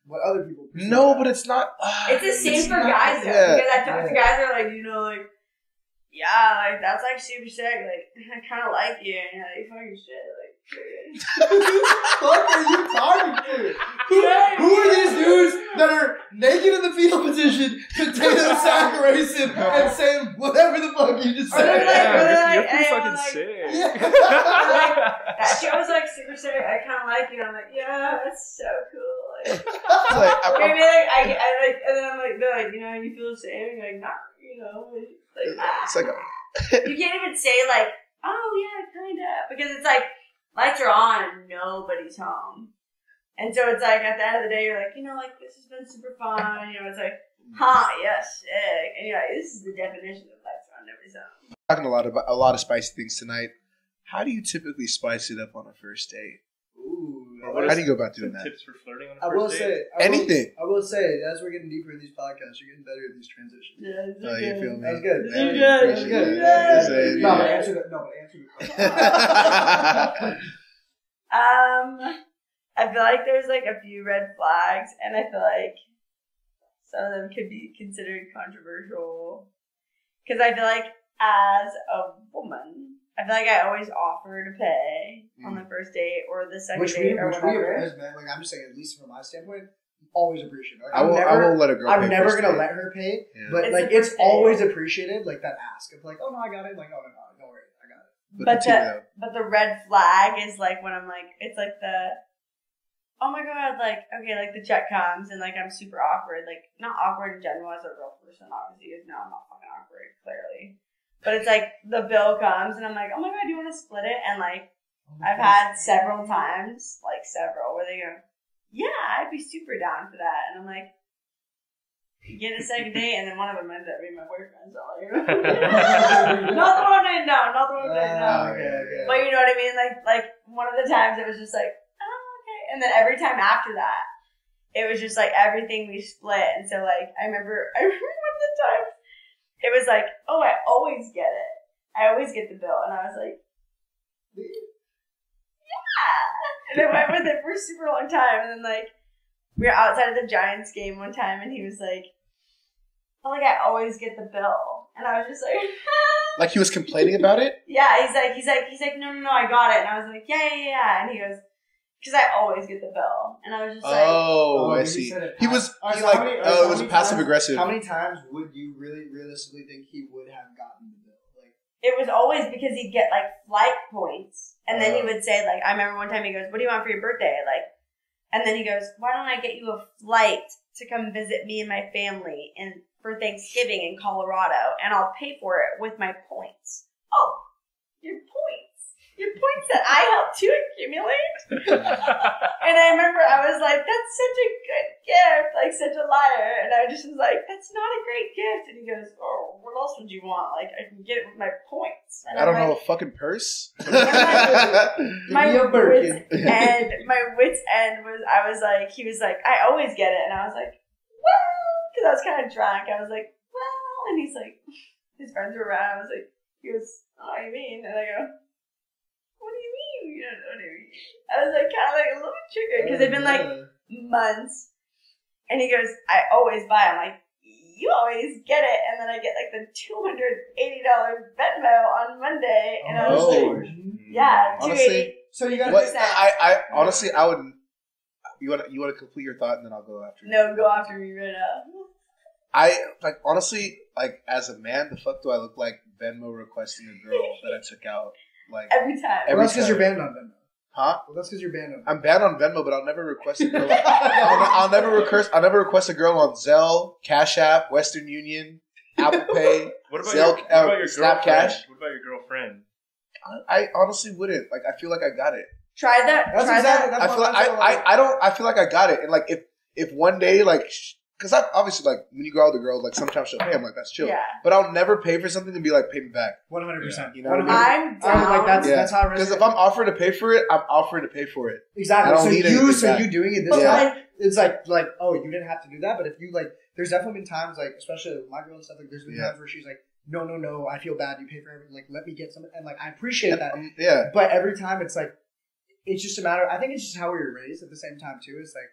Speaker 4: what other people. perceive
Speaker 3: No,
Speaker 4: as.
Speaker 3: but it's not.
Speaker 1: It's the same for
Speaker 4: not-
Speaker 1: guys though,
Speaker 3: yeah.
Speaker 1: because I talk to
Speaker 4: Yeah.
Speaker 1: guys that are like, like, yeah, like that's like super sick. Like I kind of like you, and you're like, fucking shit, like.
Speaker 4: What the fuck are you talking to? Who are these dudes that are naked in the fetal position, potato sack racing, and saying whatever the fuck you just
Speaker 1: Or they're
Speaker 4: said?
Speaker 1: like-
Speaker 2: Yeah,
Speaker 1: or they're
Speaker 2: you're
Speaker 1: like,
Speaker 2: pretty
Speaker 1: hey,
Speaker 2: fucking
Speaker 1: like-
Speaker 2: sick.
Speaker 4: Yeah.
Speaker 1: That shit was like super sick. I kind of like you. I'm like, yeah, that's so cool. Like,
Speaker 3: It's like,
Speaker 1: or maybe like I like, and then I'm like, they're like, you feel the same. You're like, not, like
Speaker 3: it's like
Speaker 1: you can't even say like, oh yeah, kind of, because it's like lights are on and nobody's home, and so it's like at the end of the day, you're like, like this has been super fun. It's like, yes, sick, and you're like, this is the definition of lights are on, nobody's home.
Speaker 3: talking a lot of spicy things tonight. How do you typically spice it up on a first date?
Speaker 4: Ooh,
Speaker 2: What
Speaker 3: How
Speaker 2: is-
Speaker 3: do you go about doing
Speaker 2: Some
Speaker 3: that?
Speaker 2: tips for flirting on a
Speaker 4: I
Speaker 2: first
Speaker 4: will
Speaker 2: date?
Speaker 4: say
Speaker 3: Anything.
Speaker 4: I will say as we're getting deeper in these podcasts, you're getting better at these transitions.
Speaker 1: Yeah, it's
Speaker 3: Oh, you feel me?
Speaker 4: That was good.
Speaker 1: This
Speaker 3: Yeah,
Speaker 1: is good.
Speaker 3: appreciate
Speaker 1: This is
Speaker 3: it.
Speaker 1: good.
Speaker 3: Yeah.
Speaker 4: No, but answer the question.
Speaker 1: I feel like there's like a few red flags, and I feel like some of them could be considered controversial. Because I feel like as a woman, I feel like I always offer to pay on the first date or the second
Speaker 4: Which we
Speaker 1: date or
Speaker 4: have,
Speaker 1: whatever.
Speaker 4: man. Like I'm just saying, at least from my standpoint, always appreciate it. Like,
Speaker 3: I won't let a girl.
Speaker 4: I'm
Speaker 3: pay
Speaker 4: never
Speaker 3: first
Speaker 4: gonna
Speaker 3: date.
Speaker 4: let her pay,
Speaker 3: Yeah.
Speaker 4: but
Speaker 1: It's
Speaker 4: like
Speaker 1: the
Speaker 4: it's
Speaker 1: first date.
Speaker 4: always appreciated. Like that ask of like, oh no, I got it. Like, oh no, don't worry, I got it.
Speaker 1: But
Speaker 3: continue, though.
Speaker 1: But the red flag is like when I'm like, it's like oh my god, like, okay, like the check comes and like I'm super awkward. Like, not awkward in general as a real person, obviously, because no, I'm not fucking awkward, clearly. But it's like the bill comes and I'm like, oh my god, do you want to split it? And like, I've had several times, where they go, yeah, I'd be super down for that. And I'm like, get a second date, and then one of them ended up being my boyfriend. So like, not the one I know, not the one I know.
Speaker 4: Okay.
Speaker 1: But you know what I mean? Like one of the times it was just like, oh, okay. And then every time after that, it was just like everything we split. And so like, I remember one of the times it was like, oh, I always get it. I always get the bill. And I was like, yeah. And I went with it for a super long time. And then like, we were outside of the Giants game one time and he was like, oh, like I always get the bill. And I was just like,
Speaker 3: Like he was complaining about it?
Speaker 1: yeah, he's like, no, I got it. And I was like, yeah. And he goes, because I always get the bill. And I was just like,
Speaker 3: I see. He was it was passive aggressive.
Speaker 4: How many times would you really realistically think he would have gotten the bill? Like,
Speaker 1: it was always because he'd get like flight points. And then he would say like, I remember one time he goes, what do you want for your birthday? Like, and then he goes, why don't I get you a flight to come visit me and my family for Thanksgiving in Colorado, and I'll pay for it with my points. Oh, your points. Your points that I helped you accumulate. And I remember I was like, that's such a good gift, like such a liar. And I just was like, that's not a great gift. And he goes, oh, what else would you want? Like, I can get it with my points. And
Speaker 3: I don't
Speaker 1: I'm
Speaker 3: know,
Speaker 1: like,
Speaker 3: a fucking purse?
Speaker 1: my
Speaker 4: Give me a Birkin.
Speaker 1: wit's end was, I was like, he was like, I always get it. And I was like, well, because I was kind of drunk. I was like, well, and he's like, his friends were around. I was like, he goes, oh, what do you mean? And I go, what do you mean? You don't know what I mean. I was like, kind of like a little triggered because it'd been like months. And he goes, I always buy. I'm like, you always get it. And then I get like the $280 Venmo on Monday. And I was like, yeah,
Speaker 3: honestly,
Speaker 1: $280.
Speaker 4: So you got
Speaker 3: I honestly, I would. You want to complete your thought and then I'll go after you.
Speaker 1: No, go after me right now.
Speaker 3: Honestly, as a man, the fuck do I look like Venmo requesting a girl that I took out? Like
Speaker 1: every time.
Speaker 4: Well, that's because you're banned on Venmo.
Speaker 3: Huh?
Speaker 4: Well, that's because you're banned on Venmo.
Speaker 3: I'm banned on Venmo, but I'll never request a girl. I'll never request a girl on Zelle, Cash App, Western Union, Apple Pay.
Speaker 2: What about
Speaker 3: Zelle,
Speaker 2: your
Speaker 3: Snap
Speaker 2: girlfriend?
Speaker 3: Cash.
Speaker 2: What about your girlfriend?
Speaker 3: I honestly wouldn't. Like, I feel like I got it.
Speaker 1: Try that.
Speaker 4: That's
Speaker 1: Try
Speaker 4: exactly.
Speaker 1: that.
Speaker 4: That's
Speaker 3: I feel like I feel like I got it. And like if one day because I obviously like when you go out with a girl, like sometimes she'll pay. I'm like, that's chill.
Speaker 1: Yeah.
Speaker 3: But I'll never pay for something and be like, pay me back.
Speaker 4: 100%.
Speaker 3: You know what I mean?
Speaker 1: I'm down.
Speaker 4: Like that's how.
Speaker 3: Because if I'm offering to pay for it, I'm offering to pay for it.
Speaker 4: Exactly.
Speaker 3: I don't need anything back.
Speaker 4: you doing it this
Speaker 1: But
Speaker 4: time,
Speaker 1: like,
Speaker 4: it's like, oh, you didn't have to do that. But if you like, there's definitely been times like, especially with my girl and stuff, like there's been times where she's like, no, I feel bad. You pay for everything. Like, let me get some. And like, I appreciate that.
Speaker 3: Yeah.
Speaker 4: But every time it's like, it's just a matter. I think it's just how we were raised. At the same time, too, it's like,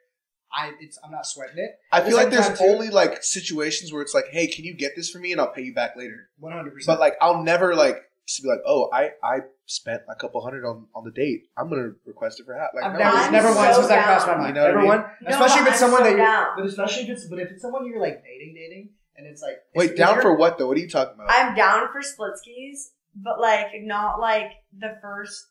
Speaker 4: I'm not sweating it.
Speaker 3: I feel like there's only like situations where it's like, hey, can you get this for me and I'll pay you back later.
Speaker 4: 100%.
Speaker 3: But like, I'll never like just be like, oh, I spent a couple $100 on the date. I'm gonna request it for half. Like,
Speaker 4: never once has that crossed my mind.
Speaker 3: You know what I mean?
Speaker 4: Especially if it's someone
Speaker 1: so
Speaker 4: but if it's someone you're like dating, and it's like,
Speaker 3: wait, down for what though? What are you talking about?
Speaker 1: I'm down for split skis, but like not like the first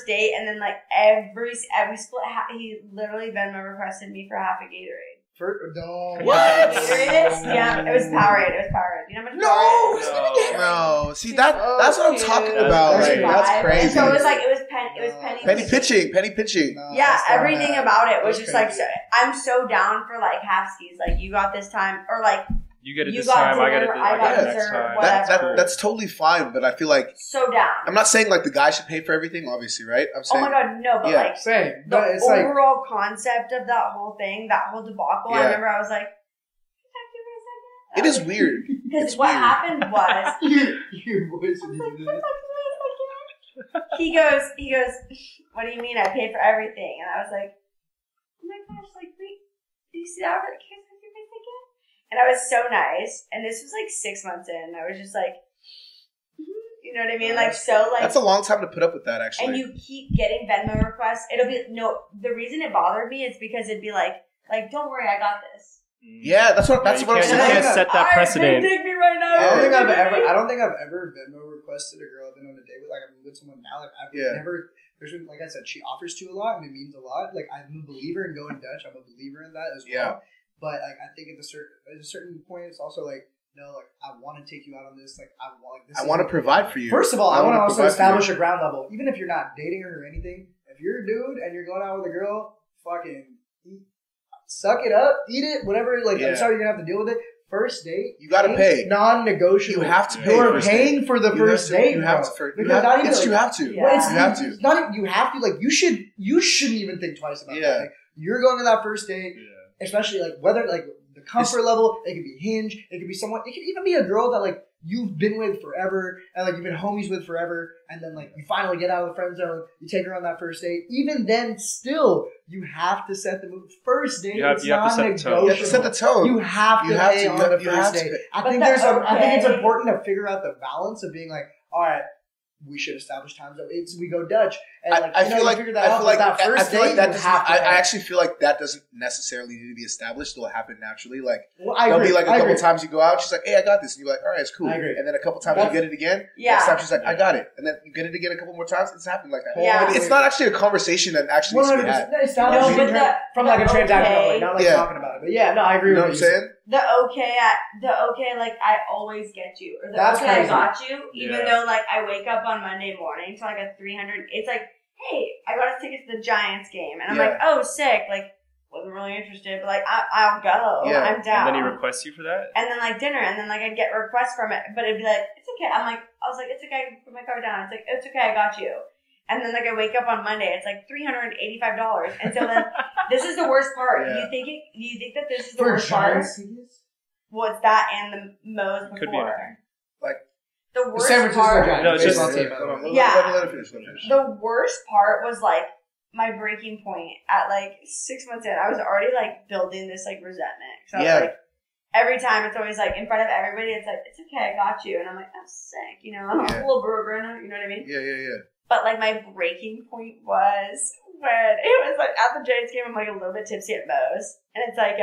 Speaker 1: date, and then like every split. He literally Venmo requested me for half a Gatorade.
Speaker 3: What?
Speaker 1: Gatorade? Yeah, it was Powerade. You know how much Powerade?
Speaker 3: No. See that's what I'm talking about. That's crazy.
Speaker 1: And so it was like it was penny
Speaker 3: pitching.
Speaker 4: No,
Speaker 1: yeah, everything about it was
Speaker 4: That's
Speaker 1: just
Speaker 4: crazy.
Speaker 1: like I'm so down for like half skis. Like you got this time, or like
Speaker 2: You get it
Speaker 1: you
Speaker 2: this
Speaker 1: got
Speaker 2: time, I
Speaker 1: dinner,
Speaker 2: got it next
Speaker 1: dessert,
Speaker 2: time.
Speaker 1: whatever.
Speaker 3: That's totally fine, but I feel like
Speaker 1: so down.
Speaker 3: I'm not saying like the guy should pay for everything, obviously, right? I'm
Speaker 1: Oh
Speaker 3: saying
Speaker 1: my god, no, but like
Speaker 4: same.
Speaker 1: the
Speaker 4: But it's like,
Speaker 1: overall concept of that whole thing, that whole debacle.
Speaker 3: Yeah.
Speaker 1: I remember I was like, "Can I give it a second?"
Speaker 3: it is weird.
Speaker 1: Because
Speaker 3: It's
Speaker 1: what
Speaker 3: weird.
Speaker 1: happened was
Speaker 4: your voice.
Speaker 1: he goes, what do you mean I paid for everything? And I was like, oh my gosh, like wait, did you see that? Can I give it a second? And I was so nice. And this was like 6 months in. I was just like, you know what I mean? Like, so like.
Speaker 3: That's a long time to put up with that, actually.
Speaker 1: And you keep getting Venmo requests. It'll be, the reason it bothered me is because it'd be like, don't worry, I got this.
Speaker 3: Yeah, that's what I'm
Speaker 2: You
Speaker 3: saying.
Speaker 2: can't set that precedent.
Speaker 1: Dig me right now.
Speaker 4: I don't think I've ever Venmo requested a girl I've been on a date with. Like, I'm with someone now. Like, I've never. There's been, like I said, she offers to a lot and it means a lot. Like, I'm a believer in going Dutch. I'm a believer in that as well.
Speaker 3: Yeah.
Speaker 4: But like, I think at a certain point, it's also like, no, like I want to take you out on this. Like, I want to
Speaker 3: provide for you.
Speaker 4: First of all, I want to also
Speaker 3: provide for
Speaker 4: establish
Speaker 3: you.
Speaker 4: a ground level. Even if you're not dating her or anything, if you're a dude and you're going out with a girl, fucking suck it up, eat it, whatever. Like,
Speaker 3: Yeah.
Speaker 4: I'm sorry you're gonna have to deal with it. First date,
Speaker 3: You gotta pay.
Speaker 4: Non-negotiable.
Speaker 3: You have to pay.
Speaker 4: You're
Speaker 3: first
Speaker 4: paying
Speaker 3: date.
Speaker 4: for the
Speaker 3: You
Speaker 4: first
Speaker 3: have to-
Speaker 4: date.
Speaker 3: You have
Speaker 4: bro.
Speaker 3: to. For,
Speaker 4: Because
Speaker 3: you have,
Speaker 4: not even
Speaker 3: yes,
Speaker 4: like,
Speaker 3: you have to.
Speaker 1: Yeah.
Speaker 4: Well, it's,
Speaker 3: You have to.
Speaker 4: It's not even, you have to. Like, you shouldn't even think twice about
Speaker 3: Yeah.
Speaker 4: that. Like, you're going to that first date, especially like whether like the comfort level. It could be Hinge. It could be someone. It could even be a girl that like you've been with forever and like you've been homies with forever, and then like you finally get out of the friend zone. You take her on that first date. Even then, still you have to set the mood. First date,
Speaker 2: You have
Speaker 4: it's
Speaker 2: to set the tone.
Speaker 3: You have to set the tone.
Speaker 4: You have to
Speaker 3: You have
Speaker 4: pay
Speaker 3: to.
Speaker 4: on
Speaker 3: You
Speaker 4: the
Speaker 3: have- you have
Speaker 4: first
Speaker 3: to
Speaker 4: date.
Speaker 3: pay.
Speaker 4: I
Speaker 1: But
Speaker 4: think
Speaker 1: the
Speaker 4: I think it's
Speaker 1: okay-
Speaker 4: important to figure out the balance of being like, all right, we should establish times that we go Dutch, and like
Speaker 3: I feel like
Speaker 4: figure that out. But that
Speaker 3: I
Speaker 4: first
Speaker 3: feel like
Speaker 4: date,
Speaker 3: that
Speaker 4: you
Speaker 3: doesn't.
Speaker 4: have to
Speaker 3: I
Speaker 4: pay.
Speaker 3: actually feel like that doesn't necessarily need to be established. It'll happen naturally. Like
Speaker 4: Well, I
Speaker 3: there'll
Speaker 4: agree.
Speaker 3: be like a
Speaker 4: I
Speaker 3: couple
Speaker 4: agree.
Speaker 3: times you go out. She's like, "Hey, I got this," and you're like, "All right, it's cool."
Speaker 4: I agree.
Speaker 3: And then a couple times
Speaker 4: That's-
Speaker 3: you get it again.
Speaker 1: Yeah.
Speaker 3: Next time she's like, "I got it," and then you get it again a couple more times. It's happened like that.
Speaker 1: Yeah.
Speaker 3: It's not actually a conversation that actually needs to be had.
Speaker 4: 100% establishing
Speaker 1: No, but the-
Speaker 4: from like a
Speaker 1: the
Speaker 4: transactional
Speaker 1: okay-
Speaker 4: way, not like
Speaker 3: Yeah.
Speaker 4: talking about it. But yeah, no, I agree
Speaker 3: You know
Speaker 4: with
Speaker 3: what I'm
Speaker 4: you.
Speaker 3: saying?
Speaker 1: The okay, like I always get you, or the
Speaker 4: That's
Speaker 1: okay,
Speaker 4: crazy.
Speaker 1: I got you. Even
Speaker 2: Yeah.
Speaker 1: though like I wake up on Monday morning to like a 300. It's like, hey, I got us tickets to the Giants game, and I'm
Speaker 3: Yeah.
Speaker 1: like, oh, sick. Like, wasn't really interested, but like I'll go.
Speaker 3: Yeah.
Speaker 1: I'm down.
Speaker 2: And then he requests you for that?
Speaker 1: And then like dinner, and then like I'd get requests from it, but it'd be like, it's okay. I was like, it's okay. Put my car down. It's like, it's okay. I got you. And then like I wake up on Monday, it's like $385, and so then this is the worst part.
Speaker 3: Yeah.
Speaker 1: Do you think that this is the
Speaker 4: For
Speaker 1: worst part?
Speaker 4: Giants tickets?
Speaker 1: Was that and the Mo's before?
Speaker 2: Could be anything.
Speaker 3: Like
Speaker 1: the
Speaker 4: The
Speaker 1: worst
Speaker 4: San Francisco
Speaker 1: part.
Speaker 4: Giants.
Speaker 2: No, it's just-
Speaker 4: baseball team,
Speaker 3: Yeah.
Speaker 4: by the way.
Speaker 3: Hold on,
Speaker 1: Yeah.
Speaker 3: let her finish. Let her finish.
Speaker 1: The worst part was like my breaking point at like 6 months in. I was already like building this like resentment. So I was
Speaker 3: Yeah.
Speaker 1: like, every time it's always like in front of everybody, it's like, it's okay, I got you. And I'm like, I'm sick, you know, I'm
Speaker 3: Yeah.
Speaker 1: a little burger, you know what I mean?
Speaker 3: Yeah.
Speaker 1: But like my breaking point was when it was like at the Giants game, I'm like a little bit tipsy at Mo's, and it's like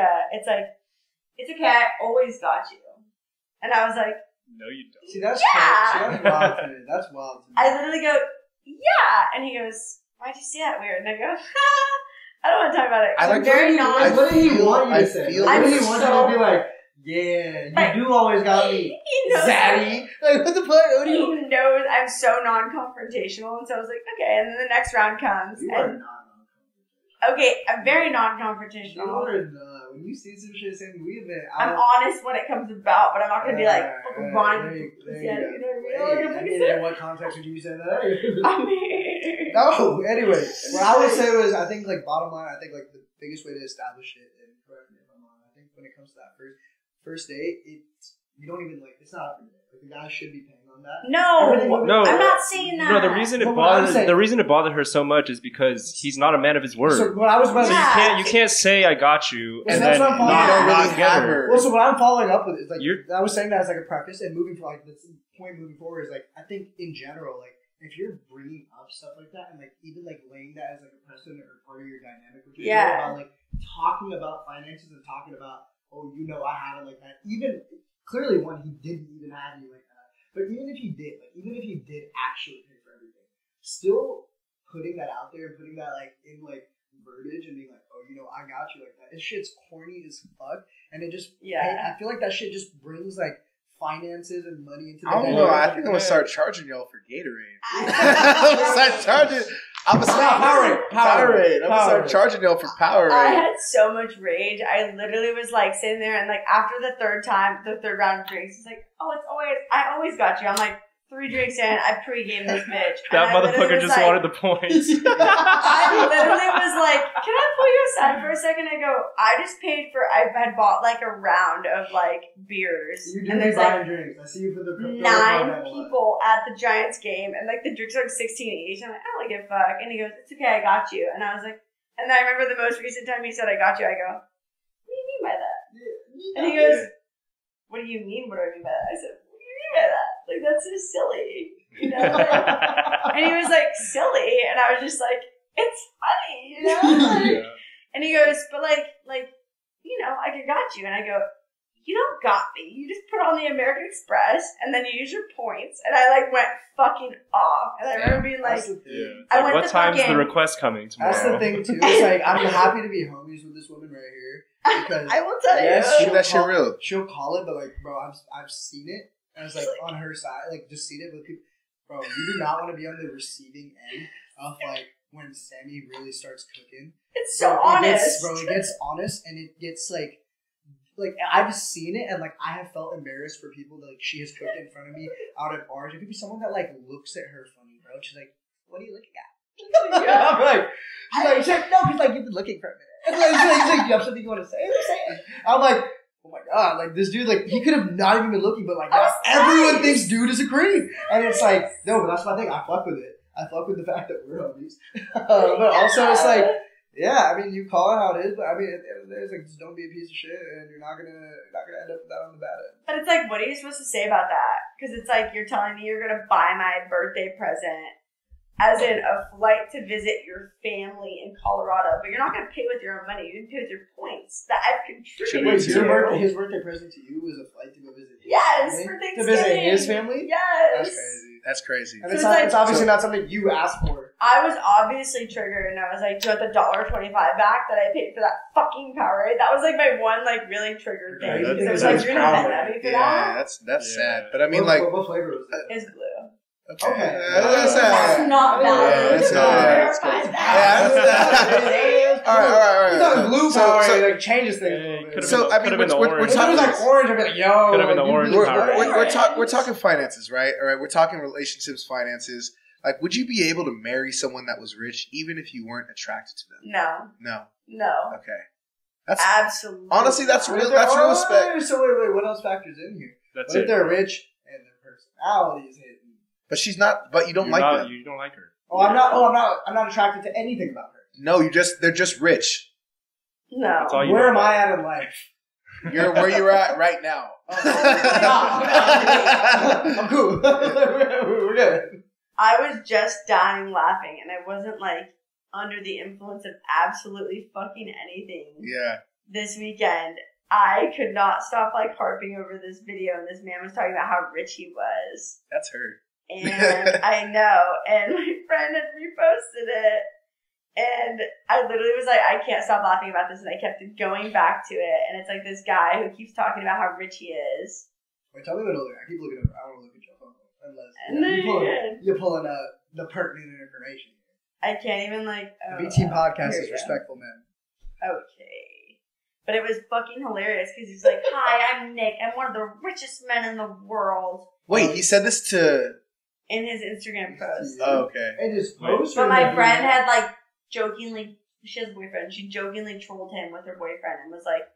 Speaker 1: it's okay, I always got you, and I was like,
Speaker 2: No, you don't.
Speaker 4: See, that's
Speaker 1: Yeah.
Speaker 4: crazy. That's wild to me. That's wild to me.
Speaker 1: I literally go, yeah, and he goes, why'd you say that weird? And I go, I don't want to talk about it.
Speaker 3: I like-
Speaker 1: I'm very non.
Speaker 4: What did he want you
Speaker 3: I
Speaker 4: to say?
Speaker 3: feel-
Speaker 4: What did he
Speaker 1: I'm
Speaker 4: want
Speaker 1: so-
Speaker 4: you to be like? Yeah,
Speaker 1: Like-
Speaker 4: you do always got me,
Speaker 1: He knows.
Speaker 4: zaddy. Like what the fuck? What do you?
Speaker 1: He knows I'm so non-confrontational, and so I was like, okay. And then the next round comes,
Speaker 4: You are
Speaker 1: and
Speaker 4: not.
Speaker 1: okay, I'm very
Speaker 4: You
Speaker 1: non-confrontational.
Speaker 4: are not. When you see some shit, saying we have been.
Speaker 1: I'm honest when it comes about, but I'm not gonna be like, fucking Ron,
Speaker 4: There
Speaker 1: you
Speaker 4: you
Speaker 1: pussy,
Speaker 4: go.
Speaker 1: you know what I mean?
Speaker 4: Hey,
Speaker 1: I'm
Speaker 4: I
Speaker 1: not
Speaker 4: mean,
Speaker 1: gonna
Speaker 4: in what context would you be saying that?
Speaker 1: I mean,
Speaker 4: No, anyway, what I would say was, I think, like, bottom line, I think, like, the biggest way to establish it, and correct me if I'm wrong, I think when it comes to that first date, you don't even, like, it's not up for you. Like, the guy should be paying on that.
Speaker 1: no,
Speaker 2: No.
Speaker 1: I'm not saying that.
Speaker 2: No, the reason it bothered her so much is because he's not a man of his word.
Speaker 4: So, what I was about to
Speaker 1: Yeah.
Speaker 2: You can't say I got you
Speaker 4: Well,
Speaker 2: and
Speaker 4: that's
Speaker 2: then
Speaker 4: what I'm
Speaker 2: not,
Speaker 4: following.
Speaker 2: not
Speaker 3: really
Speaker 2: get
Speaker 3: have
Speaker 2: her.
Speaker 3: her.
Speaker 4: Well, so what I'm following up with is, like,
Speaker 2: You're-
Speaker 4: I was saying that as, like, a preface, and moving for, like, the point moving forward is, like, I think, in general, like, if you're bringing up stuff like that, and, like, even, like, laying that as, like, a precedent or part of your dynamic, which is
Speaker 1: Yeah.
Speaker 4: about, like, talking about finances and talking about, oh, you know, I haven't, like, that. Even, clearly, one, he didn't even have you like that. But even if he did, like, even if he did actually pay for everything, still putting that out there and putting that, like, in, like, verbiage and being like, oh, you know, I got you like that. This shit's corny as fuck. And it just,
Speaker 1: Yeah.
Speaker 4: I feel like that shit just brings, like, finances and money into the
Speaker 3: I don't know. I think I'm gonna start charging y'all for Gatorade. I'm gonna start charging. I'm gonna start Powerade. I'm gonna start charging y'all for Powerade.
Speaker 1: I had so much rage. I literally was like sitting there, and like after the third round of drinks, it's like, oh, I always got you. I'm like 3 drinks in, I pregame this bitch.
Speaker 2: That
Speaker 1: And I literally
Speaker 2: motherfucker
Speaker 1: was
Speaker 2: just
Speaker 1: like,
Speaker 2: wanted the points.
Speaker 1: I literally was like, can I pull you aside for a second? I go, I just paid for, I had bought like a round of like beers.
Speaker 4: You do
Speaker 1: and
Speaker 4: be
Speaker 1: there's
Speaker 4: buying
Speaker 1: like
Speaker 4: drinks. I see you for the
Speaker 1: 9 people at the Giants game, and like the drinks are like 16 each. I'm like, I don't give a fuck. And he goes, it's okay, I got you. And I was like, and then I remember the most recent time he said, I got you. I go, what do you mean by that? And he goes, what do you mean? What do I mean by that? I said, what do you mean by that? Like, that's just silly. You know? Like, and he was like, silly. And I was just like, it's funny, you know? Like, and he goes, but like, you know, I got you. And I go, you don't got me. You just put on the American Express and then you use your points. And I like went fucking off. And I remember being like, I went
Speaker 2: What
Speaker 1: to
Speaker 2: time's the
Speaker 1: fucking-
Speaker 2: request coming tomorrow?
Speaker 4: That's the thing too. It's like, I'm happy to be homies with this woman right here because
Speaker 1: I will tell
Speaker 4: yes,
Speaker 1: you.
Speaker 3: Keep that shit real.
Speaker 4: She'll call it, but like, bro, I've seen it, and it's like on her side, like just seen it with people. Bro, you do not want to be on the receiving end of like when Sammie really starts cooking.
Speaker 1: It's so honest.
Speaker 4: It gets honest, and it gets like I've seen it, and like I have felt embarrassed for people that like she has cooked in front of me out at bars. It could be someone that like looks at her funny, bro. She's like, "What are you looking at?"
Speaker 1: Yeah.
Speaker 4: she's like, no, because like you've been looking for a minute. And like, she's like, you have something you want to say? Say it. I'm like, oh my god, like this dude, like he could have not even been looking, but like now everyone thinks dude is a creep, and it's like, no, but that's my thing. I fuck with it. I fuck with the fact that we're homies, but also it's like. Yeah, I mean, you call it how it is, but I mean, at the end of the day, it's like, just don't be a piece of shit, and you're not gonna end up with that on the bad end.
Speaker 1: But it's like, what are you supposed to say about that? Because it's like, you're telling me you're gonna buy my birthday present, as in a flight to visit your family in Colorado, but you're not gonna pay with your own money. You're gonna pay with your points that I've contributed
Speaker 4: Wait,
Speaker 1: to.
Speaker 4: his birthday present to you was a flight to go visit his
Speaker 1: Yes,
Speaker 4: family?
Speaker 1: for Thanksgiving.
Speaker 4: To visit his family?
Speaker 1: Yes.
Speaker 3: That's crazy.
Speaker 4: And
Speaker 1: So
Speaker 4: it's obviously not something you asked for.
Speaker 1: I was obviously triggered, and I was like, do you want the $1.25 back that I paid for that fucking Powerade? That was like my one like really triggered thing.
Speaker 4: Yeah,
Speaker 1: Because I was
Speaker 4: that's
Speaker 1: like, you're gonna
Speaker 4: Powerade.
Speaker 1: mad at me for that?
Speaker 3: That's sad. But I mean,
Speaker 4: What flavor was that?
Speaker 1: It's blue.
Speaker 4: Okay.
Speaker 3: That's sad.
Speaker 1: That's not valid.
Speaker 3: that's not-
Speaker 1: Verify that.
Speaker 3: All right.
Speaker 4: It's not blue
Speaker 3: So-
Speaker 4: power.
Speaker 3: so-
Speaker 4: It like changes things a little bit.
Speaker 2: Could've
Speaker 3: So,
Speaker 2: been-
Speaker 3: I mean,
Speaker 2: could've been the
Speaker 3: we're
Speaker 2: orange.
Speaker 4: If it
Speaker 3: talking
Speaker 4: was like orange, I'd be like, yo.
Speaker 2: Could've been the
Speaker 4: like, you
Speaker 2: orange
Speaker 4: really
Speaker 2: Powerade.
Speaker 4: orange.
Speaker 3: we're talking finances, right? All right, we're talking relationships, finances. Like, would you be able to marry someone that was rich, even if you weren't attracted to them?
Speaker 1: No.
Speaker 3: No. Okay. That's
Speaker 1: Absolutely.
Speaker 3: honestly, that's
Speaker 1: not.
Speaker 3: real. That's real respect.
Speaker 4: So wait, what else factors in here?
Speaker 2: That's
Speaker 4: What
Speaker 2: it.
Speaker 4: if they're rich and their personality is hidden?
Speaker 3: But she's not. But you don't
Speaker 2: You're
Speaker 3: like
Speaker 2: not-
Speaker 3: them.
Speaker 2: You don't like her.
Speaker 4: I'm not attracted to anything about her.
Speaker 3: No, they're just rich.
Speaker 1: No.
Speaker 2: That's all you
Speaker 4: Where
Speaker 2: know
Speaker 4: am I
Speaker 2: about.
Speaker 4: at in life?
Speaker 3: You're where you're at right now.
Speaker 4: I'm cool. We're good.
Speaker 1: I was just dying laughing, and I wasn't like under the influence of absolutely fucking anything.
Speaker 3: Yeah.
Speaker 1: This weekend, I could not stop like harping over this video, and this man was talking about how rich he was.
Speaker 3: That's her.
Speaker 1: And I know, and my friend had reposted it, and I literally was like, I can't stop laughing about this, and I kept going back to it, and it's like this guy who keeps talking about how rich he is.
Speaker 4: Wait, tell me what older. I keep looking up. I want to look at your phone. Unless
Speaker 1: And then
Speaker 4: you're pulling the pertinent information.
Speaker 1: I can't even like.
Speaker 4: The B Team podcast
Speaker 1: here
Speaker 4: is
Speaker 1: we go.
Speaker 4: respectful, man.
Speaker 1: Okay. But it was fucking hilarious because he's like, hi, I'm Nick. I'm one of the richest men in the world.
Speaker 3: Wait, he said this to.
Speaker 1: In his Instagram post.
Speaker 3: Oh, okay.
Speaker 4: And his post.
Speaker 1: But my friend had like jokingly, she has a boyfriend, she jokingly trolled him with her boyfriend and was like,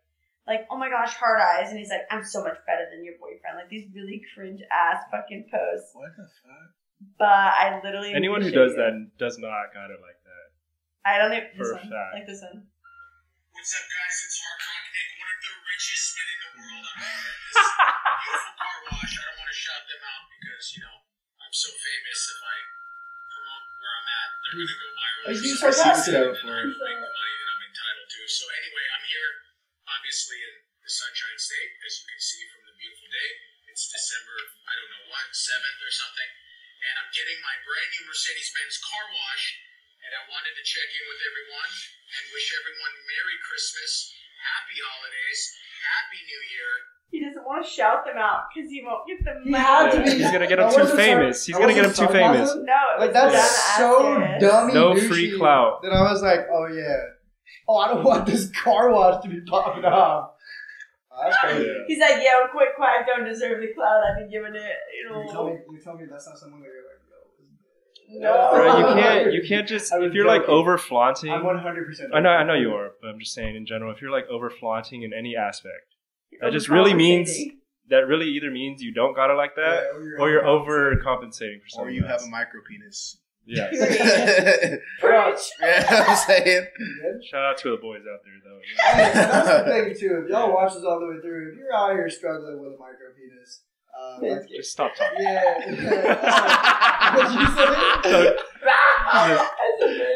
Speaker 1: oh my gosh, hard eyes. And he's like, I'm so much better than your boyfriend. Like these really cringe ass fucking posts.
Speaker 3: What the fuck?
Speaker 1: But I literally.
Speaker 2: Anyone who
Speaker 1: appreciate
Speaker 2: does
Speaker 1: it.
Speaker 2: that does not got it like that.
Speaker 1: I don't think.
Speaker 2: For
Speaker 1: This
Speaker 2: a
Speaker 1: one.
Speaker 2: fact.
Speaker 1: Like this one.
Speaker 6: What's up, guys? It's Raunak, Nick, one of the richest men in the world. I'm here at this beautiful car wash. I don't want to shout them out because, I'm so famous. If I promote where I'm at, they're going to go viral.
Speaker 4: He's being
Speaker 6: So
Speaker 4: sarcastic.
Speaker 6: I'm going to make the money that I'm entitled to. So anyway, I'm here, obviously, in the Sunshine State, as you can see from the beautiful day. It's December, 7th or something. And I'm getting my brand new Mercedes-Benz car wash. And I wanted to check in with everyone and wish everyone Merry Christmas, Happy Holidays, Happy New Year.
Speaker 1: He doesn't want to shout them out because he won't get them.
Speaker 4: He had to be.
Speaker 2: He's gonna get him
Speaker 4: That
Speaker 2: too
Speaker 4: wasn't
Speaker 2: famous. He's gonna get him too famous.
Speaker 1: No, it
Speaker 4: Like
Speaker 1: was
Speaker 4: that's
Speaker 1: dumb
Speaker 4: so
Speaker 1: ass.
Speaker 4: dummy.
Speaker 2: No
Speaker 4: douchey
Speaker 2: free clout.
Speaker 4: That I was like, oh yeah. Oh, I don't want this car wash to be popping off. Oh, that's crazy.
Speaker 2: Yeah.
Speaker 1: He's like, yo, quick, quiet, don't deserve the clout I've been giving it.
Speaker 4: You tell me that's not someone that you're like, yo.
Speaker 1: No.
Speaker 2: Bro, you can't just
Speaker 4: I was
Speaker 2: if you're like
Speaker 4: joking.
Speaker 2: over flaunting.
Speaker 4: I'm 100%.
Speaker 2: I know you are, but I'm just saying in general, if you're like over flaunting in any aspect,
Speaker 1: You're
Speaker 2: that just really means
Speaker 1: overcompensating.
Speaker 2: that really either means you don't got it like that, or you're overcompensating for something.
Speaker 3: Or you have
Speaker 2: else.
Speaker 3: a micro penis.
Speaker 2: Yeah.
Speaker 1: Preach.
Speaker 3: Yeah, I'm saying.
Speaker 2: Shout out to the boys out there though.
Speaker 4: Hey, that's the thing too. If y'all watch this all the way through, if you're out here struggling with a micro penis, let's get
Speaker 2: Just stop talking.
Speaker 4: yeah. What you say?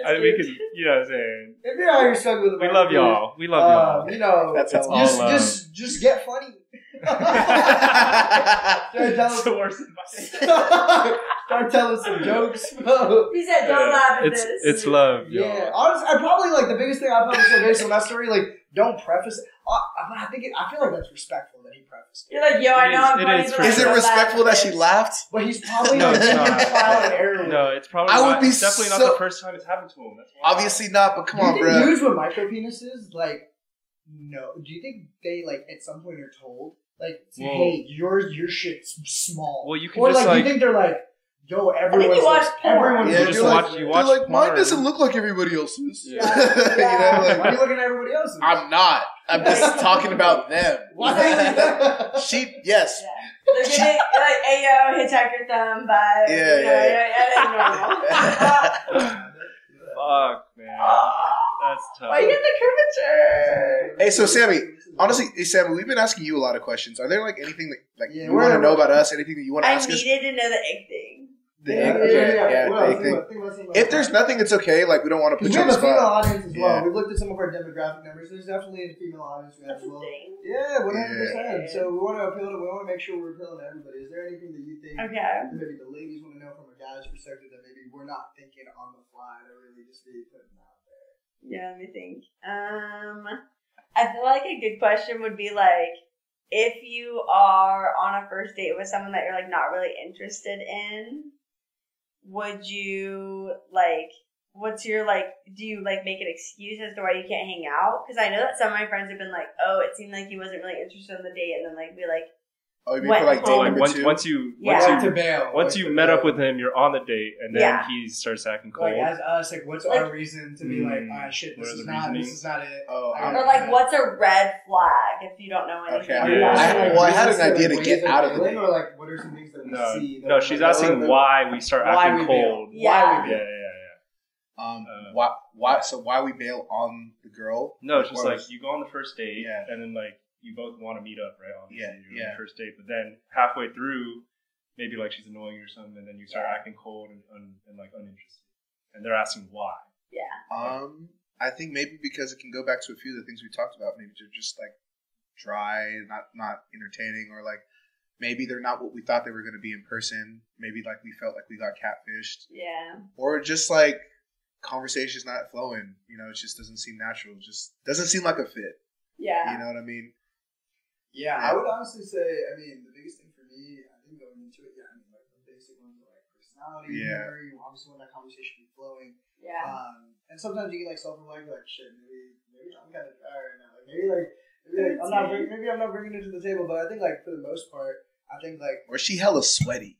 Speaker 2: I mean, we can, you know what I'm saying.
Speaker 4: If you're out here struggling with a
Speaker 2: We
Speaker 4: micro
Speaker 2: love y'all. We love y'all.
Speaker 4: penis, you know,
Speaker 3: That's all
Speaker 4: just just get funny.
Speaker 2: It's the worst advice.
Speaker 4: Start telling some jokes, bro.
Speaker 1: He said, don't laugh at
Speaker 2: It's
Speaker 1: this.
Speaker 2: it's love,
Speaker 4: Yeah,
Speaker 2: y'all.
Speaker 4: honestly, I probably like the biggest thing I probably say based on that story. Like don't preface it. I feel like that's respectful that he prefaced it.
Speaker 1: You're like, yo, I know I'm funny, but
Speaker 3: Is it respectful that she laughed?
Speaker 4: But he's probably
Speaker 2: No, it's not.
Speaker 4: trial and error.
Speaker 2: No, it's probably
Speaker 3: I would
Speaker 2: not.
Speaker 3: be
Speaker 2: It's definitely not
Speaker 3: so-
Speaker 2: the first time it's happened to him. That's why.
Speaker 3: Obviously not, but come on,
Speaker 4: Do you think
Speaker 3: bro.
Speaker 4: dudes with micro penises, like, no? Do you think they, like, at some point are told, like,
Speaker 2: Well-
Speaker 4: hey, your shit's small?
Speaker 2: Well, you can
Speaker 4: or
Speaker 2: just,
Speaker 4: like,
Speaker 2: like-
Speaker 4: you think they're like, yo, everyone's
Speaker 1: you watch
Speaker 4: like,
Speaker 1: porn.
Speaker 4: everyone's
Speaker 3: Yeah,
Speaker 2: You
Speaker 4: like,
Speaker 2: just watch- you watch
Speaker 3: they're like, mine
Speaker 2: porn.
Speaker 3: doesn't look like everybody else's.
Speaker 2: Yeah.
Speaker 3: You know, like,
Speaker 4: why are you looking at everybody else's?
Speaker 3: I'm not. I'm just talking about them.
Speaker 4: Why?
Speaker 3: Yes.
Speaker 1: Yeah. They're gonna like, hey yo, hitchhiker thumb vibe.
Speaker 3: Yeah.
Speaker 2: Fuck, man. That's tough.
Speaker 1: Why you get the curvature?
Speaker 3: Hey, so Sammie, honestly, Sammie, we've been asking you a lot of questions. Are there like anything that like
Speaker 4: Yeah,
Speaker 3: you want to
Speaker 4: we're-
Speaker 3: know about us? Anything that you want to
Speaker 1: I
Speaker 3: ask us?
Speaker 1: needed to know the egg thing.
Speaker 3: The egg, the egg thing. If there's nothing, it's okay. Like we don't want to put
Speaker 4: we
Speaker 3: you on
Speaker 4: have
Speaker 3: the
Speaker 4: a female
Speaker 3: spot.
Speaker 4: audience as well.
Speaker 3: Yeah.
Speaker 4: We've looked at some of our demographic numbers. There's definitely a female audience we have
Speaker 1: That's
Speaker 4: as
Speaker 1: a
Speaker 4: well.
Speaker 1: thing.
Speaker 4: Yeah, 100%.
Speaker 1: Yeah.
Speaker 4: So we want to appeal to. We want to make sure we're appealing to everybody. Is there anything that you think
Speaker 1: Okay.
Speaker 4: that maybe the ladies want to know from a guy's perspective that maybe we're not thinking on the fly to really just be putting out there?
Speaker 1: Yeah, let me think. I feel like a good question would be like, if you are on a first date with someone that you're like not really interested in, would you like? What's your like? Do you like make an excuse as to why you can't hang out? Because I know that some of my friends have been like, oh, it seemed like he wasn't really interested in the date, and then like be like,
Speaker 3: Oh, you mean
Speaker 1: What?
Speaker 3: for like date
Speaker 1: Oh,
Speaker 2: Like
Speaker 3: number two?
Speaker 2: once you
Speaker 4: bail.
Speaker 2: once you met up with him, you're on the date, and then
Speaker 1: Yeah.
Speaker 2: he starts acting cold.
Speaker 4: Like as us, like what's
Speaker 1: Like-
Speaker 4: our reason to be like, ah, shit,
Speaker 2: What
Speaker 4: this
Speaker 2: are
Speaker 4: is
Speaker 2: the
Speaker 4: not
Speaker 2: reasonings?
Speaker 4: it.
Speaker 3: Oh,
Speaker 4: I
Speaker 3: I'm-
Speaker 1: or
Speaker 4: gotta-
Speaker 1: like, what's a red flag if you don't know anything?
Speaker 3: Okay,
Speaker 2: Yeah.
Speaker 3: I had an idea to
Speaker 4: Ways
Speaker 3: get
Speaker 4: of
Speaker 3: out of the
Speaker 4: bailing,
Speaker 3: date.
Speaker 4: or like what are some things that we see?
Speaker 2: No, she's asking why we start
Speaker 4: why
Speaker 2: acting
Speaker 4: we bail.
Speaker 2: cold.
Speaker 1: Yeah.
Speaker 4: Why we
Speaker 2: Yeah,
Speaker 4: bail.
Speaker 2: yeah, yeah.
Speaker 3: Why we bail on the girl?
Speaker 2: No, it's just
Speaker 3: Or
Speaker 2: like
Speaker 3: was-
Speaker 2: you go on the first date,
Speaker 3: Yeah.
Speaker 2: and then like you both want to meet up, right? Obviously,
Speaker 3: Yeah,
Speaker 2: you're on
Speaker 3: yeah.
Speaker 2: the first date, but then halfway through, maybe like she's annoying you or something, and then you start acting cold and like uninterested, and they're asking why.
Speaker 1: Yeah.
Speaker 3: I think maybe because it can go back to a few of the things we talked about. Maybe they're just like dry, not entertaining, or like maybe they're not what we thought they were going to be in person. Maybe like we felt like we got catfished,
Speaker 1: Yeah.
Speaker 3: or just like conversation's not flowing. You know, it just doesn't seem natural. It just doesn't seem like a fit.
Speaker 1: Yeah.
Speaker 3: You know what I mean?
Speaker 4: Yeah, I would honestly say, I mean, the biggest thing for me, I think going into it, I mean, like the basic ones are like personality,
Speaker 3: Yeah.
Speaker 4: humor, you obviously want that conversation to be flowing.
Speaker 1: Yeah.
Speaker 4: And sometimes you get like self-reflect, like shit, maybe I'm kind of dry right now. Like maybe I'm not bringing it to the table, but I think like for the most part, I think like
Speaker 3: Or she hella sweaty.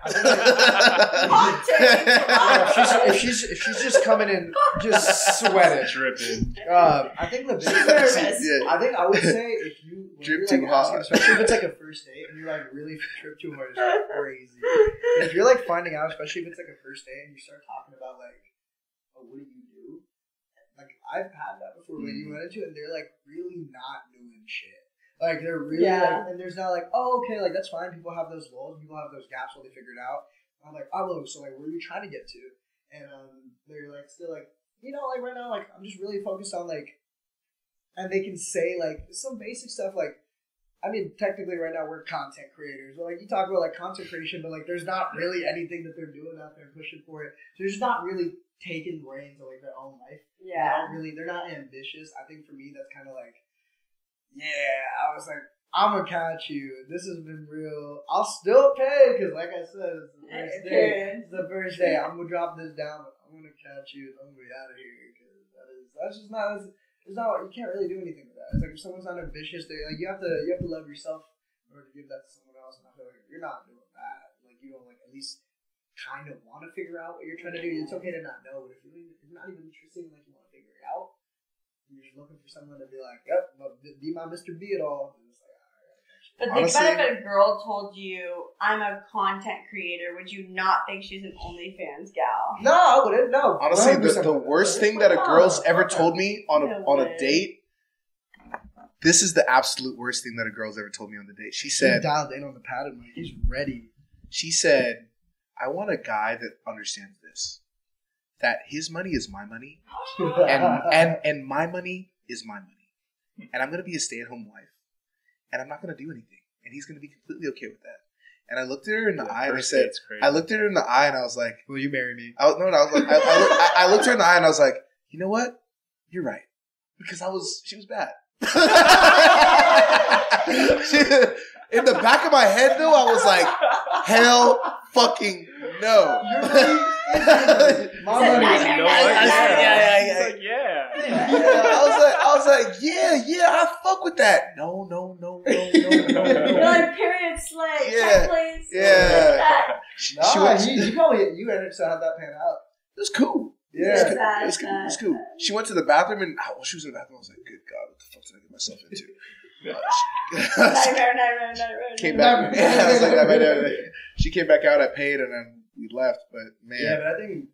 Speaker 1: Hot take.
Speaker 4: if she's just coming in just sweating,
Speaker 2: Dripping.
Speaker 4: I think the biggest
Speaker 1: Nervous.
Speaker 3: Yeah.
Speaker 4: I think I would say if you when
Speaker 3: Drip
Speaker 4: you're,
Speaker 3: too
Speaker 4: like,
Speaker 3: hot.
Speaker 4: asking, especially if it's like a first date and you're like really trip too hard, it's crazy. And if you're like finding out, especially if it's like a first date and you start talking about like, oh, what do you do? Like I've had that before when you went into it and they're like really not doing shit. Like they're really like, and there's not like, oh, okay, like that's fine. People have those lulls, people have those gaps while they figure it out. I'm like, oh, so like, where are you trying to get to? And they're like, still like, you know, like right now, like I'm just really focused on like, and they can say like some basic stuff like, I mean, technically right now we're content creators. But like you talk about like content creation, but like there's not really anything that they're doing out there pushing for it. So they're just not really taking reins of like their own life.
Speaker 1: Yeah.
Speaker 4: They're not ambitious. I think for me that's kind of like, yeah, I was like, I'm gonna catch you. This has been real. I'll still pay because, like I said, it's the first day. It's the first day. I'm gonna drop this down. But I'm gonna catch you. I'm gonna be out of here because that's just not. It's not. You can't really do anything with that. It's like if someone's not ambitious, they like you have to love yourself in order to give that to someone else. And I feel like if you're not doing that, like you don't like at least kind of want to figure out what you're trying to do. It's okay to not know, but if you're not even interested in like you want to figure it out. You're just looking for someone to be like, yep, be my Mr. B at all. And it's like,
Speaker 1: But think about if a girl told you, I'm a content creator, would you not think she's an OnlyFans gal?
Speaker 4: no, I wouldn't. No.
Speaker 3: Honestly,
Speaker 4: 100%
Speaker 3: the worst thing that a girl's ever told me on a date, this is the absolute worst thing that a girl's ever told me on the date. She
Speaker 4: He's
Speaker 3: said,
Speaker 4: dialed in on the pattern, like he's ready.
Speaker 3: she said, I want a guy that understands this. That his money is my money, and my money is my money. And I'm going to be a stay-at-home wife. And I'm not going to do anything. And he's going to be completely okay with that. And I looked at her in the eye and I said, I looked at her in the eye and I was like,
Speaker 4: will you marry me?
Speaker 3: I looked her in the eye and I was like, you know what? You're right. Because she was bad. In the back of my head, though, I was like, hell fucking no.
Speaker 4: My money is
Speaker 2: No,
Speaker 3: yeah. I was like, yeah, I fuck with that. No.
Speaker 1: You're like period slay.
Speaker 3: Yeah.
Speaker 1: Please.
Speaker 3: Yeah.
Speaker 4: You ended up have that pan out.
Speaker 3: It was cool.
Speaker 4: Yeah.
Speaker 3: It was cool. She went to the bathroom and while she was in the bathroom, I was like, good God, what the fuck did I get myself into?
Speaker 1: Nightmare.
Speaker 3: Came back. I was like, nightmare. She came back out, I paid, and then we left. But man.
Speaker 4: Yeah, but I think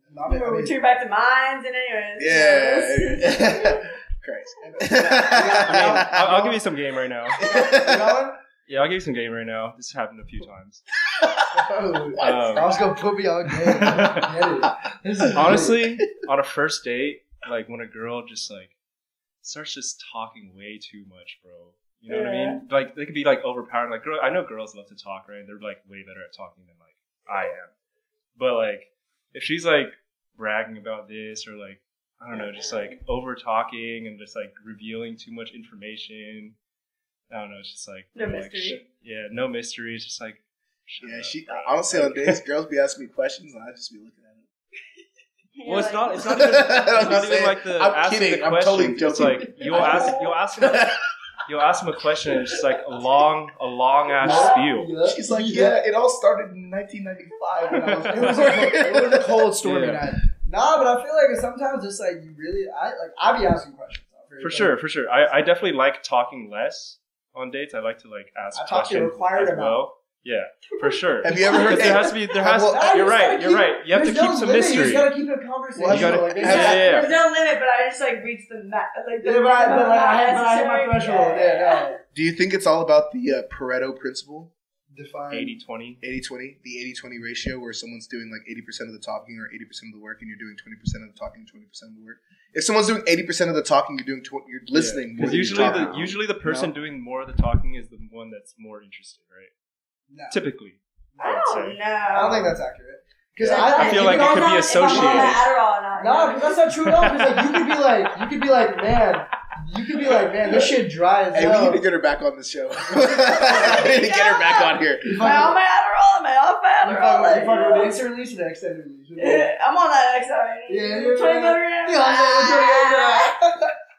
Speaker 1: We turned back to mines and anyways.
Speaker 3: Yeah. Christ.
Speaker 2: I'll give you some game right now. Yeah, I'll give you some game right now. This happened a few times.
Speaker 4: I was gonna put me on game.
Speaker 2: Honestly, on a first date, like when a girl just like starts just talking way too much, bro. You know what I mean? Like they could be like overpowering. Like I know girls love to talk, right? They're like way better at talking than like I am. But like if she's like bragging about this or like I don't know, just like over talking and just like revealing too much information. I don't know. It's just like
Speaker 1: no mystery.
Speaker 2: Like, no mystery. It's just like
Speaker 3: honestly on dates, girls be asking me questions and I just be looking at them.
Speaker 2: Well, it's not even like the
Speaker 3: I'm
Speaker 2: asking
Speaker 3: kidding.
Speaker 2: the
Speaker 3: I'm
Speaker 2: question.
Speaker 3: totally
Speaker 2: It's
Speaker 3: joking.
Speaker 2: like you'll ask them a question and it's just like a long ass spiel.
Speaker 3: She's like, it all started in 1995 when I was
Speaker 4: it was a cold stormy
Speaker 2: Yeah.
Speaker 4: night. Nah, but I feel like sometimes it's like you really I be asking questions.
Speaker 2: For sure. I definitely like talking less on dates. I like to like ask questions
Speaker 4: required
Speaker 2: as well. Yeah, for sure.
Speaker 3: Have you ever heard?
Speaker 2: You're right. You have to keep some mystery.
Speaker 4: You just gotta keep a conversation.
Speaker 1: There's no limit, but I just like reach the like.
Speaker 4: I hit my threshold. Yeah.
Speaker 3: Do you think it's all about the Pareto principle?
Speaker 4: Define
Speaker 2: 80-20.
Speaker 3: 80-20, the 80-20 ratio where someone's doing like 80% of the talking or 80% of the work and you're doing 20% of the talking, 20% of the work. If someone's doing 80% of the talking, you're listening more than
Speaker 2: usually the person doing more of the talking is the one that's more interested, right?
Speaker 4: No.
Speaker 2: Typically.
Speaker 1: I don't know.
Speaker 4: I don't think that's accurate. Because
Speaker 2: I feel like it could be associated.
Speaker 4: No, because that's not true at all. Because like you could be like, man, this shit dry as hell.
Speaker 3: Hey, we need to get her back on the show. We need to get her back on here.
Speaker 1: Am I on my Adderall? Am I off my Adderall?
Speaker 4: You fucking with the instant release or the extended release?
Speaker 1: I'm on that X already.
Speaker 4: Yeah,
Speaker 1: 20 milligrams.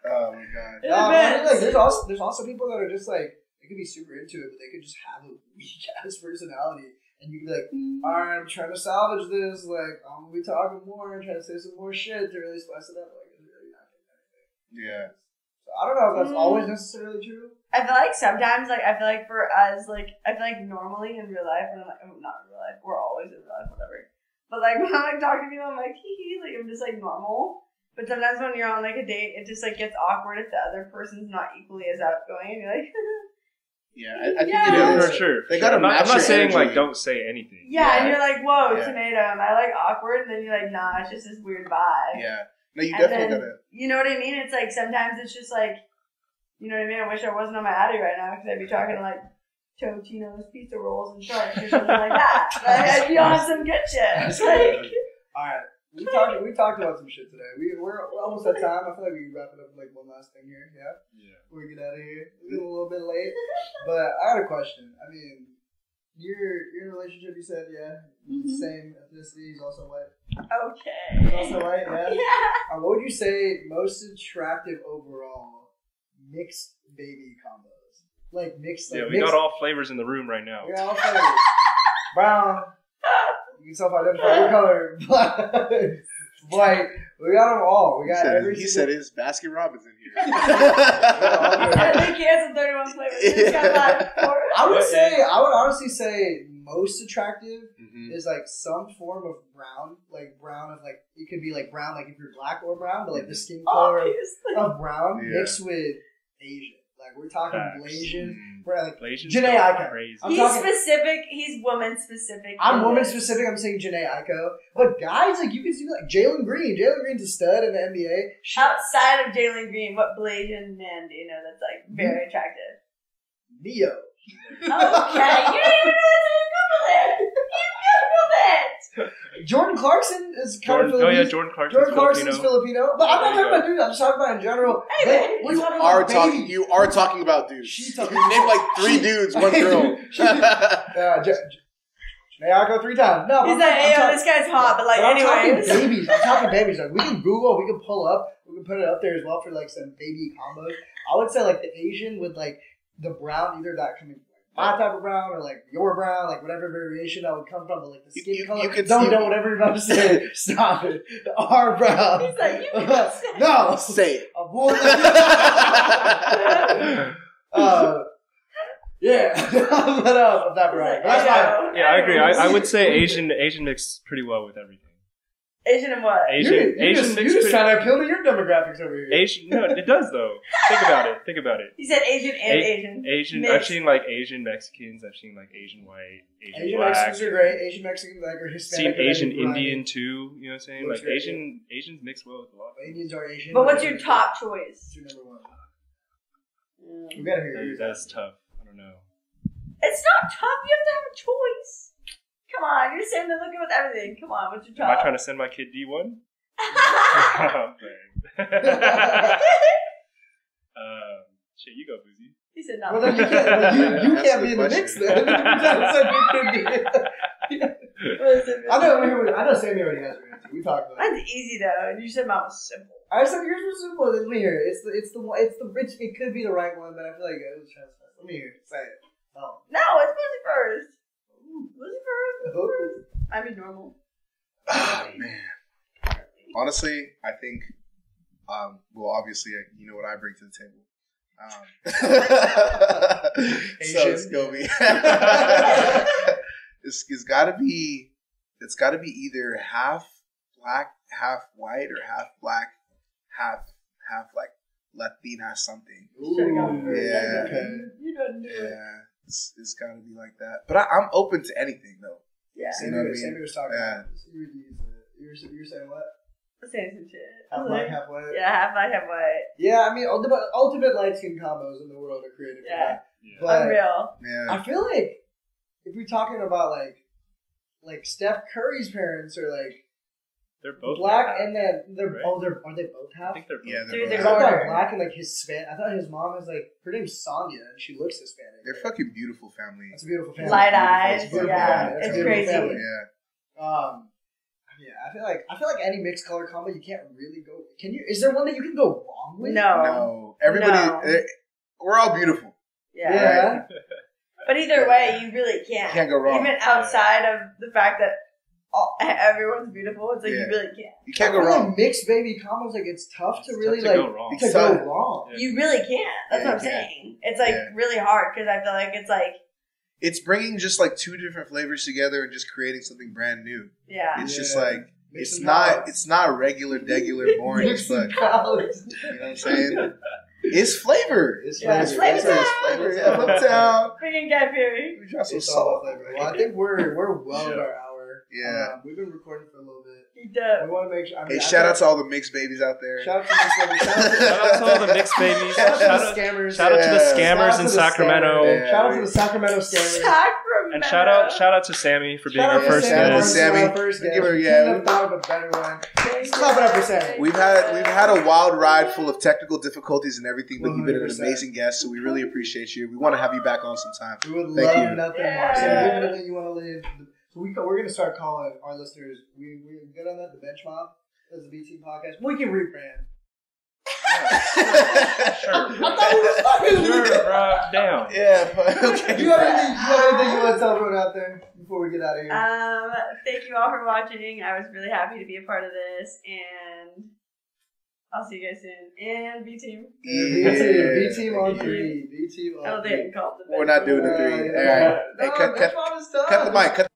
Speaker 3: Oh my god.
Speaker 1: It depends.
Speaker 4: Like, there's also people that are just like, they could be super into it, but they could just have a weak ass personality. And you can be like, alright, I'm trying to salvage this. Like, I'm going to be talking more and trying to say some more shit to really spice it up. Like, it's really not getting anything.
Speaker 3: Yeah.
Speaker 4: So I don't know if that's always necessarily true.
Speaker 1: I feel like sometimes, like, I feel like for us, like, I feel like normally in real life, and I'm like, not in real life, we're always in real life, whatever. But, like, when I'm, like, talking to people, I'm like, hee, like, I'm just, like, normal. But sometimes when you're on, like, a date, it just, like, gets awkward if the other person's not equally as outgoing, and you're like,
Speaker 3: yeah, I think it is.
Speaker 2: For sure.
Speaker 3: They gotta
Speaker 2: I'm not saying,
Speaker 3: energy.
Speaker 2: like, don't say anything.
Speaker 1: yeah, and you're like, whoa,
Speaker 3: Yeah.
Speaker 1: tomato, am I, like, awkward? And then you're like, nah, it's just this weird vibe.
Speaker 3: Yeah. No, you
Speaker 1: And
Speaker 3: definitely
Speaker 1: then,
Speaker 3: gotta.
Speaker 1: you know what I mean? It's like sometimes it's just like, you know what I mean? I wish I wasn't on my Addy right now because I'd be talking like Totino's pizza rolls and sharks or something like that. Like, I'd be on some good shit. Like,
Speaker 4: Alright. We talked about some shit today. We're almost at time. I feel like we can wrap it up with like one last thing here. Yeah? Before we get out of here. We're getting a little bit late. But I got a question. I mean, you're in a relationship, you said, yeah? Same ethnicity, he's also white.
Speaker 1: okay.
Speaker 4: He's also white, yeah?
Speaker 1: Yeah.
Speaker 4: What would you say most attractive overall mixed baby combos? Like mixed, like
Speaker 2: we got all flavors in the room right now.
Speaker 4: We got all flavors. Brown. You can self-identify your color. White. We got them all. We got every.
Speaker 3: He said his Baskin Robbins in here.
Speaker 1: I think he has a 31 flavors. He's got 5 more.
Speaker 4: I would honestly say most attractive is like some form of brown, like brown of like it could be like brown, like if you're black or brown, but like the skin color of brown mixed with Asian. Like we're talking Blasian, like Janae Aiko.
Speaker 1: He's specific. He's woman specific.
Speaker 4: I'm woman specific. I'm saying Janae Aiko. But guys, like you can see like Jalen Green. Jalen Green's a stud in the NBA.
Speaker 1: Outside of Jalen Green, what Blasian man do you know that's like very attractive?
Speaker 4: Neo.
Speaker 1: Okay, you didn't even know that you Googled it. You Googled it.
Speaker 4: Jordan Clarkson is kind of Filipino.
Speaker 2: Oh yeah, Jordan Clarkson.
Speaker 4: Jordan Clarkson's Filipino. But I'm not talking about dudes. I'm just talking about in general.
Speaker 1: Hey,
Speaker 4: We're talking about babies.
Speaker 3: You are talking about dudes.
Speaker 4: She's talking
Speaker 3: You named like 3 dudes, 1 girl.
Speaker 4: May I go 3 times? No,
Speaker 1: He's like, yo, this guy's hot, but like,
Speaker 4: I'm
Speaker 1: anyways.
Speaker 4: talking babies. I'm talking babies. Like, we can Google, we can pull up, we can put it up there as well for like some baby combos. I would say like the Asian with like the brown, either that coming my type of brown or like your brown, like whatever variation that would come from, but like the skin color. Don't know whatever you're about to say. Stop it. Our brown.
Speaker 1: He's like, you can say it.
Speaker 4: No.
Speaker 3: Say it.
Speaker 4: Yeah. But that right. That's fine.
Speaker 2: Yeah, I agree. I would say Asian mix pretty well with everything.
Speaker 1: Asian and what?
Speaker 2: Asian
Speaker 4: You're
Speaker 2: mix
Speaker 4: just trying to appeal to your demographics over here.
Speaker 2: Asian, no, it does though. Think about it.
Speaker 1: He said Asian and Asian.
Speaker 2: Asian.
Speaker 1: Mixed.
Speaker 2: I've seen like Asian Mexicans. I've seen like Asian white, Asian black.
Speaker 4: Mexicans are great. Asian Mexicans like are Hispanic.
Speaker 2: Seen Asian Indian too. You know what I'm saying?
Speaker 4: Looks
Speaker 2: Like
Speaker 4: great,
Speaker 2: Asians mix well with a lot.
Speaker 4: Indians are Asian.
Speaker 1: But what's your top choice?
Speaker 4: What's your number 1? We gotta hear yours.
Speaker 2: That's tough. I don't know.
Speaker 1: It's not tough. You have to have a choice. Come on, you're saying they're looking with everything. Come on, what's your top?
Speaker 2: Am I trying to send my kid D1? I'm playing. Shit, you go, Boozy.
Speaker 1: He said no.
Speaker 4: Well, then you can't. You can't be in the mix then. I know Sammie already has her answer. We talked about it.
Speaker 1: Mine's easy though, and you said mine was simple.
Speaker 4: I said yours was simple. Let me hear it. It could be the right one, but I feel like it was transparent. Let me hear it. Say it. Oh.
Speaker 1: No, it's Boozy first. Boozy first. I mean normal.
Speaker 3: Oh, man. Honestly, I think, well, obviously, you know what I bring to the table. So it's gonna be. It's gotta be either half black, half white, or half black, half like Latina something.
Speaker 4: Ooh,
Speaker 3: yeah.
Speaker 4: Okay.
Speaker 1: You don't do it.
Speaker 3: Yeah, it's gotta be like that. But I'm open to anything though.
Speaker 1: Yeah.
Speaker 3: You know what I mean?
Speaker 4: Sammie was talking
Speaker 3: Yeah.
Speaker 4: about this. You were saying what?
Speaker 1: I'm saying some shit.
Speaker 4: Half black, half white?
Speaker 1: Yeah, half black, half white.
Speaker 4: Yeah, I mean, ultimate light skin combos in the world are created for
Speaker 1: Yeah.
Speaker 4: that. But
Speaker 1: Unreal.
Speaker 3: Yeah.
Speaker 4: I feel like if we're talking about like Steph Curry's parents are like
Speaker 2: They're both
Speaker 4: black,
Speaker 2: half,
Speaker 4: and then they're
Speaker 2: right?
Speaker 4: are they both
Speaker 2: I
Speaker 4: half?
Speaker 2: think they're both.
Speaker 3: Yeah,
Speaker 1: Dude,
Speaker 3: they're
Speaker 1: they're
Speaker 3: both-
Speaker 4: I thought
Speaker 1: Order.
Speaker 4: black and like Hispanic. I thought his mom is like her name's Sonia and she looks Hispanic.
Speaker 3: They're fucking beautiful family.
Speaker 4: That's a beautiful family.
Speaker 1: Light eyes.
Speaker 4: Beautiful
Speaker 1: Yeah,
Speaker 4: family. That's a
Speaker 1: it's
Speaker 4: beautiful
Speaker 1: crazy.
Speaker 4: family.
Speaker 3: Yeah.
Speaker 4: Yeah, I feel like any mixed color combo you can't really go. Can you? Is there one that you can go wrong with?
Speaker 1: No.
Speaker 3: No. Everybody,
Speaker 1: No.
Speaker 3: we're all beautiful.
Speaker 1: Yeah.
Speaker 4: Yeah.
Speaker 1: But either way, you really can't.
Speaker 3: Can't go wrong.
Speaker 1: Even outside of the fact that everyone's beautiful, it's like
Speaker 3: Yeah.
Speaker 1: you really can't.
Speaker 3: You can't
Speaker 4: I
Speaker 3: go
Speaker 4: feel
Speaker 3: wrong.
Speaker 4: Like mixed baby combos, like it's tough to really
Speaker 2: Tough to
Speaker 4: like
Speaker 2: go wrong.
Speaker 4: to go wrong.
Speaker 2: Yeah.
Speaker 1: You really can't. That's
Speaker 3: Yeah,
Speaker 1: what I'm
Speaker 3: you can't.
Speaker 1: saying. It's like
Speaker 3: Yeah.
Speaker 1: really hard because I feel like it's like,
Speaker 3: It's bringing just like 2 different flavors together and just creating something brand new.
Speaker 1: yeah.
Speaker 3: It's just
Speaker 4: Yeah.
Speaker 3: like
Speaker 4: Mix
Speaker 3: it's
Speaker 4: and
Speaker 3: not
Speaker 4: balance.
Speaker 3: regular, boring as
Speaker 4: Mix
Speaker 3: fuck.
Speaker 4: and balance.
Speaker 3: You know what I'm saying? It's flavor.
Speaker 4: It's
Speaker 1: Yeah,
Speaker 4: flavor.
Speaker 1: flavor
Speaker 3: It's
Speaker 1: time.
Speaker 3: flavor. Yeah, Fliptown.
Speaker 1: Freaking Guy Fieri.
Speaker 3: We drop some
Speaker 4: It's all
Speaker 3: salt.
Speaker 4: about flavor. Well, I think we're well in our hour.
Speaker 3: Yeah.
Speaker 4: We've been recording for a little bit.
Speaker 1: He does.
Speaker 4: We want to make sure. I mean,
Speaker 3: Hey, shout out to all the mixed babies out there.
Speaker 4: Shout out to mixed babies.
Speaker 2: Shout out to all the mixed babies.
Speaker 4: Shout out to the scammers.
Speaker 2: Shout out to the
Speaker 3: Yeah.
Speaker 2: scammers in Sacramento.
Speaker 3: Yeah.
Speaker 4: Shout out to the Sacramento scammers.
Speaker 2: And shout out to Sammie for being
Speaker 4: Shout
Speaker 2: our
Speaker 4: out to
Speaker 2: first
Speaker 3: Sammy.
Speaker 2: guest.
Speaker 3: Sammy.
Speaker 4: First guest.
Speaker 3: Give her-
Speaker 4: We
Speaker 3: yeah.
Speaker 4: couldn't have thought of a better one. Let's clap it up for Sammy.
Speaker 3: We've had a wild ride full of technical difficulties and everything, but you've been an
Speaker 4: 100%.
Speaker 3: amazing guest, so we really appreciate you. We want to have you back on sometime.
Speaker 4: We would
Speaker 3: Thank
Speaker 4: love
Speaker 3: you.
Speaker 4: nothing more.
Speaker 1: Yeah.
Speaker 4: So live anything you want to live. So we're going to start calling our listeners. We good on that? The Bench Mob? That's the BT podcast. We can rebrand.
Speaker 2: Sure,
Speaker 4: I
Speaker 2: bro.
Speaker 4: thought we were fucking
Speaker 2: Sure, bro. Damn.
Speaker 3: Yeah, okay.
Speaker 4: Do you have anything you want to tell everyone out there before we get out of here?
Speaker 1: Thank you all for watching. I was really happy to be a part of this, and I'll see you guys soon. And B team.
Speaker 4: B team on 3. B team on 3.
Speaker 1: I don't think I can call it the
Speaker 3: We're not doing the 3. All right. Hey,
Speaker 4: No,
Speaker 3: cut
Speaker 4: Bench Mob is tough.
Speaker 3: the mic. Cut